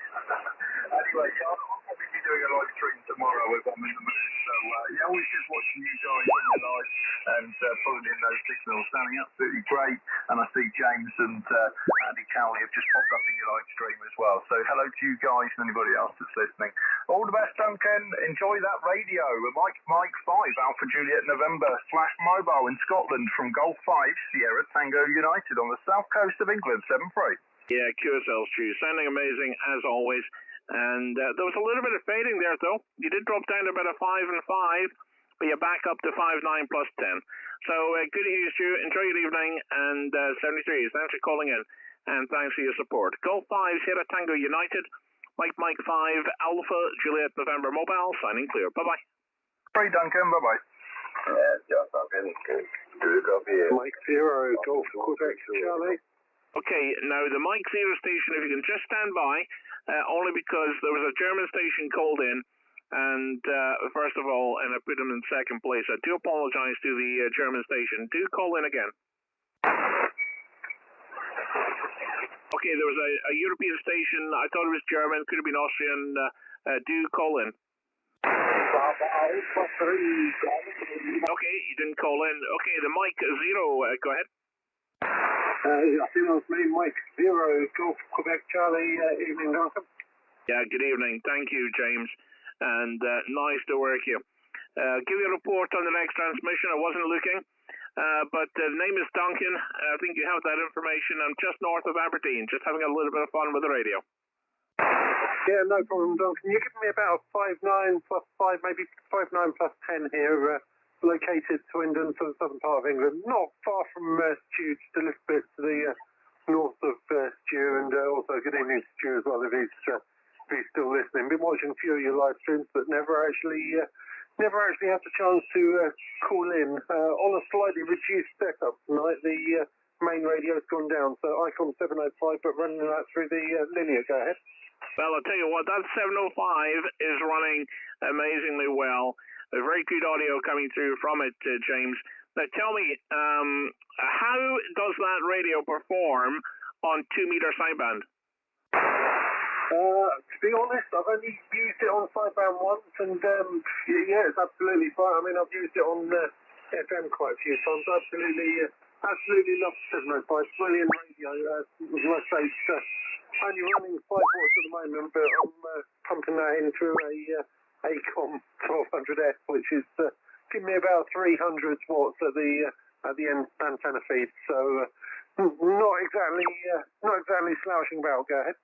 Anyway, yeah, I'll probably be doing a live stream tomorrow if I'm in the mood. So, yeah, always just watching you guys on the live and pulling in those signals. Sounding absolutely great. And I see James and Andy Cowley have just popped up in your live stream as well. So hello to you guys and anybody else that's listening. All the best, Duncan. Enjoy that radio. Mike 5, Alpha Juliet November /mobile in Scotland from Golf 5 Sierra Tango United on the south coast of England, 7-3. Yeah, QSL Stu, sounding amazing as always. And there was a little bit of fading there, though. You did drop down to about a 5 and 5, but you're back up to 5, 9 plus 10. So good to hear you, Stu. Enjoy your evening. And 73, thanks for calling in, and thanks for your support. Golf 5 Sierra Tango United. Mike 5 Alpha Juliet November mobile signing clear. Bye bye. Bye, Duncan. Bye bye. Yeah, Duncan. Good up here. Mike 0 Golf Quebec Charlie. Okay, now the Mike 0 station, if you can just stand by, only because there was a German station called in, and first of all, and I put him in second place. I do apologize to the German station. Do call in again. Okay, there was a European station. I thought it was German, could have been Austrian. Do call in. Okay, you didn't call in. Okay, the Mike 0, go ahead. I think that was me, Mike 0, Golf Quebec Charlie. Evening, Duncan. Yeah, good evening. Thank you, James. And nice to work you. Give you a report on the next transmission. I wasn't looking, but the name is Duncan. I think you have that information. I'm just north of Aberdeen, just having a little bit of fun with the radio. Yeah, no problem, Duncan. You're giving me about 5-9 plus 5, maybe 5-9 plus 10 here. Located Swindon, to the southern part of England, not far from Stu, just a little bit to the north of Stu, and also good evening to Stu as well if he's still listening. Been watching a few of your live streams, but never actually had the chance to call in on a slightly reduced setup tonight. The main radio's gone down, so Icon 705, but running that through the linear. Go ahead. Well, I'll tell you what, that 705 is running amazingly well. A very good audio coming through from it, James. Now tell me, how does that radio perform on 2-meter sideband? To be honest, I've only used it on sideband once, and yeah, it's absolutely fine. I mean, I've used it on FM quite a few times. Absolutely love 705. Brilliant radio. Like I say, it's only running 5 watts at the moment, but I'm pumping that in through a ACOM 1200F, which is giving me about 300 watts at the end antenna feed. So not exactly slouching about. Go ahead.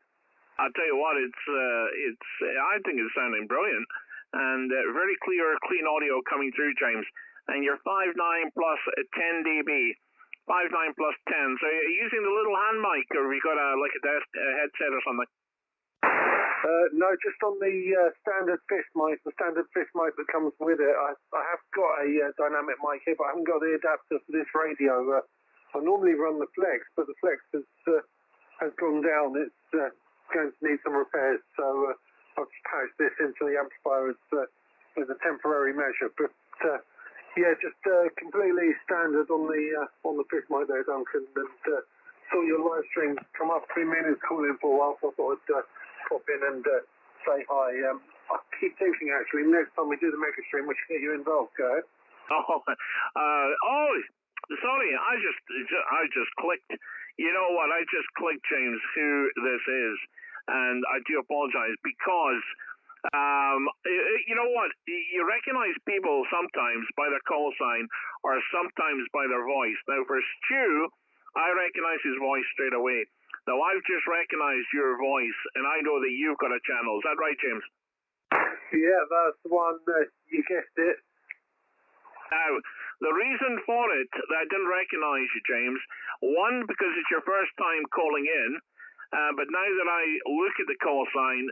I'll tell you what, I think it's sounding brilliant, and very clear, clean audio coming through, James. And you're 5.9 plus 10 dB. 5.9 plus 10. So are you using the little hand mic, or have you got a headset or something? No, just on the standard fifth mic, that comes with it. I have got a dynamic mic here, but I haven't got the adapter for this radio. I normally run the flex, but the flex has gone down. It's going to need some repairs, so I'll just patch this into the amplifier as a temporary measure. But yeah, just completely standard on the fifth mic there, Duncan. And saw your live stream come up. Been meaning to call in for a while, so I thought I'd pop in and say hi. I keep thinking, actually, next time we do the mega stream, we should get you involved. Go ahead. Sorry, I just clicked. You know what? I just clicked, James, who this is, and I do apologize because you know what? You recognize people sometimes by their call sign or sometimes by their voice. Now, for Stu, I recognize his voice straight away. Now, I've just recognized your voice, and I know that you've got a channel. Is that right, James? Yeah, that's the one. You guessed it. Now, the reason for it that I didn't recognize you, James, one, because it's your first time calling in, but now that I look at the call sign,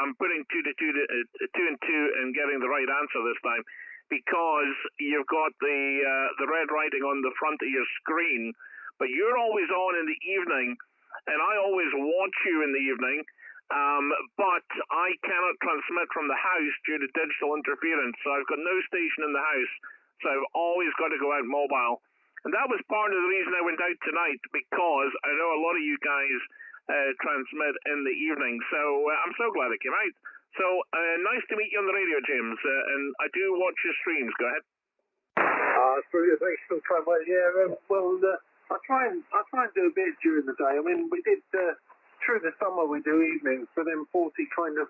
I'm putting two and two and getting the right answer this time, because you've got the red writing on the front of your screen, but you're always on in the evening, and I always watch you in the evening, but I cannot transmit from the house due to digital interference, so I've got no station in the house, so I've always got to go out mobile. And that was part of the reason I went out tonight, because I know a lot of you guys transmit in the evening, so I'm so glad I came out. So nice to meet you on the radio, James, and I do watch your streams. Go ahead. It's brilliant. Thanks for the time. Well, yeah, I try and do a bit during the day. I mean, we did through the summer we do evenings, but then 40 kind of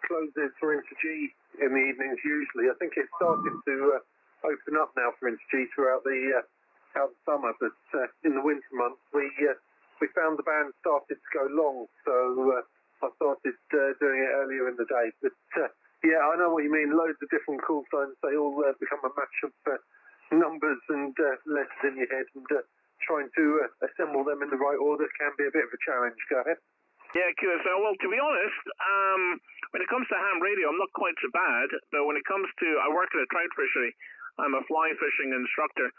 closes for Inter-G in the evenings usually. I think it's starting to open up now for Inter-G throughout the summer, but in the winter months we found the band started to go long, so I started doing it earlier in the day. But yeah, I know what you mean. Loads of different call signs. They all become a match of numbers and letters in your head, and trying to assemble them in the right order can be a bit of a challenge. Go ahead. Yeah, QSL. Well, to be honest, when it comes to ham radio, I'm not quite so bad. But when it comes to, I work at a trout fishery. I'm a fly fishing instructor,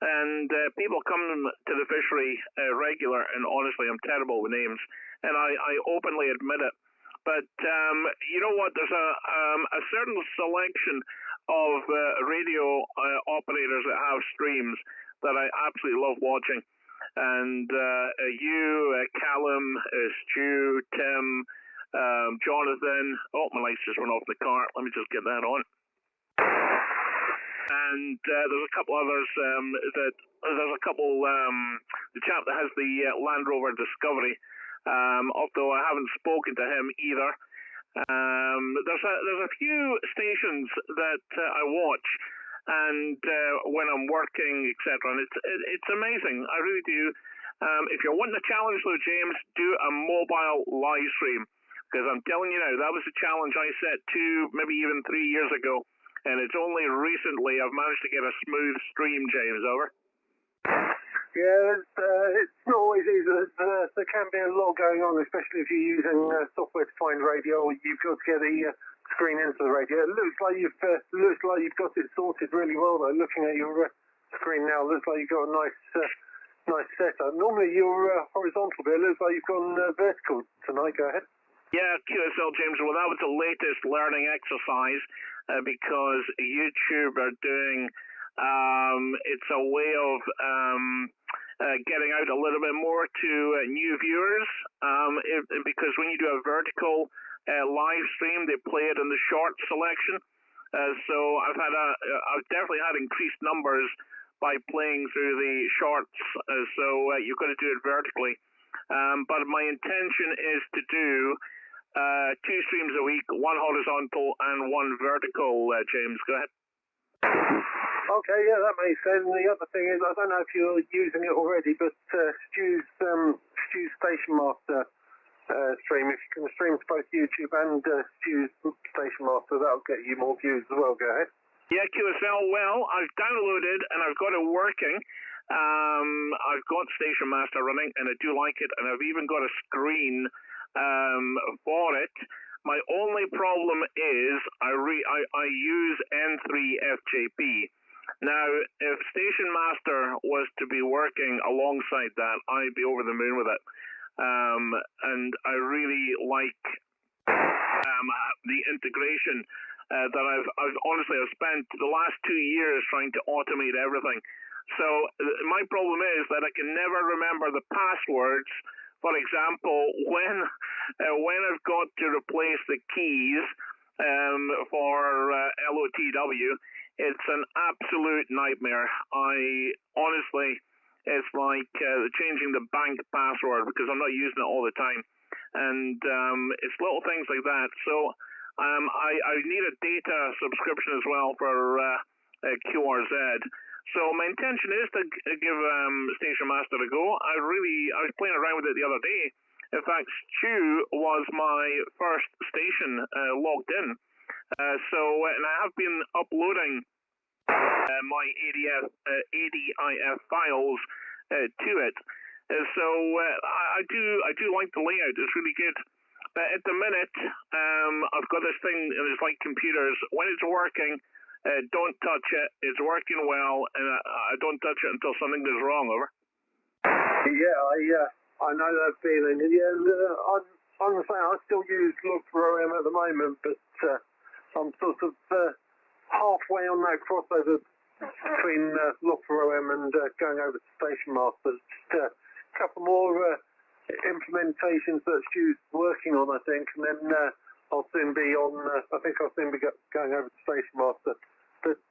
and people come to the fishery regular, and honestly, I'm terrible with names, and I openly admit it. But you know what? There's a certain selection of radio operators that have streams that I absolutely love watching. And you, Callum, Stu, Tim, Jonathan. Oh, my lights just went off the car. Let me just get that on. And there's a couple others the chap that has the Land Rover Discovery, although I haven't spoken to him either. There's a few stations that I watch, and when I'm working, etc. And it's amazing. I really do. If you're wanting a challenge, though, James, do a mobile live stream, because I'm telling you now, that was a challenge I set 2, maybe even 3 years ago. And it's only recently I've managed to get a smooth stream, James. Over. Yeah, it's not always easy. There can be a lot going on, especially if you're using software-defined radio. You've got to get the screen into the radio. It looks like you've got it sorted really well, though. Looking at your screen now, it looks like you've got a nice setup. Normally you're horizontal, but it looks like you've gone vertical tonight. Go ahead. Yeah, QSL, James. Well, that was the latest learning exercise. Because YouTube are doing, it's a way of getting out a little bit more to new viewers. Because when you do a vertical live stream, they play it in the short selection. So I've definitely had increased numbers by playing through the shorts. So you've got to do it vertically. But my intention is to do 2 streams a week, 1 horizontal and 1 vertical, James. Go ahead. Okay, yeah, that makes sense. And the other thing is, I don't know if you're using it already, but Stu's Station Master stream, if you can stream to both YouTube and Stu's Station Master, that'll get you more views as well. Go ahead. Yeah, QSL, well, I've downloaded and I've got it working. I've got Station Master running and I do like it, and I've even got a screen for it. My only problem is I use N3FJP. Now, if Station Master was to be working alongside that, I'd be over the moon with it. And I really like the integration that I've honestly spent the last 2 years trying to automate everything. So my problem is that I can never remember the passwords. For example, when I've got to replace the keys for LOTW, it's an absolute nightmare. It's like changing the bank password because I'm not using it all the time, and it's little things like that. So I need a data subscription as well for QRZ. So my intention is to give Station Master a go. I was playing around with it the other day. In fact, Stu was my first station logged in. And I have been uploading my ADIF files to it. I do like the layout. It's really good. But at the minute, I've got this thing, and it's like computers. When it's working, don't touch it. It's working well, and I don't touch it until something goes wrong. Over. Yeah, I know that feeling. Yeah, I'm the same. I still use Log4OM at the moment, but I'm sort of halfway on that crossover between Log4OM and going over to Station Master. Just a couple more implementations that Stu's working on, I think, and then I'll soon be on. I think I'll soon be going over to Station Master. But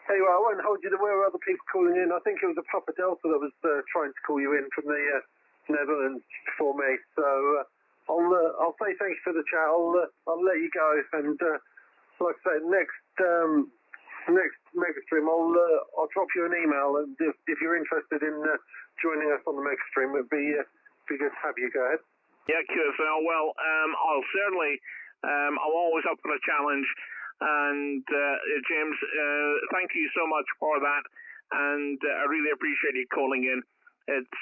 anyway, I won't hold you. There were other people calling in. I think it was a Papa Delta that was trying to call you in from the Netherlands before me. So I'll say thank you for the chat. I'll let you go, and like I say, next Megastream, I'll drop you an email, and if you're interested in joining us on the Megastream, it'd be good to have you. Go ahead. Yeah, QSL. Well, I'll certainly. I'm always up for a challenge, and James, thank you so much for that, and I really appreciate you calling in. It's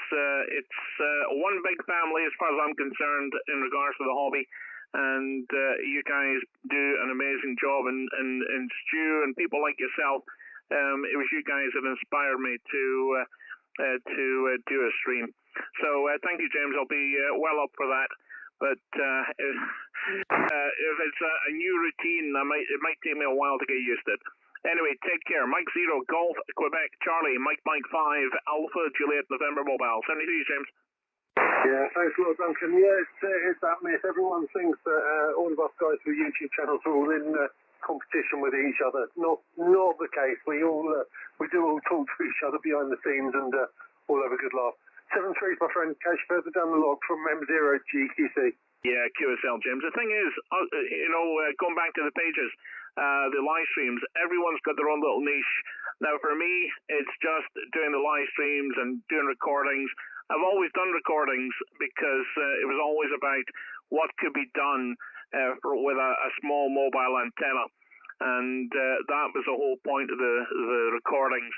one big family as far as I'm concerned in regards to the hobby, and you guys do an amazing job, and Stu and people like yourself. It was you guys that inspired me to do a stream. So thank you, James. I'll be well up for that. But if it's a new routine, it might take me a while to get used to it. Anyway, take care. Mike 0, Golf, Quebec, Charlie, Mike 5, Alpha, Juliet, November, Mobile. 73, James. Yeah, thanks a lot, Duncan. Yeah, it's that myth. Everyone thinks that all of us guys with YouTube channels are all in competition with each other. Not the case. We do all talk to each other behind the scenes and all have a good laugh. 73, my friend. Catch further down the log from M0GQC. Yeah, QSL, James. The thing is, going back to the pages, the live streams, everyone's got their own little niche. Now, for me, it's just doing the live streams and doing recordings. I've always done recordings because it was always about what could be done with a small mobile antenna. And that was the whole point of the recordings.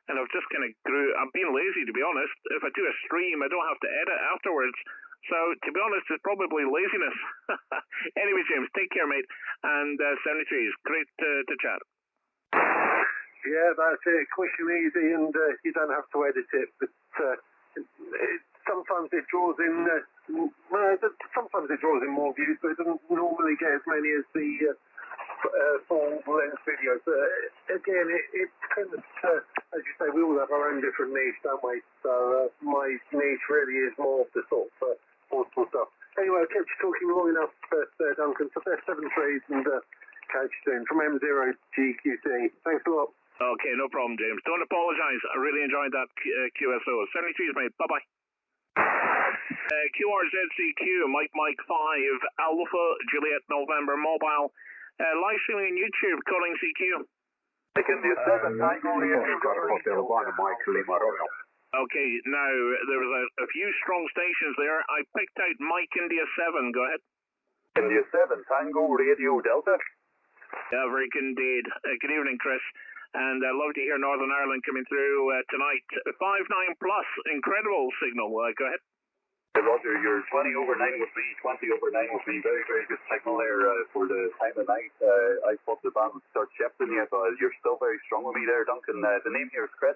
And I've just kind of I'm being lazy, to be honest. If I do a stream, I don't have to edit afterwards. So, to be honest, it's probably laziness. Anyway, James, take care, mate. And 73 is great to chat. Yeah, that's it. Quick and easy, and you don't have to edit it. But sometimes it draws in. Sometimes it draws in more views, but it doesn't normally get as many as the full-length videos. Again, it depends. As you say, we all have our own different niche, don't we? So my niche really is more of the sort of portable stuff. Anyway, I kept you talking long enough, Duncan. So there's 7 trees, and catch you soon from M0GQC. Thanks a lot. Okay, no problem, James. Don't apologise. I really enjoyed that QSO. 73 mate. Bye-bye. QRZCQ, Mike 5, Alpha, Juliet, November, mobile. Live streaming on YouTube, calling CQ. Okay, now, there was a few strong stations there. I picked out Mike India 7, go ahead. India 7, Tango Radio Delta. Yeah, very good indeed. Good evening, Chris. And I love to hear Northern Ireland coming through tonight. 5-9 plus, incredible signal. Go ahead. Roger, you're 20 over 9 with me, 20 over 9 with me. Very, very good signal there for the time of night. I thought the band would start shifting you, but you're still very strong with me there, Duncan. The name here is Chris,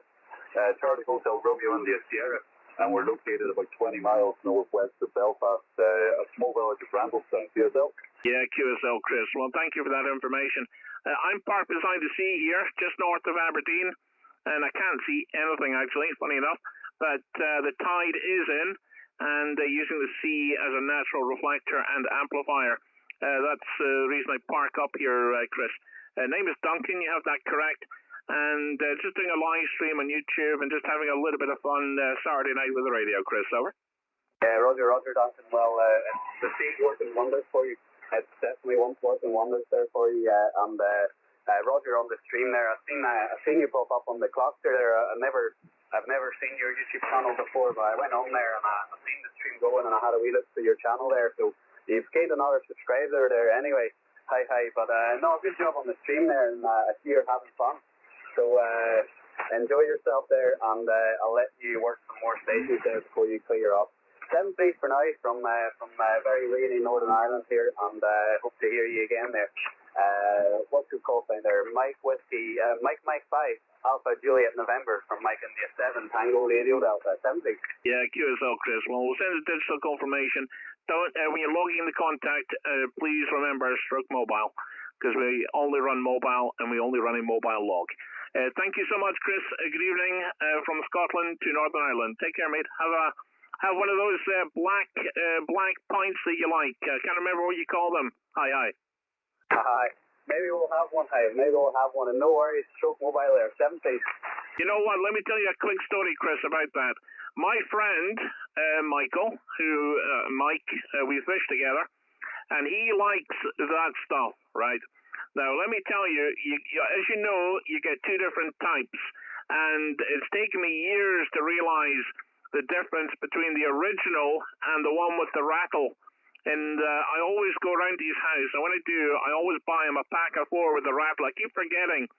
Charlie Hotel Romeo in the Sierra, and we're located about 20 miles northwest of Belfast, a small village of Randallstown. QSL? Yeah, QSL, Chris. Well, thank you for that information. I'm parked beside the sea here, just north of Aberdeen, and I can't see anything, actually, funny enough, but the tide is in, and using the sea as a natural reflector and amplifier. That's the reason I park up here, Chris. Name is Duncan, you have that correct. And just doing a live stream on YouTube and just having a little bit of fun Saturday night with the radio, Chris, over? Yeah, Roger, Duncan. Well, the sea's working wonders for you. It's definitely working wonders there for you. And Roger, on the stream there, I've seen you pop up on the cluster there. I've never seen your YouTube channel before, but I went on there and I've seen the stream going and I had a wee look through your channel there. So you've gained another subscriber there anyway. Hi. But no, good job on the stream there, and I see you're having fun. So enjoy yourself there, and I'll let you work some more stations there before you clear up. 7 please for now from very rainy Northern Ireland here, and hope to hear you again there. What's your call sign there? Mike Whiskey, Mike 5, Alpha Juliet November from Mike India 7, Tango Radio Delta. 7 please. Yeah, QSL, Chris. Well, we'll send a digital confirmation. Don't when you're logging the contact, please remember stroke mobile, because we only run mobile and we only run a mobile log. Thank you so much, Chris. Good evening from Scotland to Northern Ireland. Take care, mate. Have one of those black pints that you like. I can't remember what you call them. Hi. Maybe we'll have one. And no worries, stroke mobile there. 7 please. You know what? Let me tell you a quick story, Chris, about that. My friend Michael, we fish together, and he likes that stuff, right? Now, let me tell you, as you know, you get two different types, and it's taken me years to realize the difference between the original and the one with the rattle. And I always go around to his house, and when I do, I always buy him a pack of 4 with the rattle. I keep forgetting,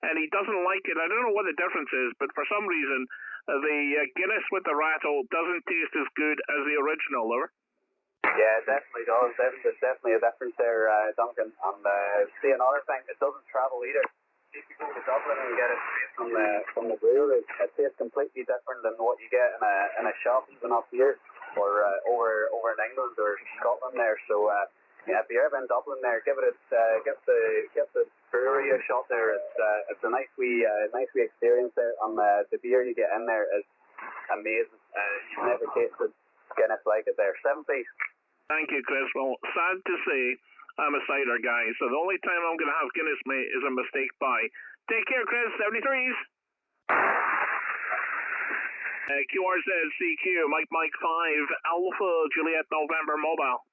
and he doesn't like it. I don't know what the difference is, but for some reason, the Guinness with the rattle doesn't taste as good as the original, or? Yeah, it definitely does. There's definitely a difference there, Duncan. And see, another thing, it doesn't travel either. If you go to Dublin and get it straight from the brewery, it tastes completely different than what you get in a shop even up here, or over in England or Scotland there. So yeah, if you're ever in Dublin there, give the brewery a shot there. It's a nice wee experience there, and the beer you get in there is amazing. You've never tasted Guinness like it there. 7 please. Thank you, Chris. Well, sad to say, I'm a cider guy, so the only time I'm going to have Guinness, mate, is a mistake buy. Take care, Chris. 73s. QRZCQ, Mike 5, Alpha Juliet November mobile.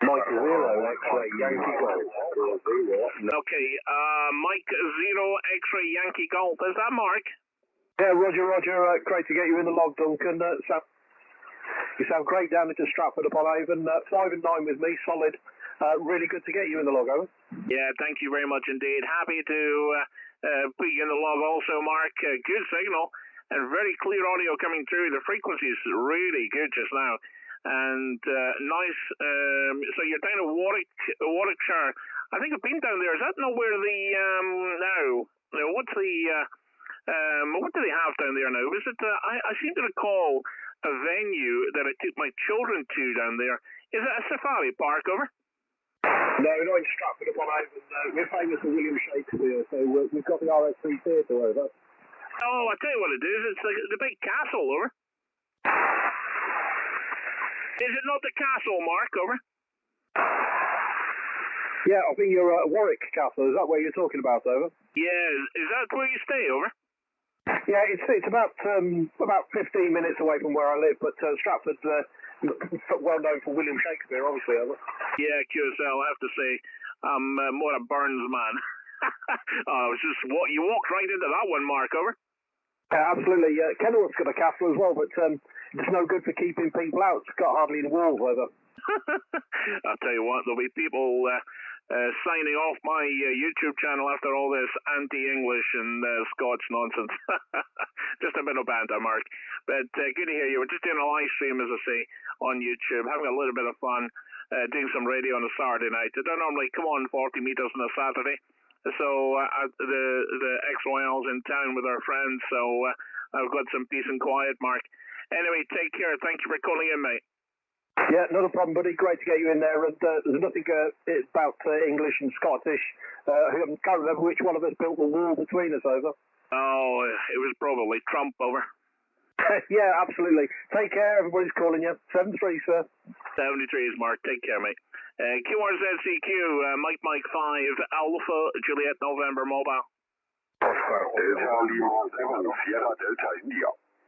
Mike 0, X-ray Yankee Golf. Okay, Mike 0, X-ray Yankee Golf. Is that Mark? Yeah, Roger. Great to get you in the log, Duncan. You sound great down into Stratford upon Avon. 5 and 9 with me, solid. Really good to get you in the log, Owen. Yeah, thank you very much indeed. Happy to put you in the log also, Mark. Good signal and very clear audio coming through. The frequency is really good just now. And nice. So you're down at Warwickshire. I think I've been down there. Is that not where the what's the what do they have down there now? Is it? I seem to recall a venue that I took my children to down there. Is it a safari park, over? No, not in Stratford upon Avon. We're famous for William Shakespeare, so we've got the RS3 Theatre over. Oh, I tell you what it is. It's the big castle, over. Is it not the castle, Mark, over? Yeah, I think you're at Warwick Castle. Is that where you're talking about, over? Yeah, is that where you stay, over? Yeah, it's about 15 minutes away from where I live, but Stratford well known for William Shakespeare, obviously. Yeah, QSL, I have to say, I'm more a Burns man. You walked right into that one, Mark, over. Absolutely. Kenilworth's got a castle as well, but it's no good for keeping people out. It's got hardly any walls over. I'll tell you what, there'll be people signing off my YouTube channel after all this anti-English and Scots nonsense. Just a bit of banter, Mark. But good to hear you. We're just doing a live stream, as I say, on YouTube, having a little bit of fun, doing some radio on a Saturday night. I don't normally come on 40 metres on a Saturday. So the ex-Royals in town with our friends, so I've got some peace and quiet, Mark. Anyway, take care. Thank you for calling in, mate. Yeah, not a problem, buddy. Great to get you in there. And there's nothing about English and Scottish. I can't remember which one of us built the wall between us over. Oh, it was probably Trump over. Yeah, absolutely. Take care. Everybody's calling you. 73, sir. 73 is Mark. Take care, mate. QRZCQ, Mike 5, Alpha, Juliet November Mobile. Delta Lima 7, Sierra Delta India.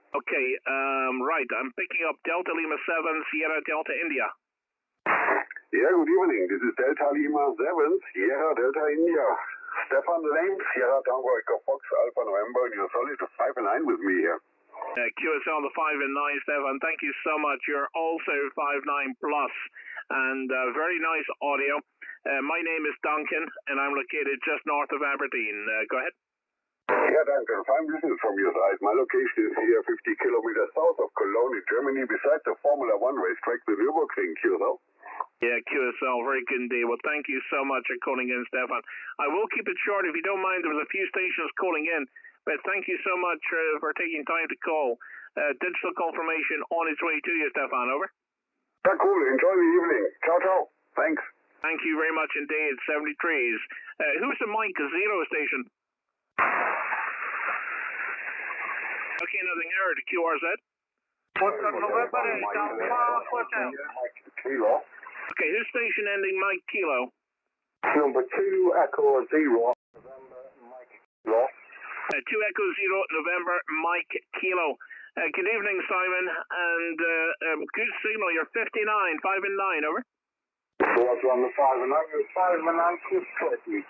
Okay, right. I'm picking up Delta Lima 7, Sierra Delta India. Yeah, good evening. This is Delta Lima 7, Sierra Delta India. Stefan Lane, Sierra Tango Echo Fox, Alpha November, and you're solid to 5 and 9 with me here. QSL the 5 and 9, Stefan. Thank you so much. You're also 5-9 plus. And very nice audio. My name is Duncan, and I'm located just north of Aberdeen. Go ahead. Yeah, Duncan, 5 listeners from your side. My location is here 50 kilometers south of Cologne in Germany, beside the Formula 1 racetrack, the Newburgh Nature. QSL. Yeah, QSL, very good indeed. Well, thank you so much for calling in, Stefan. I will keep it short if you don't mind. There was a few stations calling in, but thank you so much for taking time to call. Digital confirmation on its way to you, Stefan. Over. Yeah, cool. Enjoy the evening. Ciao, ciao. Thanks. Thank you very much indeed. 73s. Who's the Mike Zero station? Okay, nothing heard. QRZ. What's up, November? Kilo. Okay, who's station ending Mike Kilo? Number 2, Echo 0. November, Mike Kilo. 2 Echo 0, November, Mike Kilo. Good evening, Simon, and good signal. You're 59, 5 and 9, over. Towards on the 5 and 9, 5 and 9, just 20.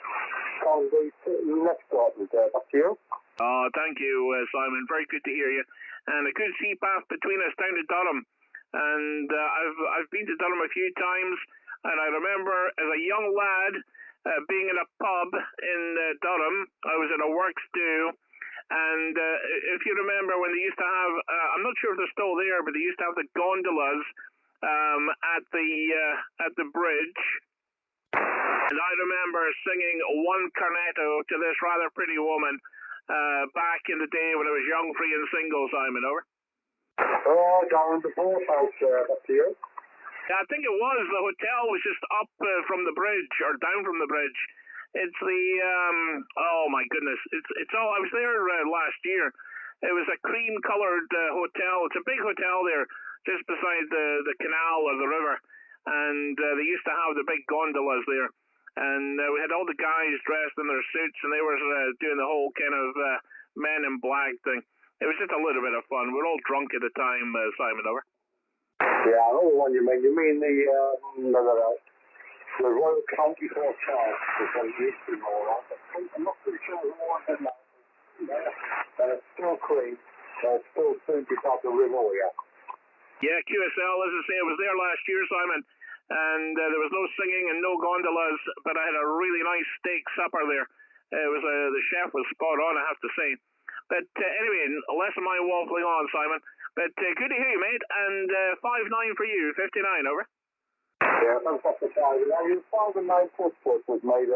Can't be left start with there, back to you. Oh, thank you, Simon. Very good to hear you. And a good sea path between us down to Durham. And I've been to Durham a few times, and I remember as a young lad being in a pub in Durham. I was in a works do. And if you remember when they used to have, I'm not sure if they're still there, but they used to have the gondolas at the bridge. And I remember singing one cornetto to this rather pretty woman back in the day when I was young, free and single, Simon, over. Oh, down the boathouse, back to you. Yeah, I think it was. The hotel was just up from the bridge, or down from the bridge. It's the, oh my goodness, it's all, I was there last year. It was a cream-coloured hotel. It's a big hotel there, just beside the canal or the river. And they used to have the big gondolas there. And we had all the guys dressed in their suits, and they were doing the whole kind of men in black thing. It was just a little bit of fun. We were all drunk at the time, Simon, over. Yeah, I know the one you mean. You mean the Royal County Hotel, which I used to know of. I'm not pretty sure the one in that. It's still clean. It's still soon to start the river, yeah. Yeah, QSL, as I say, I was there last year, Simon, and there was no singing and no gondolas, but I had a really nice steak supper there. It was the chef was spot on, I have to say. But anyway, less of my waffling on, Simon. But good to hear you, mate, and 5-9 for you, 59, over. Yeah, fantastic. Now, your 5 and 9 push was made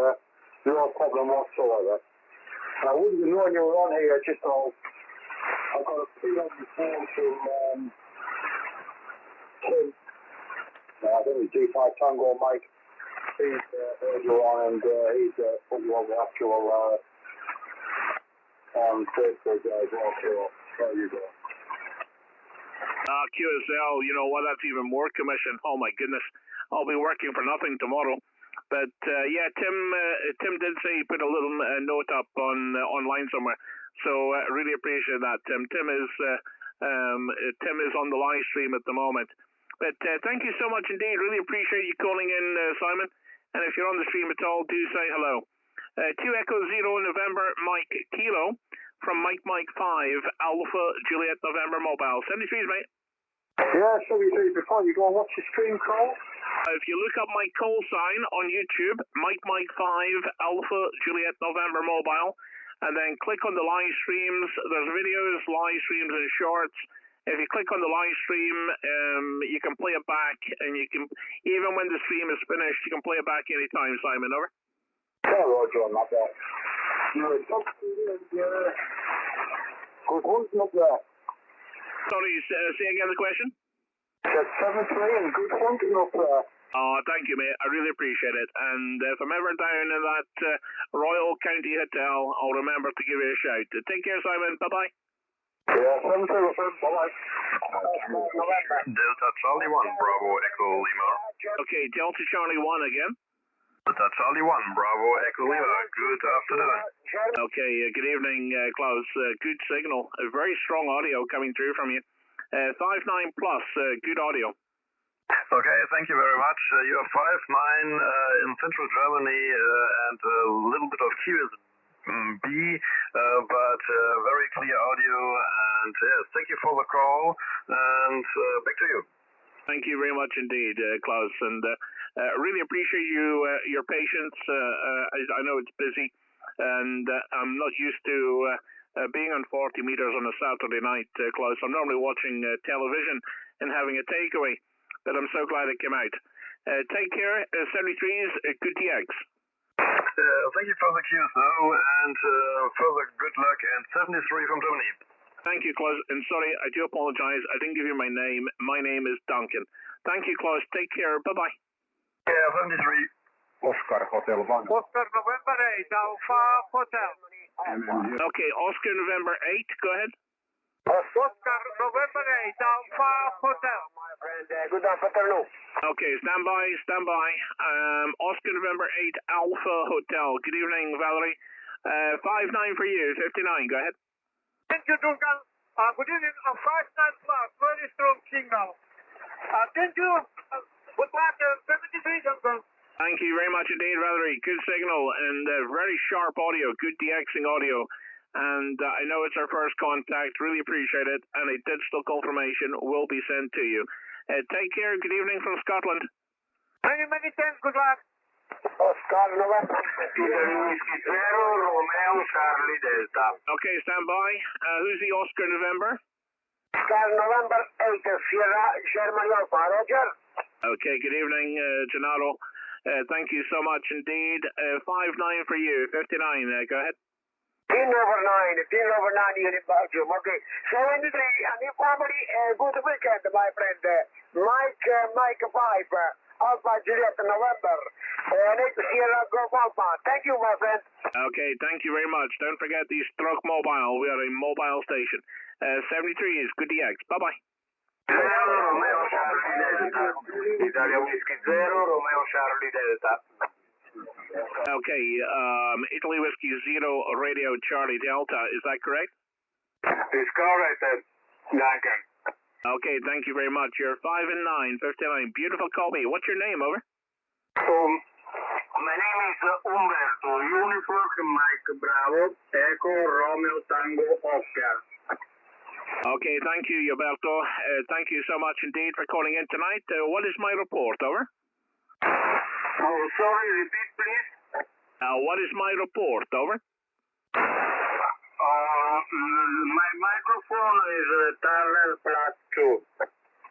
no problem whatsoever. And I wouldn't have known you were on here just all. I got a few on the phone from Tim. I think it was G5 Tango Mike. He's heard you on and he's put you on the actual on Facebook as well. So there you go. QSL, you know what? That's even more commission. Oh my goodness. I'll be working for nothing tomorrow. But yeah, Tim did say he put a little note up online somewhere. So really appreciate that, Tim. Tim is on the live stream at the moment. But thank you so much indeed. Really appreciate you calling in, Simon. And if you're on the stream at all, do say hello. 2 Echo 0 November Mike Kilo from Mike 5 Alpha Juliet November Mobile. 73s, mate. Yeah, 73. Before you go, what's your stream call? If you look up my call sign on YouTube, Mike 5 Alpha Juliet November Mobile, and then click on the live streams. There's videos, live streams, and shorts. If you click on the live stream, you can play it back, and you can, even when the stream is finished, you can play it back anytime, Simon, over? Yeah, Roger, on that there. Good hunting up there. Sorry, say again the question? That's 73 and good hunting up there. Oh, thank you, mate. I really appreciate it. And if I'm ever down in that Royal County Hotel, I'll remember to give you a shout. Take care, Simon. Bye-bye. Yeah, 73, bye-bye. Delta Charlie 1, Bravo, Echo Lima. Okay, Delta Charlie 1 again. Delta Charlie 1, Bravo, Echo Lima. Good afternoon. Okay, good evening, Klaus. Good signal. Very strong audio coming through from you. 5.9 plus, good audio. Okay, thank you very much. You are 5.9 in central Germany and a little bit of QSB, but very clear audio. And yes, thank you for the call. And back to you. Thank you very much indeed, Klaus. And really appreciate your patience. I know it's busy, and I'm not used to being on 40 meters on a Saturday night, Klaus. I'm normally watching television and having a takeaway, but I'm so glad it came out. Take care, 73s, good TX. Thank you for the QSO and further good luck, and 73 from Germany. Thank you, Klaus. And sorry, I do apologize. I didn't give you my name. My name is Duncan. Thank you, Klaus. Take care. Bye-bye. Yeah, 73. Oscar Hotel 1. Oscar November 8, Alpha Hotel. Okay, Oscar November 8, go ahead. Oscar November 8, Alpha Hotel. My friend, good afternoon. Okay, stand by. Oscar November 8, Alpha Hotel. Good evening, Valerie. 5-9 for you, 59, go ahead. Thank you, Duncan. Good evening. 5-9 plus, very strong signal. Thank you. Good luck, 73, Duncan. Thank you very much indeed, Valerie. Good signal and very sharp audio, good DXing audio. And I know it's our first contact. Really appreciate it. And a digital confirmation will be sent to you. Take care. Good evening from Scotland. Many thanks. Good luck. Oscar November 8, Romeo Charlie Delta. Okay, stand by. Who's the Oscar November? Oscar November 8, Sierra Germany Alpha, Roger. Okay, good evening, Gennaro. Thank you so much indeed. 5-9 for you. 59, go ahead. 10 over 9 here in Belgium. Okay, 73, and your family, good weekend, my friend. Mike 5, Alpha Juliet November. Next Sierra Golf Alpha. Thank you, my friend. Okay, thank you very much. Don't forget the Stroke Mobile. We are a mobile station. 73 is good DX. Bye-bye. Romeo Charlie Delta. Italia Whiskey 0, Romeo Charlie Delta. Okay, Italy Whiskey 0, Radio Charlie Delta. Is that correct? It's correct, Duncan. Okay, thank you very much. You're 5-9, 59. Beautiful call me. What's your name, over? My name is Umberto. Uniform Mike Bravo, Echo Romeo Tango Oscar. Okay, thank you, Roberto. Thank you so much indeed for calling in tonight. What is my report, over? Oh, sorry, repeat, please. What is my report, over? My microphone is Turner plus 2.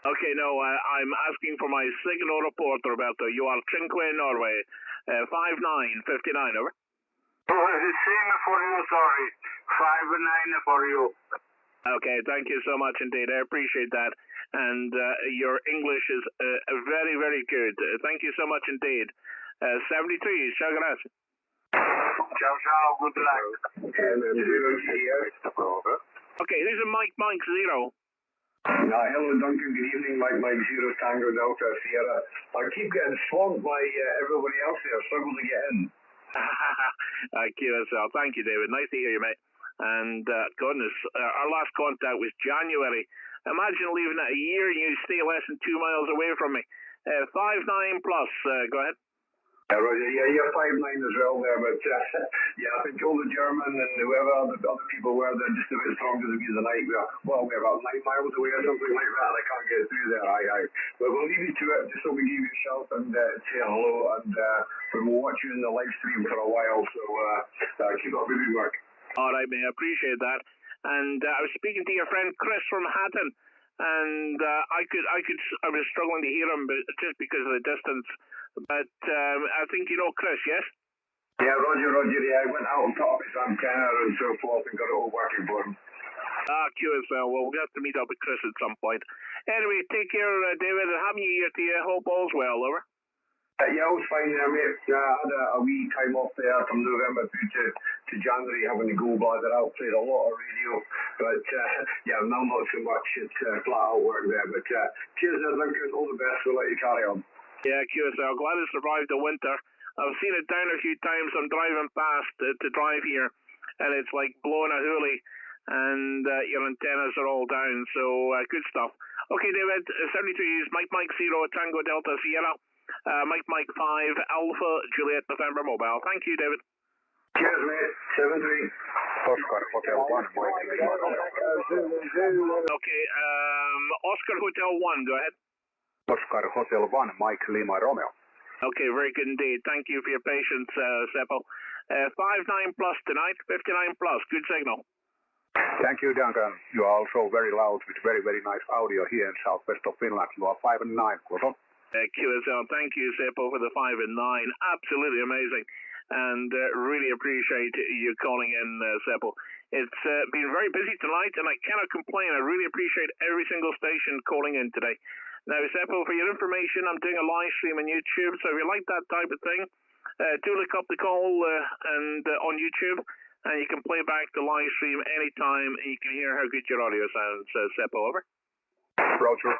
Okay, no, I'm asking for my signal report, Roberto. You are Cinque, Norway. 5-9, 59, over. Oh, the same for you, sorry. 5-9 for you. Okay, thank you so much indeed. I appreciate that. And your English is very, very good. Thank you so much indeed. 73, ciao, grazie. Ciao, good luck. Okay, this is Mike 0. Hello, Duncan. Good evening. Mike 0 Tango Delta Sierra. I keep getting swamped by everybody else here. I struggle to get in. QSL. Thank you, David. Nice to hear you, mate. And goodness, our last contact was January, Imagine leaving it a year and you stay less than 2 miles away from me. 5'9 plus, go ahead. Roger, you're 5'9 as well there, but I think all the German and whoever other people were, they're just a bit stronger than me tonight. We're about 9 miles away or something like that. I can't get through there. But we'll leave you to it, just so we give you a shout and say hello, and we'll watch you in the live stream for a while, so keep up the good work. All right, mate, I appreciate that. And I was speaking to your friend Chris from Hatton, and I was struggling to hear him, but just because of the distance. But I think you know Chris, yes? Yeah, Roger, yeah. I went out on top of his antenna and so forth and got it all working for him. QSL. Well, we'll have to meet up with Chris at some point. Anyway, take care, David, and happy New Year to you. Hope all's well, over. Yeah, I was fine there, mate. I had a wee time off there from November through to January, having to go blather out, played a lot of radio, but now not so much. It's flat out work there, but cheers, Duncan, all the best. We'll let you carry on. Yeah, QSL, glad it survived the winter. I've seen it down a few times. I'm driving past to drive here, and it's like blowing a hoolie, and your antennas are all down, so good stuff. Okay, David, 73 is Mike 0 Tango Delta Sierra, Mike 5 Alpha Juliet November Mobile. Thank you, David. Cheers, mate. 73. Oscar Hotel 1, Mike Lima Romeo. Okay, Oscar Hotel 1, go ahead. Oscar Hotel 1, Mike Lima Romeo. Okay, very good indeed. Thank you for your patience, Seppo. 5'9 plus tonight, 59 plus. Good signal. Thank you, Duncan. You are also very loud with very, very nice audio here in southwest of Finland. You are 5 and 9. QSL, thank you, Seppo, for the 5 and 9. Absolutely amazing. And really appreciate you calling in, Seppo. It's been very busy tonight, and I cannot complain. I really appreciate every single station calling in today. Now, Seppo, for your information, I'm doing a live stream on YouTube, so if you like that type of thing, do look up the call and on YouTube, and you can play back the live stream anytime, and you can hear how good your audio sounds, Seppo, over. Roger.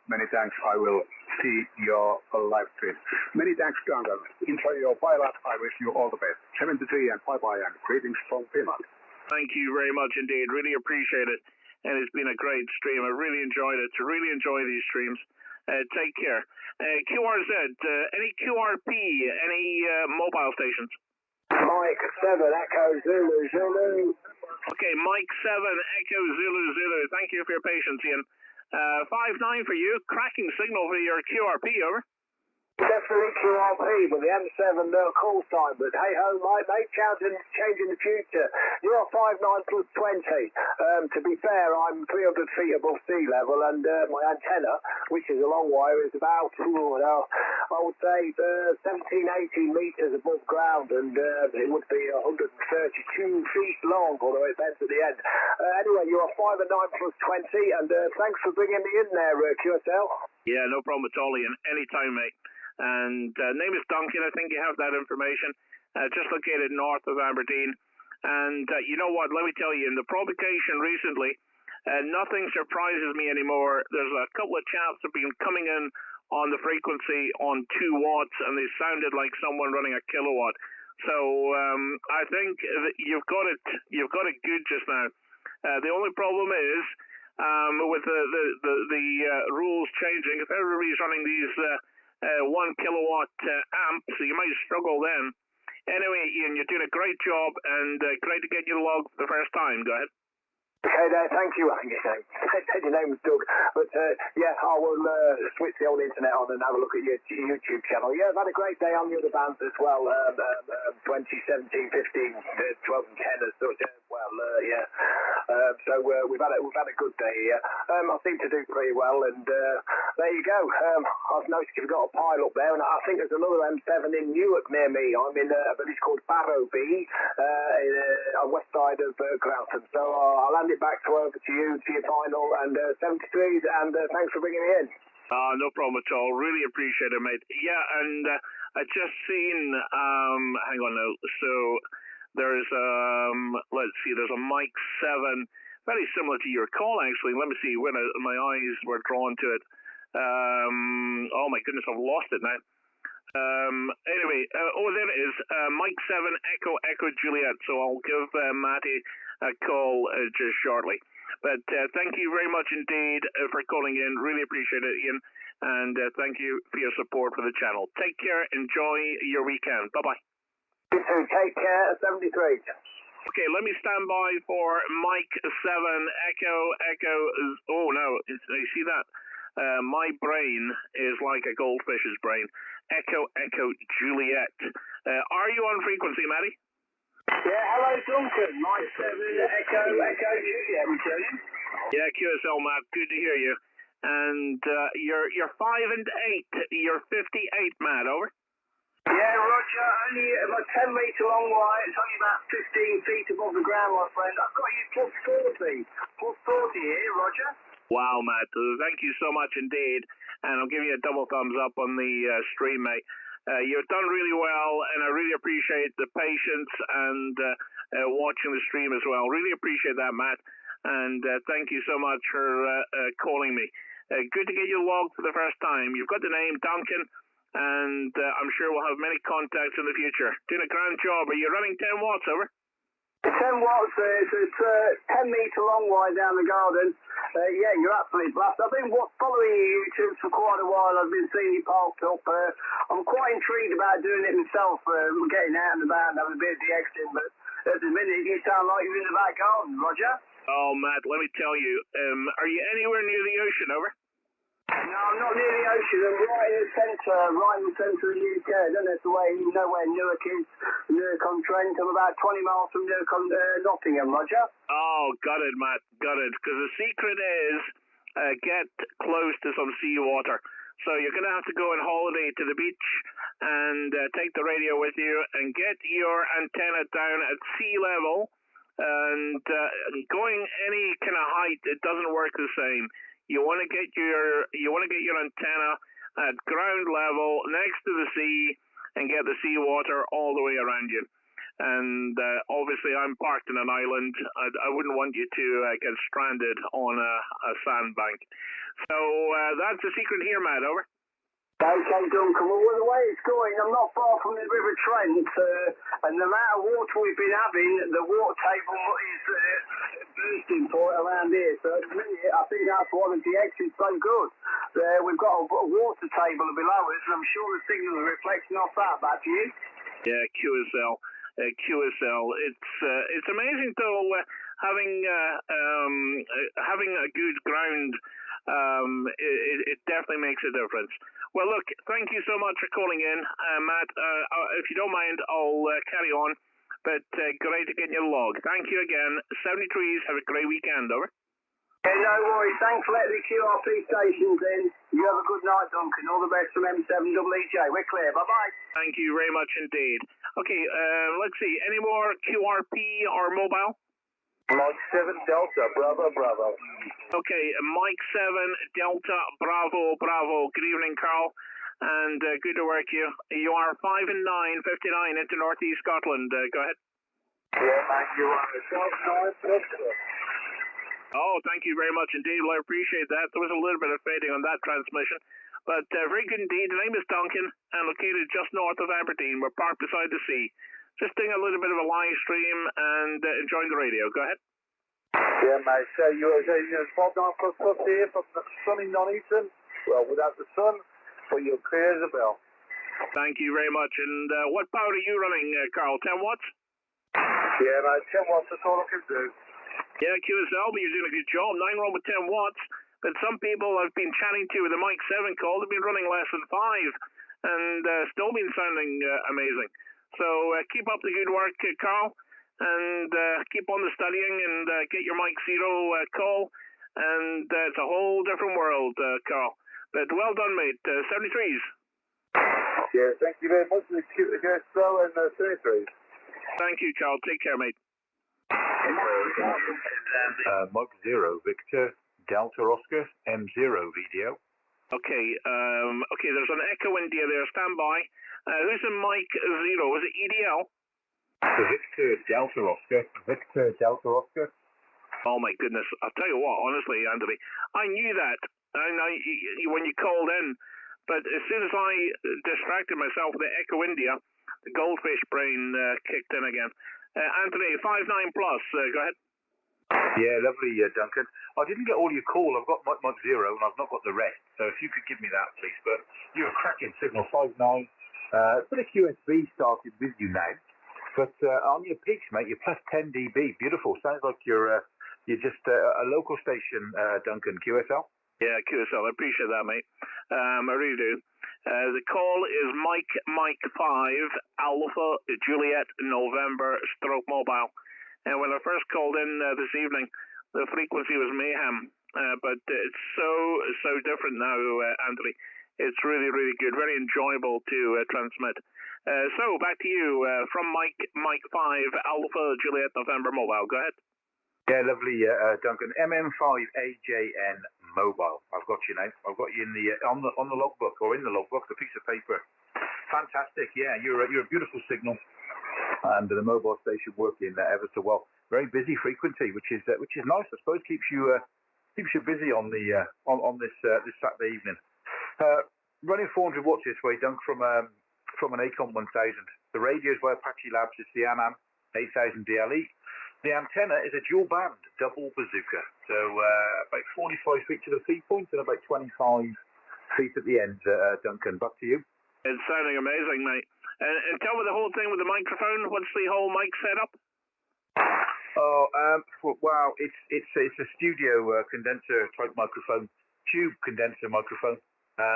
Many thanks. I will see your live stream. Many thanks, Duncan. Enjoy your pilot. I wish you all the best. 73 and bye-bye, and greetings from Finland. Thank you very much indeed. Really appreciate it. And it's been a great stream. I really enjoyed it. To really enjoy these streams. Take care. QRZ, any QRP, any mobile stations? Mike 7 Echo Zulu Zulu. Okay, Mike 7 Echo Zulu Zulu. Thank you for your patience, Ian. 5'9 for you. Cracking signal for your QRP, over. Definitely QRP with the M7 call sign, but hey ho, Mike, may change in the future. You're 5'9 plus 20. To be fair, I'm 300 feet above sea level, and my antenna, which is a long wire, is about, I would say, 17, 18 meters above ground, and it would be 132 feet long, although it bends at the end. Anyway, you're 5'9 plus 20, and thanks for bringing me in there, QSL. Yeah, no problem at all, Ian. Anytime, mate. And name is Duncan. I think you have that information. Just located north of Aberdeen. And you know what? Let me tell you, in the provocation recently, nothing surprises me anymore. There's a couple of chaps that have been coming in on the frequency on 2 watts, and they sounded like someone running a kilowatt. So I think that you've got it good just now. The only problem is with the rules changing. If everybody's running these 1 kilowatt amps, so you might struggle then. Anyway, Ian, you're doing a great job, and great to get you log for the first time. Go ahead. Okay, there, thank you. I said your name was Doug, but I will switch the old internet on and have a look at your YouTube channel. Yeah, I've had a great day on the other bands as well. 20, 17, 15, 12 and 10 as such. So we've had a good day here. I seem to do pretty well, and there you go. I've noticed you've got a pile up there, and I think there's another M7 in Newark near me. I'm in a village called Barrowby, on west side of Groughton. So I'll hand it back over to you, to your final, and 73, and thanks for bringing me in. No problem at all. Really appreciate it, mate. Yeah, and I just seen, hang on now, so there's, let's see, there's a Mike 7, very similar to your call, actually. Let me see, when my eyes were drawn to it. Oh my goodness, I've lost it now. Anyway, there it is, Mike 7 Echo Juliet, so I'll give Matty a call just shortly. But thank you very much indeed for calling in. Really appreciate it, Ian. And thank you for your support for the channel. Take care. Enjoy your weekend. Bye-bye. You too. Take care. 73. Okay, let me stand by for Mike 7 Echo. Oh, no. You see that? My brain is like a goldfish's brain. Echo Juliet. Are you on frequency, Matty? Yeah, hello, Duncan. Mike 7 Echo Juliet. Returning. Yeah, QSL, Matt. Good to hear you. And you're 5 and 8. You're 58, Matt. Over. Yeah, Roger. Only about 10 metre long wire. It's only about 15 feet above the ground, my friend. I've got you plus 40 here, Roger. Wow, Matt. Thank you so much indeed. And I'll give you a double thumbs up on the stream, mate. You've done really well, and I really appreciate the patience and watching the stream as well. Really appreciate that, Matt. And thank you so much for calling me. Good to get you logged for the first time. You've got the name Duncan, and I'm sure we'll have many contacts in the future. Doing a grand job. Are you running 10 watts, over? 10 watts, it's 10 metre long wire down the garden. Yeah, you're absolutely blessed. I've been following YouTube for quite a while. I've been seeing you parked up. I'm quite intrigued about doing it myself, getting out and about and having a bit of the action, but at the minute you sound like you're in the back garden, Roger. Oh, Matt, let me tell you, are you anywhere near the ocean, over? No, I'm not near the ocean. I'm right in the centre of the UK. I don't know if you know where Newark is, Newark-on-Trent. I'm about 20 miles from Nottingham, Roger. Oh, got it, Matt, got it. Because the secret is get close to some seawater. So you're going to have to go on holiday to the beach and take the radio with you and get your antenna down at sea level. And going any kind of height, it doesn't work the same. You want to get your antenna at ground level next to the sea and get the seawater all the way around you. And obviously, I'm parked in an island. I wouldn't want you to get stranded on a sandbank. So that's the secret here, Matt. Over. Okay, Duncan. Well, the way it's going, I'm not far from the River Trent, and the amount of water we've been having, the water table is boosting for it around here. So at the minute, I think that's why the DX is so good. We've got a water table below us, and I'm sure the signal is reflecting off that. Back to you. Yeah, QSL. It's amazing though, having a good ground. It definitely makes a difference. Well, look, thank you so much for calling in, Matt. If you don't mind, I'll carry on. But great to get your log. Thank you again. 73s, have a great weekend, over. Yeah, no worries. Thanks for letting the QRP stations in. You have a good night, Duncan. All the best from M5AJN. We're clear. Bye-bye. Thank you very much indeed. Okay, let's see. Any more QRP or mobile? Mike 7 Delta, Bravo. Okay, Mike 7 Delta, Bravo. Good evening, Carl, and good to work you. You are 5 and 9, 59 into Northeast Scotland. Go ahead. Yeah, Mike, you are 12-9. Oh, thank you very much indeed. Well, I appreciate that. There was a little bit of fading on that transmission, but very good indeed. The name is Duncan, and located just north of Aberdeen. We're parked beside the sea. Just doing a little bit of a live stream and enjoying the radio. Go ahead. Yeah, mate. So you're 12-9++ here from the sunny Nuneaton. Well, without the sun, but you're clear as a bell. Thank you very much. And what power are you running, Carl? 10 watts? Yeah, mate. 10 watts. That's all I can do. Yeah, QSL, but you're doing a good job. 9 wrong with 10 watts. But some people I've been chatting to with the Mike 7 call, they've been running less than 5 and still been sounding amazing. So keep up the good work, Carl, and keep on the studying and get your Mike 0 call. And it's a whole different world, Carl. But well done, mate. 73s. Yeah, thank you very much for the QSL and 73s. Thank you, Carl. Take care, mate. Mike 0, Victor, Delta Oscar, M0 video. Okay, there's an Echo India there. Stand by. Who's a Mike 0? Is it EDL? Victor Delta Oscar. Oh my goodness! I'll tell you what, honestly, Anthony, I knew that. I know when you called in, but as soon as I distracted myself with the Echo India, the goldfish brain kicked in again. Anthony, 5-9+. Go ahead. Yeah, lovely, Duncan. I didn't get all your call. I've got Mike 0 and I've not got the rest. So if you could give me that, please. But you're a cracking signal, 5.9. Bit of QSB started with you now. But on your peaks, mate, you're plus 10 dB. Beautiful. Sounds like you're just a local station, Duncan. QSL? Yeah, QSL. I appreciate that, mate. I really do. The call is Mike 5 Alpha Juliet November stroke mobile. And when I first called in this evening, the frequency was mayhem. But it's so different now, Anthony. It's really, really good. Very enjoyable to transmit. So back to you from Mike 5 Alpha Juliet November mobile. Go ahead. Yeah, lovely, Duncan. MM5AJN mobile. I've got you now. I've got you in the on the logbook or in the logbook, the piece of paper. Fantastic. Yeah, you're a beautiful signal, and the mobile station working ever so well. Very busy frequency, which is nice. I suppose keeps you busy on the on this Saturday evening. Running 400 watts this way, Dunk, from an Acom 1000. The radio is by Apache Labs. It's the ANAM 8000 DLE. The antenna is a dual band, double bazooka. So about 45 feet to the feed point and about 25 feet at the end, Duncan. Back to you. It's sounding amazing, mate. And tell me the whole thing with the microphone. What's the whole mic setup? Oh, wow, it's a studio condenser type microphone, tube condenser microphone,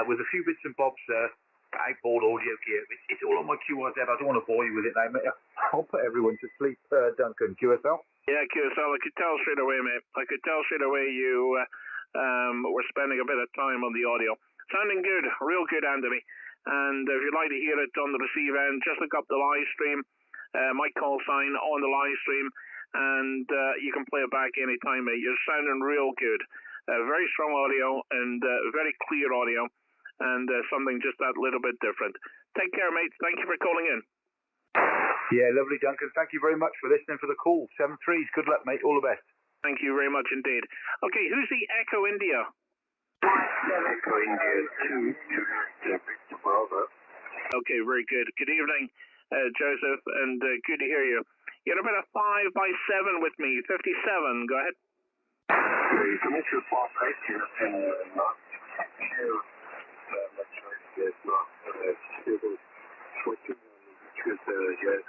with a few bits and bobs, outboard audio gear. It's all on my QRZ. I don't want to bore you with it now, mate. I'll put everyone to sleep, Duncan. QSL? Yeah, QSL. I could tell straight away, mate. I could tell straight away you were spending a bit of time on the audio. Sounding good, real good, Anthony. And if you'd like to hear it on the receive end, just look up the live stream, my call sign on the live stream, and you can play it back anytime, mate. You're sounding real good. Very strong audio and very clear audio. And something just that little bit different. Take care, mate. Thank you for calling in. Yeah, lovely, Duncan. Thank you very much for listening for the call. 7-3s. Good luck, mate. All the best. Thank you very much indeed. Okay, who's the Echo India? Echo India 2, Victor Bravo. Okay, very good. Good evening, Joseph, and good to hear you. You're about a 5x7 with me. 57. Go ahead. You can make your 5 here and not here. Yes, not stable switching with Yaesu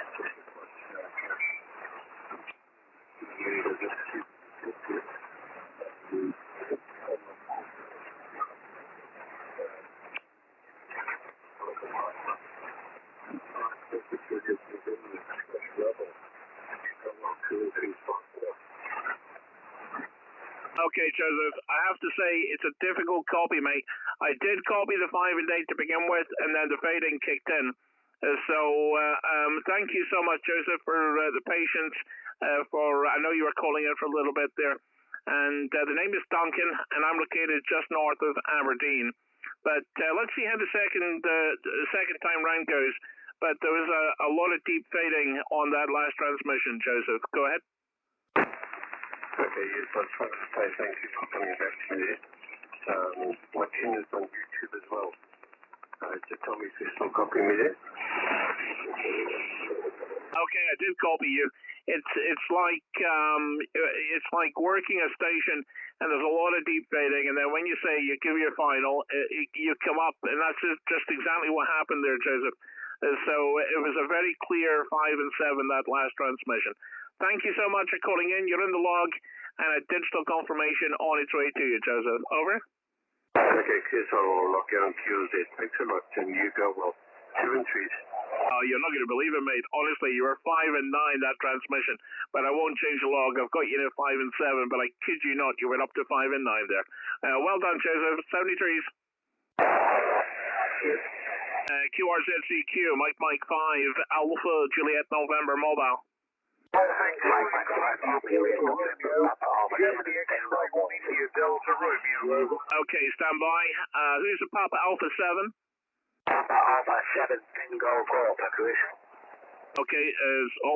FT-710. Okay, Joseph, I have to say it's a difficult copy, mate. I did copy the 5 and 8 to begin with, and then the fading kicked in. So thank you so much, Joseph, for the patience. I know you were calling in for a little bit there. And the name is Duncan, and I'm located just north of Aberdeen. But let's see how the second time round goes. But there was a lot of deep fading on that last transmission, Joseph. Go ahead. Okay, yes, I just wanted to say thank you for coming back to me. Watching this on YouTube as well. Just tell me if you're still copying me there. Okay, I did copy you. It's like working a station, and there's a lot of deep fading, and then when you say you give your final, you come up, and that's just exactly what happened there, Joseph. So it was a very clear 5 and 7 that last transmission. Thank you so much for calling in. You're in the log, and a digital confirmation on its way to you, Joseph. Over. Okay, Chris, I'll lock you on Tuesday. Thanks so much, and you go well. 2 and 3s. Oh, you're not going to believe it, mate. Honestly, you were 5 and 9 that transmission, but I won't change the log. I've got you to 5 and 7, but I kid you not, you went up to 5 and 9 there. Well done, Joseph. 73s. QRZCQ, Mike 5, Alpha Juliet November mobile. Okay, stand by. Who's the Papa Alpha 7? Papa Alpha 7, Tango Golf, Chris. Okay,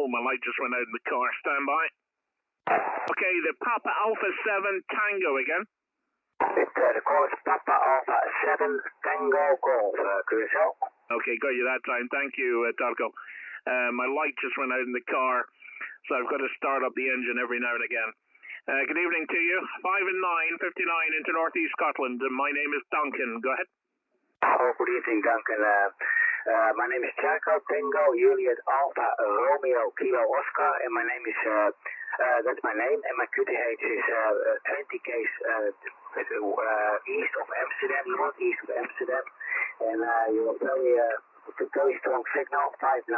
my light just went out in the car. Stand by. Okay, the Papa Alpha 7 Tango again. The course Papa Alpha 7 Tango Golf, Chris. Okay, got you that time. Thank you, Darko. My light just went out in the car. so I've got to start up the engine every now and again. Good evening to you. 5 and 9, 59 into Northeast Scotland. My name is Duncan. Go ahead. Oh, good evening, Duncan. My name is Charco Tango Juliet Alpha Romeo Kilo Oscar, and my name is that's my name, and my QTH is 20 case east of Amsterdam, northeast of Amsterdam, and you're very strong signal, 5.9,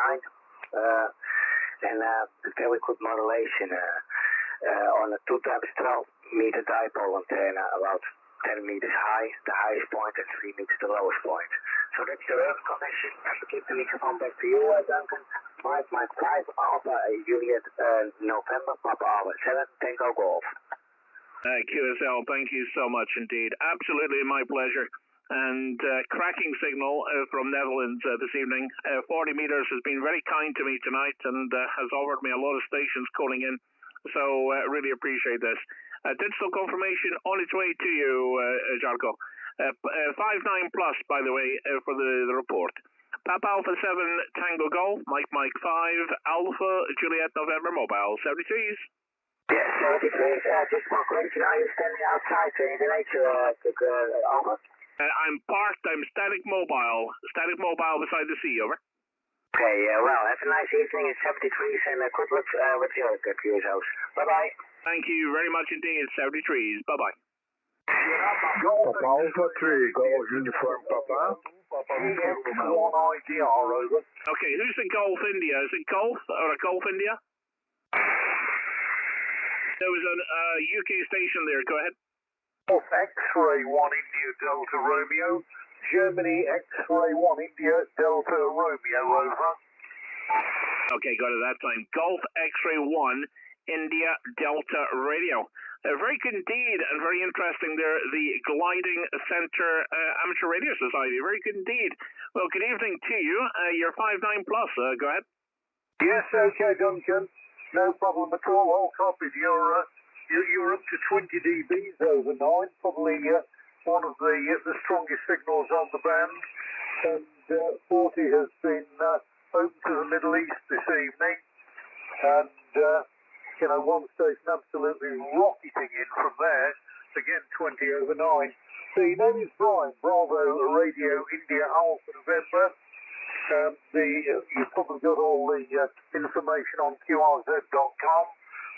and very good modulation on a 2 times 12 meter dipole antenna, about 10 meters high, the highest point, and 3 meters the lowest point. So that's the earth connection. I give the microphone back to you, Duncan. Mike 5 Alpha Juliet November Papa Alpha 7 Tango Golf. QSL, thank you so much indeed. Absolutely my pleasure. And cracking signal from Netherlands this evening. 40 meters has been very kind to me tonight and has offered me a lot of stations calling in. So really appreciate this. Digital confirmation on its way to you, Jarko. 5.9 plus, by the way, for the report. Papa Alpha 7 Tango Golf, Mike 5 Alpha Juliet November Mobile 73s. Yes, 73s. Just one question. Are you standing outside in the nature, over? I'm parked. I'm static mobile beside the sea. Over. Okay. Well, have a nice evening in 73s and good luck with your QSOs. Bye bye. Thank you very much indeed. 73s. Bye bye. Papa Alpha 3 Golf Uniform Papa. Okay, who's the Golf India? Is it Golf or a Golf India? There was a UK station there. Go ahead. X-ray 1 India Delta Romeo. Germany X-ray 1 India Delta Romeo, over. Okay, got it that time. Golf X-ray 1 India Delta Radio. Very good indeed, and very interesting there, the Gliding Center Amateur Radio Society. Very good indeed. Well, good evening to you. You're 5.9 plus. Go ahead. Yes, okay, Duncan. No problem at all. All copied. You're up to 20 dBs overnight. Probably one of the strongest signals on the band. And 40 has been open to the Middle East this evening. And one station absolutely rocketing in from there. Again, 20 over 9. The name is Brian, Bravo Radio India Alpha November. You've probably got all the information on QRZ.com.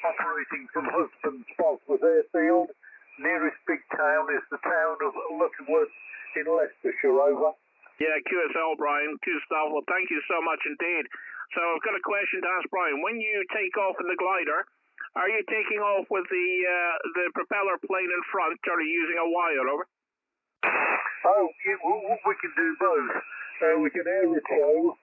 Operating from Husband's Bosworth Airfield. Nearest big town is the town of Lutterworth in Leicestershire, over. Yeah, QSL, Brian. Good stuff. Well, thank you so much indeed. So I've got a question to ask Brian. When you take off in the glider, are you taking off with the propeller plane in front, or are you using a wire, over? Oh, we can do both. We can aerotow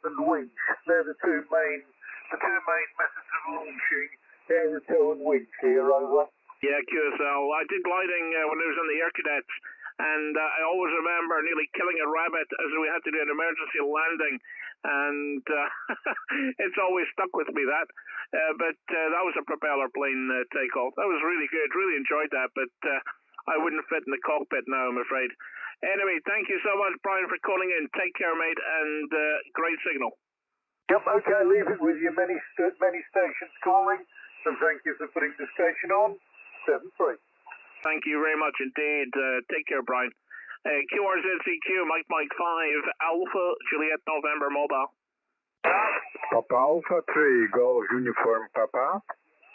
and winch. They're the two main methods of launching, aerotow and winch here, over. Yeah, QSL. I did gliding when I was in the Air Cadets, and I always remember nearly killing a rabbit as we had to do an emergency landing, and it's always stuck with me, that. But that was a propeller plane takeoff. That was really good. Really enjoyed that, but I wouldn't fit in the cockpit now, I'm afraid. Anyway, thank you so much, Brian, for calling in. Take care, mate, and great signal. Yep, okay, leave it with you. Many stations calling, and thank you for putting the station on. 7-3. Thank you very much indeed. Take care, Brian. QRZCQ, Mike 5, Alpha, Juliet November Mobile. Papa Alpha 3 Golf Uniform Papa.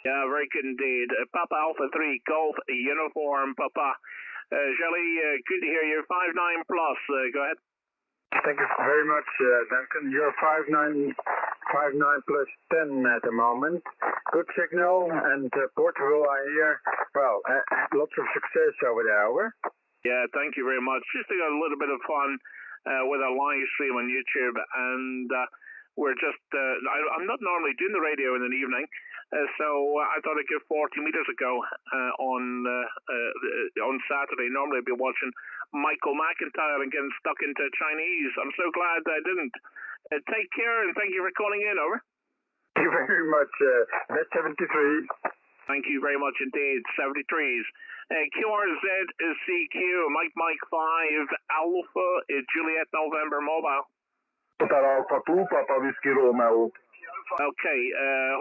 Yeah, very good indeed. Papa Alpha 3 Golf Uniform Papa. Shelley, good to hear you. 5.9 plus. Go ahead. Thank you very much, Duncan. You're 5.9 plus 10 at the moment. Good signal, and Portugal, I hear, well, lots of success over the hour. Yeah, thank you very much. Just a little bit of fun with a live stream on YouTube, and we're just, I'm not normally doing the radio in an evening, so I thought I'd give 40 meters a go on Saturday. Normally I'd be watching Michael McIntyre and getting stuck into Chinese. I'm so glad I didn't. Take care, and thank you for calling in, over. Thank you very much. That's 73. Thank you very much indeed. 73s. QRZCQ, Mike 5, Alpha, Juliet November Mobile. Hotel Alpha 2, Papa Whiskey Romeo. Okay,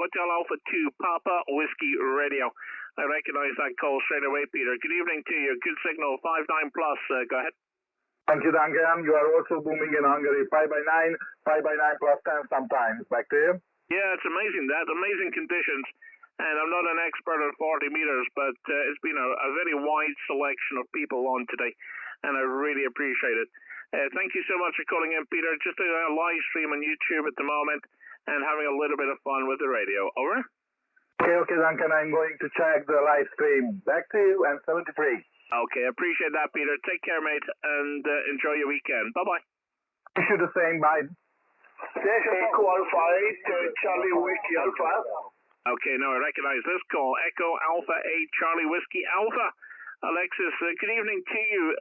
Hotel Alpha 2, Papa Whiskey Radio. I recognize that call straight away, Peter. Good evening to you. Good signal, 5-9 plus. Go ahead. Thank you, Duncan. You are also booming in Hungary. 5/9, 5/9 plus 10 sometimes. Back to you. Yeah, it's amazing. Amazing conditions. And I'm not an expert on 40 meters, but it's been a very wide selection of people on today, and I really appreciate it. Thank you so much for calling in, Peter. Just doing a live stream on YouTube at the moment and having a little bit of fun with the radio. Over? Okay, Duncan. I'm going to check the live stream. Back to you and 73. Okay, appreciate that, Peter. Take care, mate, and enjoy your weekend. Bye-bye. Wish you the same. Bye. Echo Alpha 8, Charlie Whiskey Alpha. Okay, now I recognize this call. Echo Alpha 8, Charlie Whiskey Alpha. Alexis, good evening to you.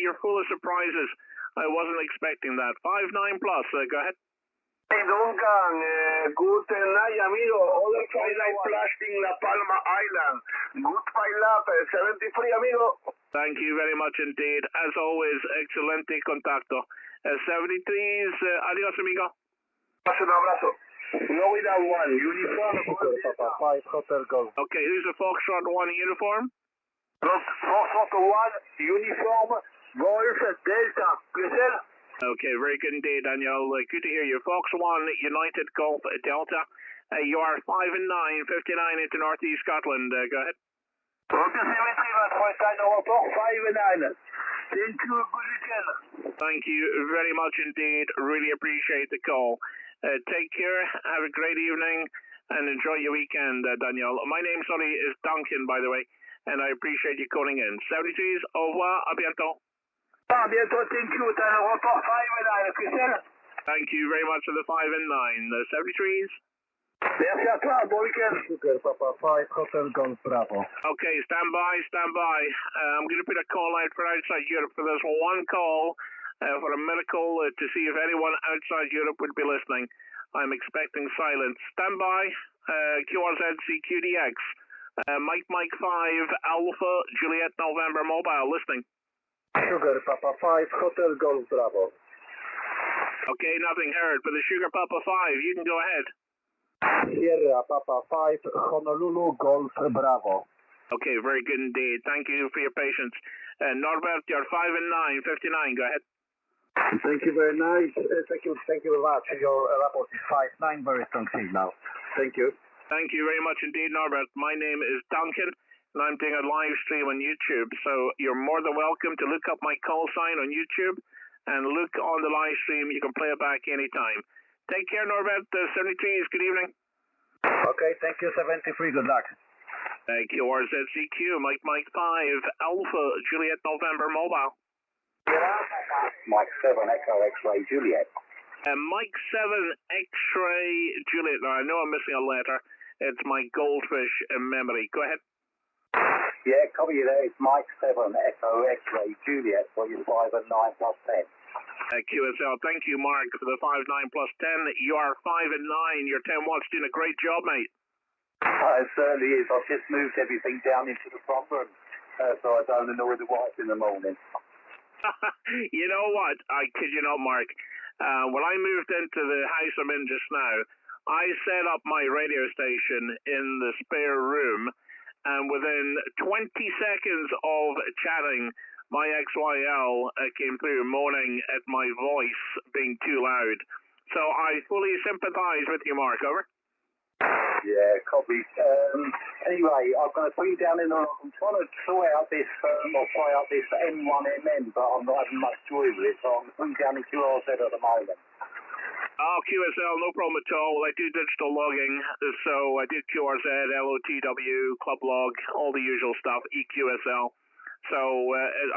You're full of surprises. I wasn't expecting that. 5-9 plus. Go ahead. Hey, Duncan. Good night, amigo. Other twilight flashing La Palma Island. Good pile up. 73, amigo. Thank you very much indeed. As always, excelente contacto. 73s, adios, amigo. Un abrazo. No without one. Uniform. Papa 5, Hotel Golf. Okay, who's the Foxtrot 1 uniform? Foxtrot 1, uniform, Golf, Delta. Crisel? Okay, very good indeed, Daniel. Good to hear you. Fox 1, United Golf Delta. You are 5-9, 59 into Northeast Scotland. Go ahead. Okay, 73, my first time over 5-9. Thank you. Good weekend. Thank you very much indeed. Really appreciate the call. Take care. Have a great evening and enjoy your weekend, Daniel. My name, sorry, is Duncan, by the way, and I appreciate you calling in. 73s, au revoir, à bientôt. À bientôt, thank you. 5-9, Crisel. Thank you very much for the 5-9. 73s. Merci à toi. Bon weekend. Sugar Papa 5, Hotel Golf Bravo. Okay, stand by. I'm going to put a call out for outside Europe for this one call for a medical to see if anyone outside Europe would be listening. I'm expecting silence. Stand by. QRZCQDX. Mike 5, Alpha, Juliet, November, mobile, listening. Sugar Papa 5, Hotel Golf Bravo. Okay, nothing heard. For the Sugar Papa 5, you can go ahead. Sierra Papa 5, Honolulu Golf Bravo. Okay, very good indeed. Thank you for your patience. Norbert, you're 5-9, 59. Go ahead. Thank you very nice. Thank you very much. Your report is 5-9, very strong signal. Thank you. Thank you very much indeed, Norbert. My name is Duncan, and I'm doing a live stream on YouTube. So you're more than welcome to look up my call sign on YouTube and look on the live stream. You can play it back anytime. Take care, Norbert. 73s, good evening. Okay, thank you, 73. Good luck. Thank you, RZCQ, Mike 5, Alpha, Juliet, November, mobile. Mike 7, Echo X-Ray Juliet. Mike 7, X-Ray Juliet. Now, I know I'm missing a letter. It's my goldfish memory. Go ahead. Yeah, copy you there. It's Mike 7, Echo X-Ray Juliet for your 5-9 plus 10. QSL, thank you, Mark, for the 5-9 plus 10. You are 5-9. Your 10 watts doing a great job, mate. It certainly is. I've just moved everything down into the front room, so I don't annoy the wife in the morning. You know what? I kid you not, Mark. When I moved into the house I'm in just now, I set up my radio station in the spare room, and within 20 seconds of chatting, my XYL came through moaning at my voice being too loud. So I fully sympathize with you, Mark. Over. Yeah, copy. Anyway, I'm going to bring down in. I'm trying to try out this M1MM, but I'm not having much joy with it. So I'm going to bring down the QRZ at the moment. Oh, QSL, no problem at all. I do digital logging, so I do QRZ, LOTW, club log, all the usual stuff, EQSL. So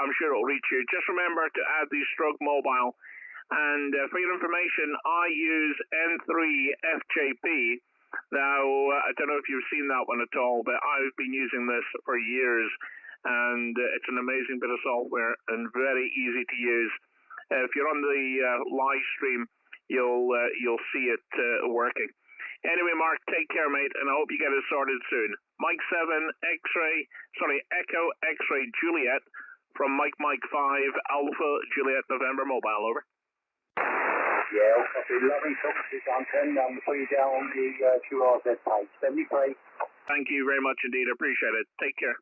I'm sure it'll reach you. Just remember to add the stroke mobile. And for your information, I use N3FJP. Now, I don't know if you've seen that one at all, but I've been using this for years. And it's an amazing bit of software and very easy to use. If you're on the live stream, you'll see it working. Anyway, Mark, take care, mate, and I hope you get it sorted soon. Mike 7, Echo X-Ray Juliet from Mike 5, Alpha Juliet November mobile, over. Yeah, I'll be lovely talking to you, Duncan. Put you down on the QRZ page. 73. Thank you very much indeed. I appreciate it. Take care.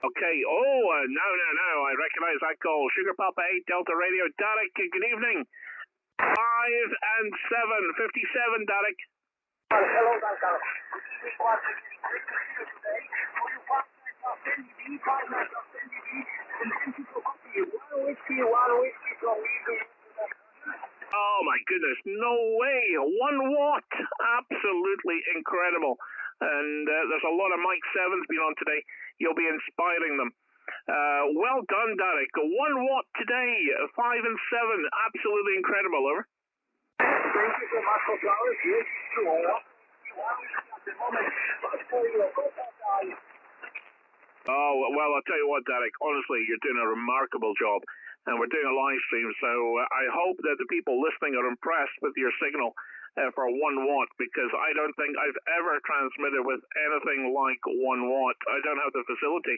Okay. Oh, no. I recognize that call. Sugar Papa 8 Delta Radio. Derek, good evening. 5 and 7. 57, Derek. Hello, Duncan. Oh my goodness, no way. 1 watt. Absolutely incredible. And there's a lot of Mike 7s been on today. You'll be inspiring them. Well done, Derek. 1 watt today. 5 and 7. Absolutely incredible. Over. Thank you so much for flowers. Yes, oh, well, I'll tell you what, Derek. Honestly, you're doing a remarkable job. And we're doing a live stream, so I hope that the people listening are impressed with your signal for 1 watt, because I don't think I've ever transmitted with anything like 1 watt. I don't have the facility.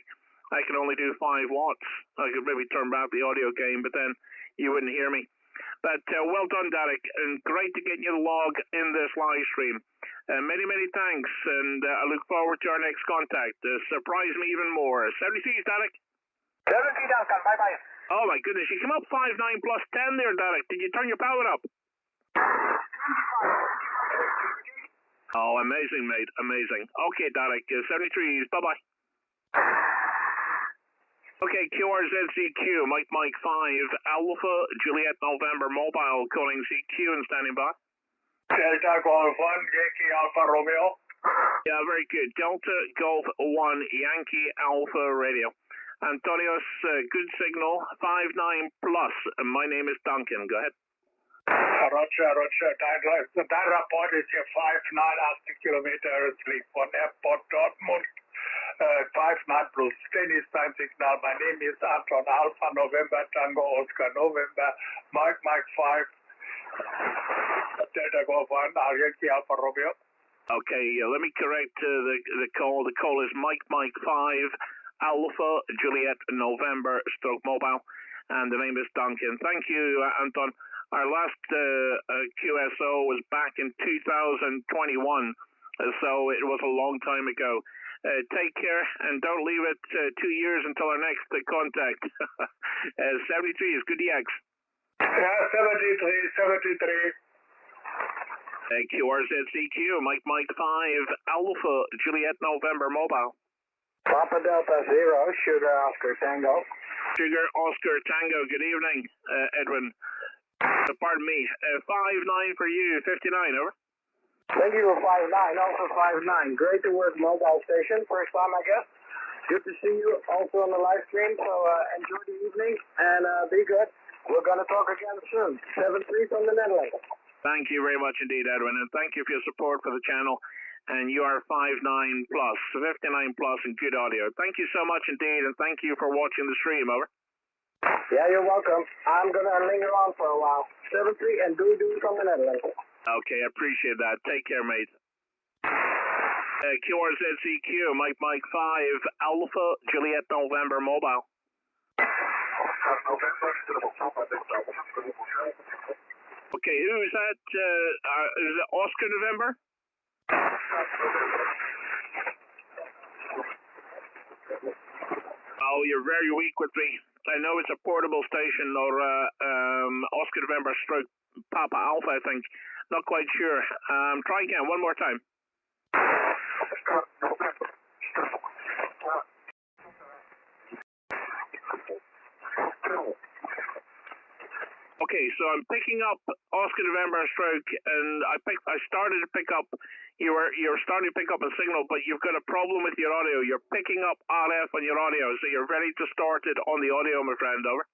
I can only do 5 watts. I could maybe turn back the audio game, but then you wouldn't hear me. But well done, Derek, and great to get you log in this live stream. Many, many thanks, and I look forward to our next contact. Surprise me even more. 73, Derek. 70, Duncan. Bye-bye. Oh my goodness, you come up 5, 9 plus 10 there, Derek. Did you turn your power up? Oh, amazing, mate. Amazing. Okay, Derek. 73s. Bye-bye. Okay, QRZCQ, Mike 5, Alpha, Juliet November Mobile, calling CQ and standing by. Delta Golf 1, Yankee Alpha Romeo. Yeah, very good. Delta Golf 1, Yankee Alpha Radio. Antonios, good signal, 59 plus. My name is Duncan. Go ahead. Roger. The direct report is here 59 kilometers, leave on airport Dortmund. 59 plus. Tennis time signal. My name is Anton Alpha November Tango Oscar November Mike 5 Delta Golf 1 Yankee Alpha Romeo. Okay, let me correct the call. The call is Mike 5 Alpha Juliet November stroke mobile, and the name is Duncan. Thank you, Anton. Our last QSO was back in 2021, so it was a long time ago. Take care, and don't leave it 2 years until our next contact. 73 is good DX. Yeah, 73. QRZCQ, Mike 5 Alpha Juliet November mobile. Papa Delta 0, Sugar Oscar Tango. Sugar Oscar Tango, good evening, Edwin. Pardon me, 59 for you, 59, over. Thank you for 59, also 59. Great to work mobile station, first time I guess. Good to see you also on the live stream, so enjoy the evening and be good. We're going to talk again soon. 7-3 from the Netherlands. Thank you very much indeed, Edwin, and thank you for your support for the channel. And you are 59 plus, 59 plus and good audio. Thank you so much indeed, and thank you for watching the stream, over. Yeah, you're welcome. I'm going to linger on for a while. 7-3 and do from the Netherlands. Okay, I appreciate that. Take care, mate. QRZCQ, Mike 5, Alpha Juliet November Mobile. Okay, who is that? Is it Oscar November? Oh, you're very weak with me. I know it's a portable station or Oscar November stroke Papa Alpha, I think. Not quite sure. Try again, one more time. Okay, so I'm picking up Oscar November stroke, and I started to pick up. You're starting to pick up a signal, but you've got a problem with your audio. You're picking up RF on your audio, so you're ready to start it on the audio, my friend. Over.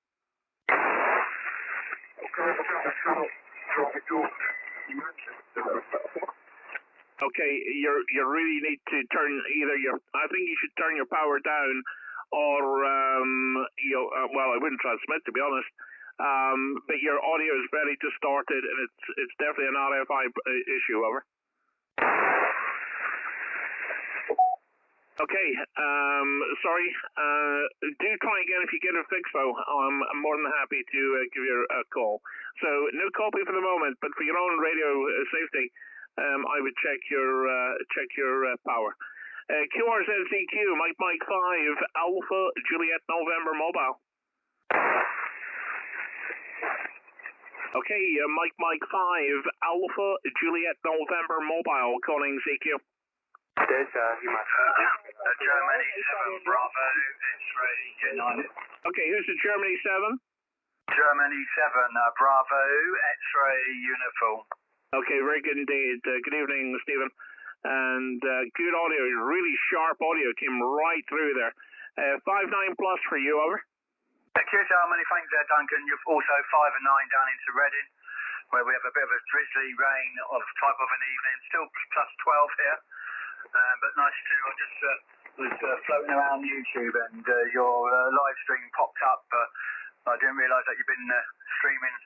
Okay, you really need to turn I think you should turn your power down, or well, I wouldn't transmit, to be honest. But your audio is ready to start it, and it's definitely an RFI issue. Over. Okay, sorry. Do try again if you get a fix, though. I'm more than happy to give you a call. So, no copy for the moment, but for your own radio safety, I would check your power. QRZCQ, Mike 5, Alpha, Juliet, November, mobile. Okay, Mike 5, Alpha, Juliet, November, mobile, calling CQ. There's Germany 7 Bravo X-ray United. Okay, who's the Germany 7? Germany 7 Bravo X-ray uniform. Okay, very good indeed. Good evening, Stephen. And good audio, really sharp audio, came right through there. 5-9 plus for you, over. QSL, many thanks there, Duncan. You've also 5 and 9 down into Reading, where we have a bit of a drizzly rain of type of an evening. Still plus 12 here. But nice to, I just was floating around YouTube and your live stream popped up. I didn't realise that you've been streaming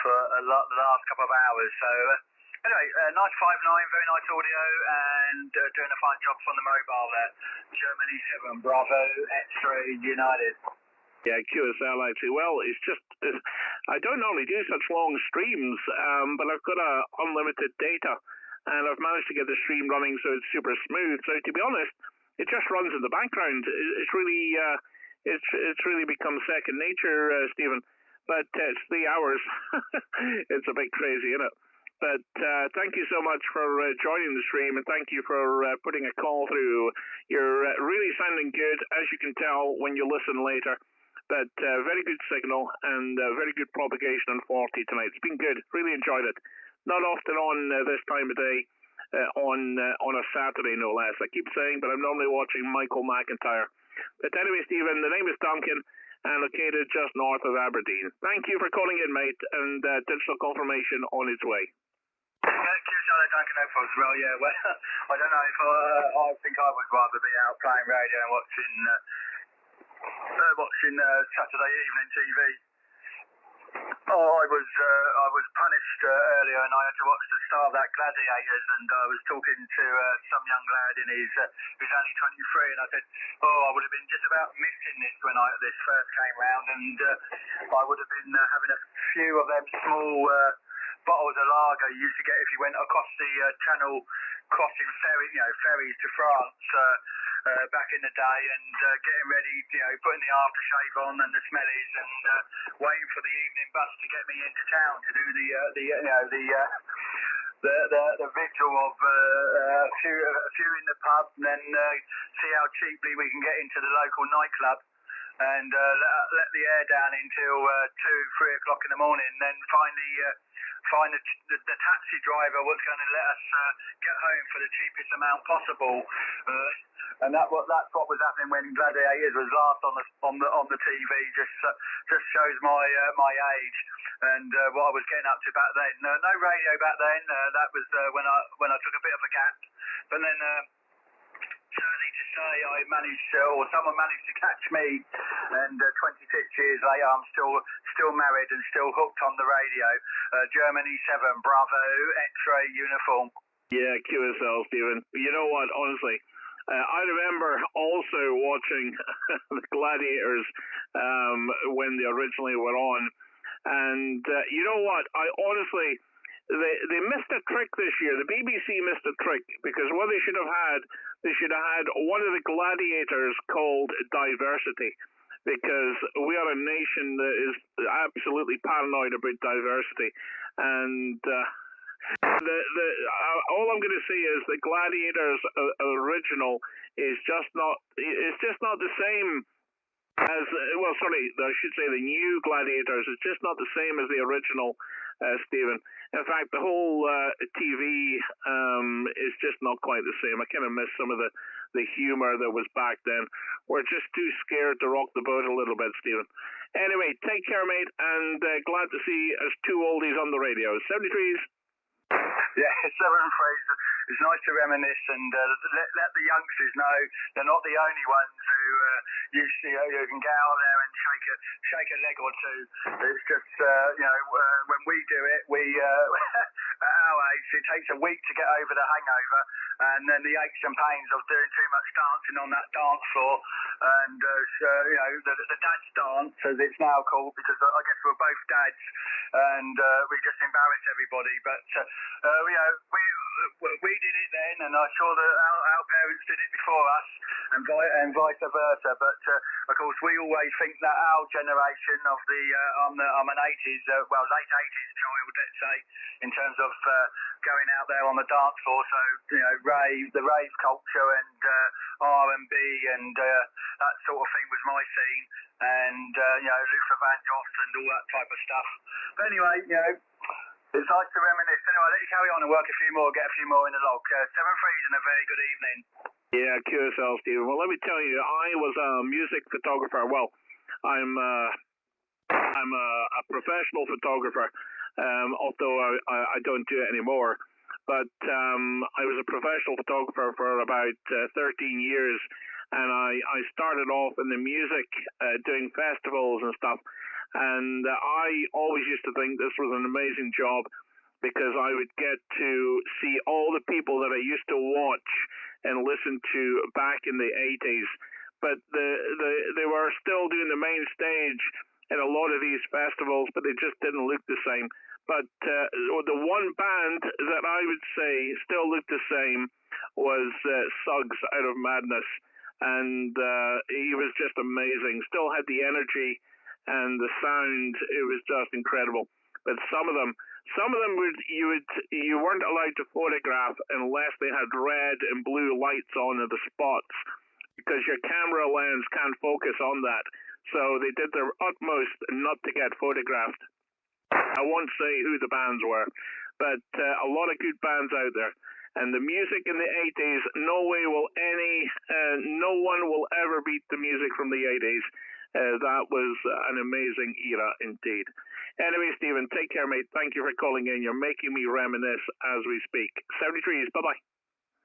for the last couple of hours. So anyway, nice 5-9, very nice audio, and doing a fine job on the mobile there. Germany 7 Bravo X-ray United. Yeah, QSL actually. Well, it's just, I don't normally do such long streams, but I've got unlimited data. And I've managed to get the stream running so it's super smooth. So to be honest, it just runs in the background. It's really, it's really become second nature, Stephen. But it's 3 hours. It's a bit crazy, isn't it? But thank you so much for joining the stream, and thank you for putting a call through. You're really sounding good, as you can tell when you listen later. But very good signal and very good propagation on 40 tonight. It's been good. Really enjoyed it. Not often on this time of day, on a Saturday, no less. I keep saying, but I'm normally watching Michael McIntyre. But anyway, Stephen, the name is Duncan, and located just north of Aberdeen. Thank you for calling in, mate, and digital confirmation on its way. Yeah, QSL, Duncan, no problems. Well, yeah, well, I don't know if I think I would rather be out playing radio and watching Saturday evening TV. I was punished earlier, and I had to watch the start of that Gladiators, and I was talking to some young lad, and he's only 23, and I said, I would have been just about missing this when this first came round, and I would have been having a few of them small bottles of lager you used to get if you went across the channel crossing ferries to France back in the day, and getting ready, putting the aftershave on and the smellies, and waiting for the evening bus to get me into town to do the vigil of a few in the pub, and then see how cheaply we can get into the local nightclub, and let the air down until 2-3 o'clock in the morning, and then find the taxi driver was going to let us get home for the cheapest amount possible, and that's what was happening when Gladiators was last on the TV. Just shows my age and what I was getting up to back then. No radio back then. That was when I took a bit of a gap, but then. Sadly to say, someone managed to catch me, and 26 years later, I'm still married and still hooked on the radio. Germany 7 Bravo X-ray uniform. Yeah, QSL, Stephen. You know what? Honestly, I remember also watching the Gladiators when they originally were on, and you know what? I honestly. They missed a trick this year. The BBC missed a trick, because what they should have had one of the Gladiators called Diversity, because we are a nation that is absolutely paranoid about diversity. And all I'm going to say is the Gladiators original is just not the same as, well, sorry, I should say the new Gladiators. It's just not the same as the original, Stephen. In fact, the whole TV is just not quite the same. I kind of miss some of the humor that was back then. We're just too scared to rock the boat a little bit, Stephen. Anyway, take care, mate, and glad to see us two oldies on the radio. 73s. Yeah, 73s. It's nice to reminisce and let the youngsters know they're not the only ones who you can get out there and shake a leg or two. It's just when we do it, we at our age, it takes a week to get over the hangover, and then the aches and pains of doing too much dancing on that dance floor, and the dad's dance, as it's now called, because I guess we're both dads, and we just embarrass everybody. But we did it then, and I'm sure that our parents did it before us, and vice versa. But of course, we always think that our generation of the I'm an 80s, late 80s child, let's say, in terms of going out there on the dance floor. So the rave culture and R&B and that sort of thing was my scene, and Luther Vandross and all that type of stuff. But anyway, it's nice to reminisce. Anyway, I'll let you carry on and work a few more, get a few more in the log. 7-3 and a very good evening. Yeah, QSL, Stephen. Well, let me tell you, I was a music photographer. Well, I'm a professional photographer, although I don't do it anymore. But I was a professional photographer for about 13 years, and I started off in the music, doing festivals and stuff. And I always used to think this was an amazing job, because I would get to see all the people that I used to watch and listen to back in the 80s. But they were still doing the main stage at a lot of these festivals, but they just didn't look the same. But the one band that I would say still looked the same was Suggs out of Madness. And he was just amazing. Still had the energy and the sound. It was just incredible. But some of them you weren't allowed to photograph unless they had red and blue lights on at the spots, because your camera lens can't focus on that. So they did their utmost not to get photographed. I won't say who the bands were, but a lot of good bands out there. And the music in the 80s, no one will ever beat the music from the 80s. That was an amazing era indeed. Anyway, Stephen, take care, mate. Thank you for calling in. You're making me reminisce as we speak. 73s, bye-bye.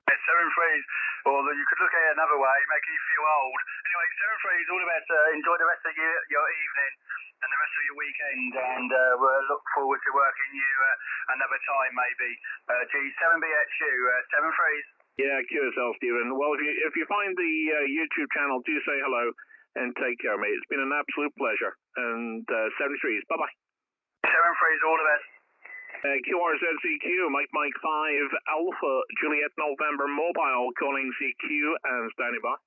7-3s, or you could look at it another way, making you feel old. Anyway, 7-3s, all the best. Enjoy the rest of your evening and the rest of your weekend, and we'll look forward to working you another time, maybe. G7BXU, 7-3s. Yeah, QSL, Stephen. Well, if you find the YouTube channel, do say hello and take care, mate. It's been an absolute pleasure. And 73s, bye-bye. 7-3s, all the best. QRZCQ, Mike 5 Alpha Juliet November Mobile, calling CQ and standing by.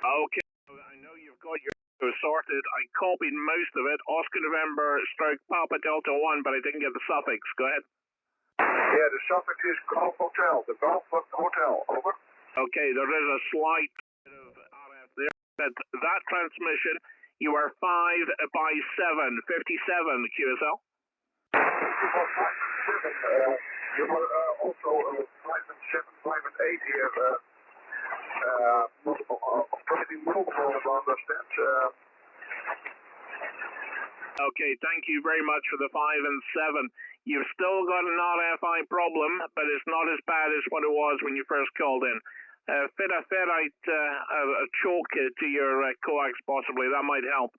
Okay, I know you've got your sorted. I copied most of it. Oscar November stroke Papa Delta 1, but I didn't get the suffix. Go ahead. Yeah, the suffix is Golf Hotel. The Golf Hotel, over. Okay, there is a slight bit of RF there. But that transmission, you are 5 by 7, 57 QSL. You were also 5 and 7, 5 and 8 here. Pretty movable, I understand. Okay, thank you very much for the 5 and 7. You've still got an RFI problem, but it's not as bad as what it was when you first called in. Fit a choke to your coax possibly, that might help.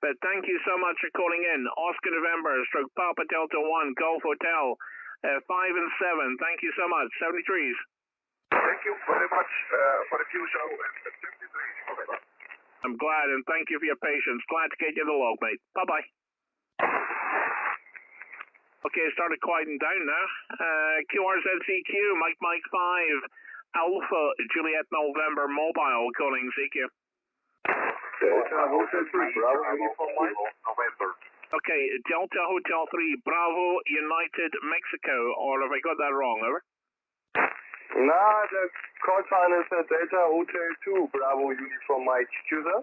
But thank you so much for calling in. Oscar November, stroke Papa Delta 1, Golf Hotel, 5 and 7. Thank you so much. 73s. Thank you very much for the QSO and 73s. I'm glad, and thank you for your patience. Glad to get you the log, mate. Bye-bye. Okay, started quieting down now. QRZCQ, Mike 5 Alpha Juliet November Mobile, calling CQ. Okay, Delta Hotel 3 Bravo United Mexico, or have I got that wrong, over? No, the call sign is Delta Hotel 2 Bravo Uniform Mike, user.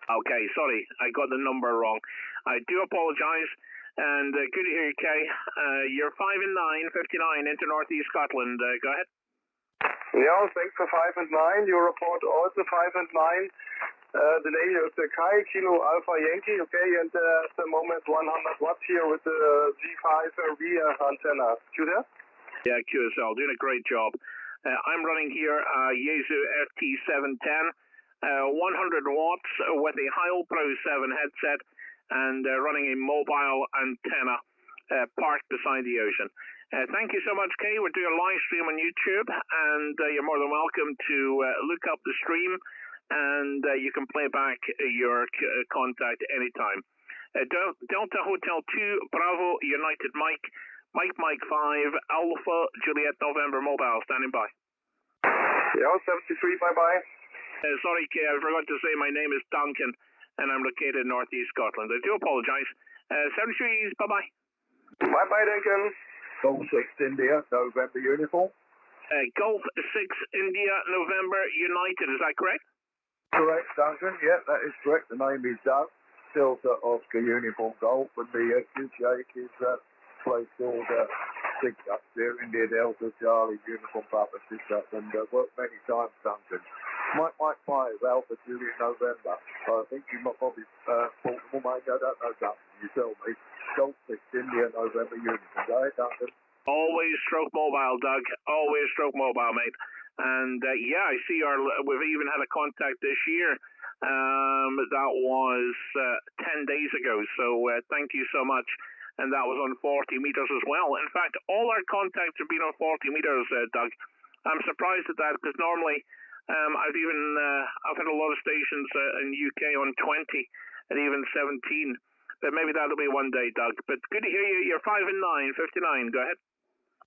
Okay, sorry, I got the number wrong. I do apologise, and good to hear you, Kay. You're 5 and 9, 59 into Northeast Scotland. Go ahead. Yeah, thanks for 5 and 9. Your report also 5 and 9. The name is Kai Kilo Alpha Yankee, okay, and at the moment 100 watts here with the G5 rear antenna. You there? Yeah, QSL, doing a great job. I'm running here Yaesu FT-710, 100 watts with a Heil Pro 7 headset, and running a mobile antenna parked beside the ocean. Thank you so much, Kay. We're doing a live stream on YouTube, and you're more than welcome to look up the stream, and you can play back your contact anytime. Delta Hotel 2, Bravo, United Mike, Mike 5, Alpha, Juliet November Mobile, standing by. Yeah, 73, bye-bye. Sorry, Kay, I forgot to say my name is Duncan, and I'm located in Northeast Scotland. I do apologise. 73, bye-bye. Bye-bye, Duncan. Golf 6 India, November uniform. Golf 6 India, November United, is that correct? Correct, Duncan. Yeah, that is correct. The name is Doug. Delta Oscar Uniform Golf, and the QTH is place called Sigtup there, India Delta Charlie Uniform Papa Sigtup, and worked many times, Duncan. Mike 5, Alpha Juliet November. I think you might probably portable, mate. I don't know, Duncan. You tell me. Golf 6 India November Uniform. Go ahead, Duncan. Always stroke mobile, Doug. Always stroke mobile, mate. And yeah, I see we've even had a contact this year. That was 10 days ago, so thank you so much. And that was on 40 meters as well. In fact, all our contacts have been on 40 meters, Doug. I'm surprised at that, because normally I've had a lot of stations in UK on 20 and even 17. But maybe that'll be one day, Doug. But good to hear you. You're 5 and 9, 59. Go ahead.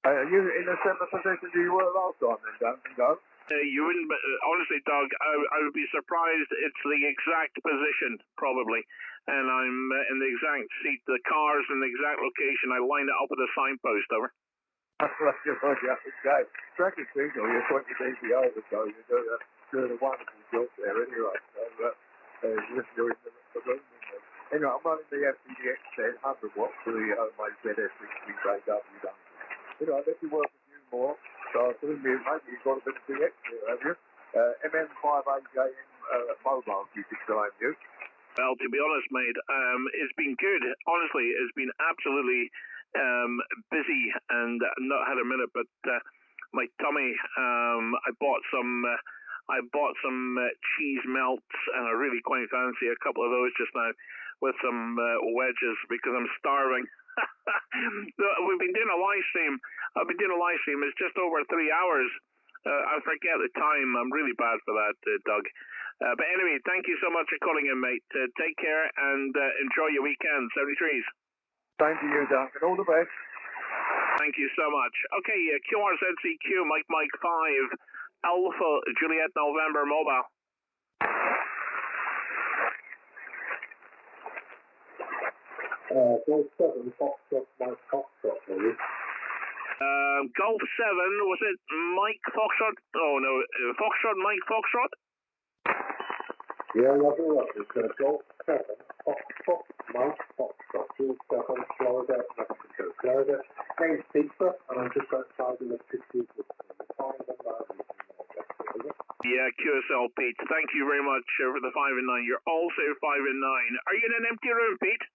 Are you in a similar position to you were last time, then, Duncan? Go. You wouldn't, honestly, Doug, I would be surprised. It's the exact position, probably. And I'm in the exact seat, the cars in the exact location. I line it up with a signpost, over. Okay. Tracking signal, you're 20 dB over, so you're doing a wonderful job there anyway. So, you're in the room. Anyway, I'm running the FTDX 100 watts for the homemade ZS63 Duncan. I'll let you work with you more. So I presume maybe you've got a bit of DX there, have you? MM5AJN mobile, you could claim you. Well, to be honest, mate, it's been good. Honestly, it's been absolutely busy and not had a minute. But my tummy, I bought some cheese melts, and I really quite fancy a couple of those just now with some wedges because I'm starving. We've been doing a live stream. I've been doing a live stream. It's just over 3 hours. I forget the time. I'm really bad for that, Doug. But anyway, thank you so much for calling in, mate. Take care and enjoy your weekend. 73s. Thank you, Duncan. All the best. Thank you so much. Okay, QRZCQ, Mike 5, Alpha Juliet November Mobile. Golf 7, Foxtrot, Mike Foxtrot, maybe. Golf 7, was it Mike Foxtrot? Oh no, Foxtrot, Mike Foxtrot? Yeah, lovely. It's Golf 7, Foxtrot, Mike Foxtrot, Florida, Mexico, Florida. Name's Peter, and I'm just outside the electricity. Yeah, QSL, Pete. Thank you very much for the 5 and 9. You're also 5 and 9. Are you in an empty room, Pete?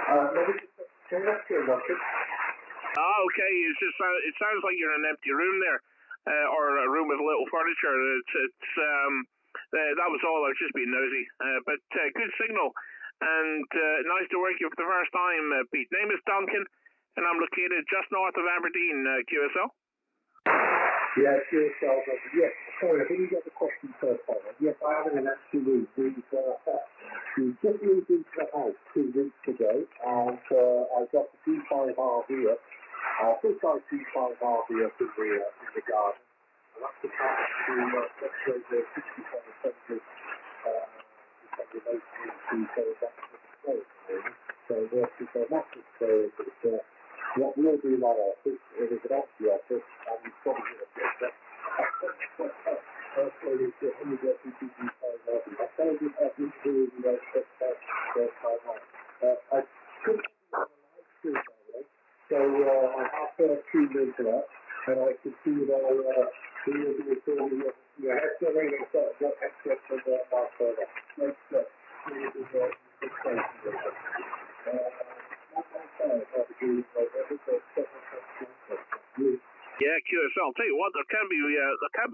Okay. It sounds like you're in an empty room there, or a room with a little furniture. That was all. I was just being nosy. But good signal, and nice to work you for the first time, Pete. Name is Duncan, and I'm located just north of Aberdeen, QSL. Yeah, QSL. Yes. Sorry, I didn't get the question first. Yes, I am in an empty room. We just moved into the house 2 weeks ago, and I got the D5 RV up, full-size D5 RV up in the garden, and that's the time to demonstrate the 67 So that's the story. What we'll do in our office, it is an empty office, and we've probably going to get that. I couldn't do so I have 2 minutes left, and I can see that we will be recording your headset and get access to my server. Yeah, QSL. I'll tell you what, there can't be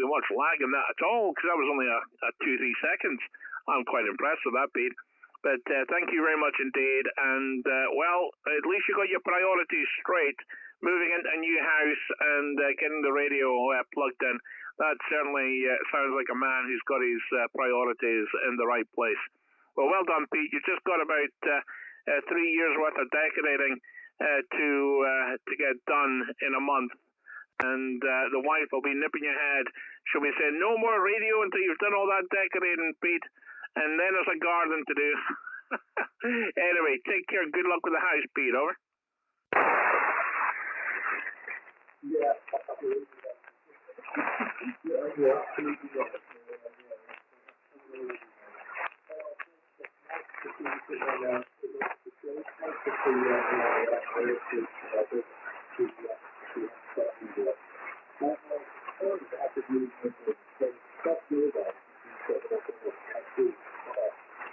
much lag in that at all, because that was only a 2-3 seconds. I'm quite impressed with that, Pete. But thank you very much indeed. And, well, at least you got your priorities straight, moving into a new house and getting the radio plugged in. That certainly sounds like a man who's got his priorities in the right place. Well done, Pete. You've just got about 3 years' worth of decorating to get done in a month. And the wife will be nipping your head. She'll be saying, no more radio until you've done all that decorating, Pete. And then there's a garden to do. Anyway, take care. Good luck with the house, Pete. Over.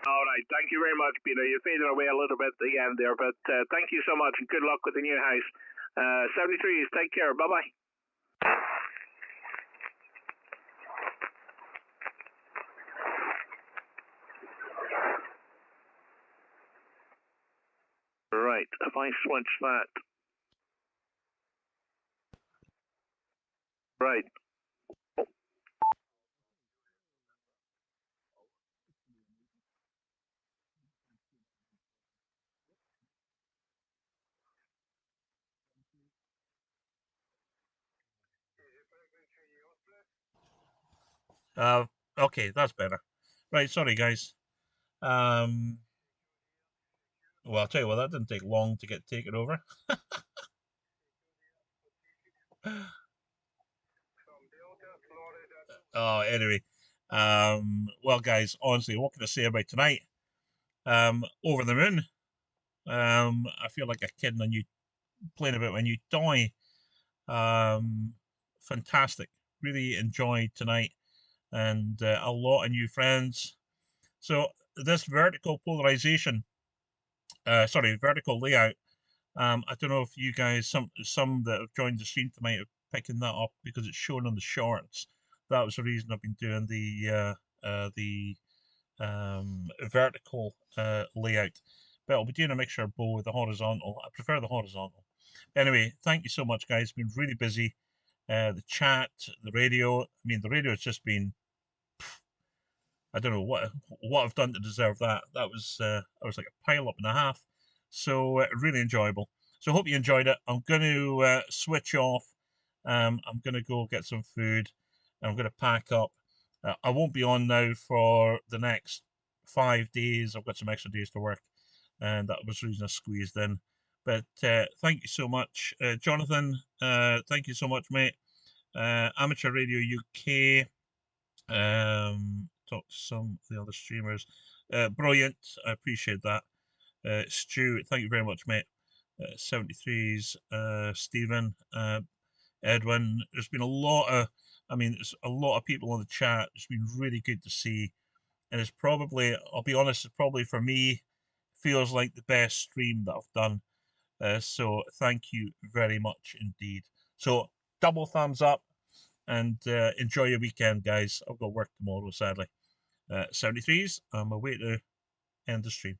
All right, thank you very much, Peter. You faded away a little bit at the end there, but thank you so much and good luck with the new house. 73s, take care. Bye-bye. Right, if I switch that. Right. Okay, that's better. Right, sorry guys. Well, I'll tell you what, that didn't take long to get taken over. Oh, anyway. Well, guys, honestly, what can I say about tonight? Over the moon. I feel like a kid in a new, playing about my new toy. Fantastic. Really enjoyed tonight, and a lot of new friends. So this vertical polarization, vertical layout. I don't know if you guys, some that have joined the stream tonight, are picking that up because it's shown on the shorts. That was the reason I've been doing the vertical layout. But I'll be doing a mixture of both, the horizontal. I prefer the horizontal. Anyway, thank you so much, guys. Been really busy. The chat, the radio. I mean, the radio has just been. I don't know what I've done to deserve that. That was I was like a pile up and a half. So really enjoyable. So hope you enjoyed it. I'm going to switch off. I'm going to go get some food. I'm going to pack up. I won't be on now for the next 5 days. I've got some extra days to work, and that was the reason I squeezed in. But thank you so much, Jonathan. Thank you so much, mate. Amateur Radio UK. Talk to some of the other streamers. Brilliant. I appreciate that. Stu, thank you very much, mate. 73s, Stephen, Edwin. There's been a lot of, there's a lot of people on the chat. It's been really good to see. And it's probably, I'll be honest, it's probably for me, feels like the best stream that I've done. So thank you very much indeed. So double thumbs up and enjoy your weekend, guys. I've got work tomorrow, sadly. 73s, I'm away to end the stream.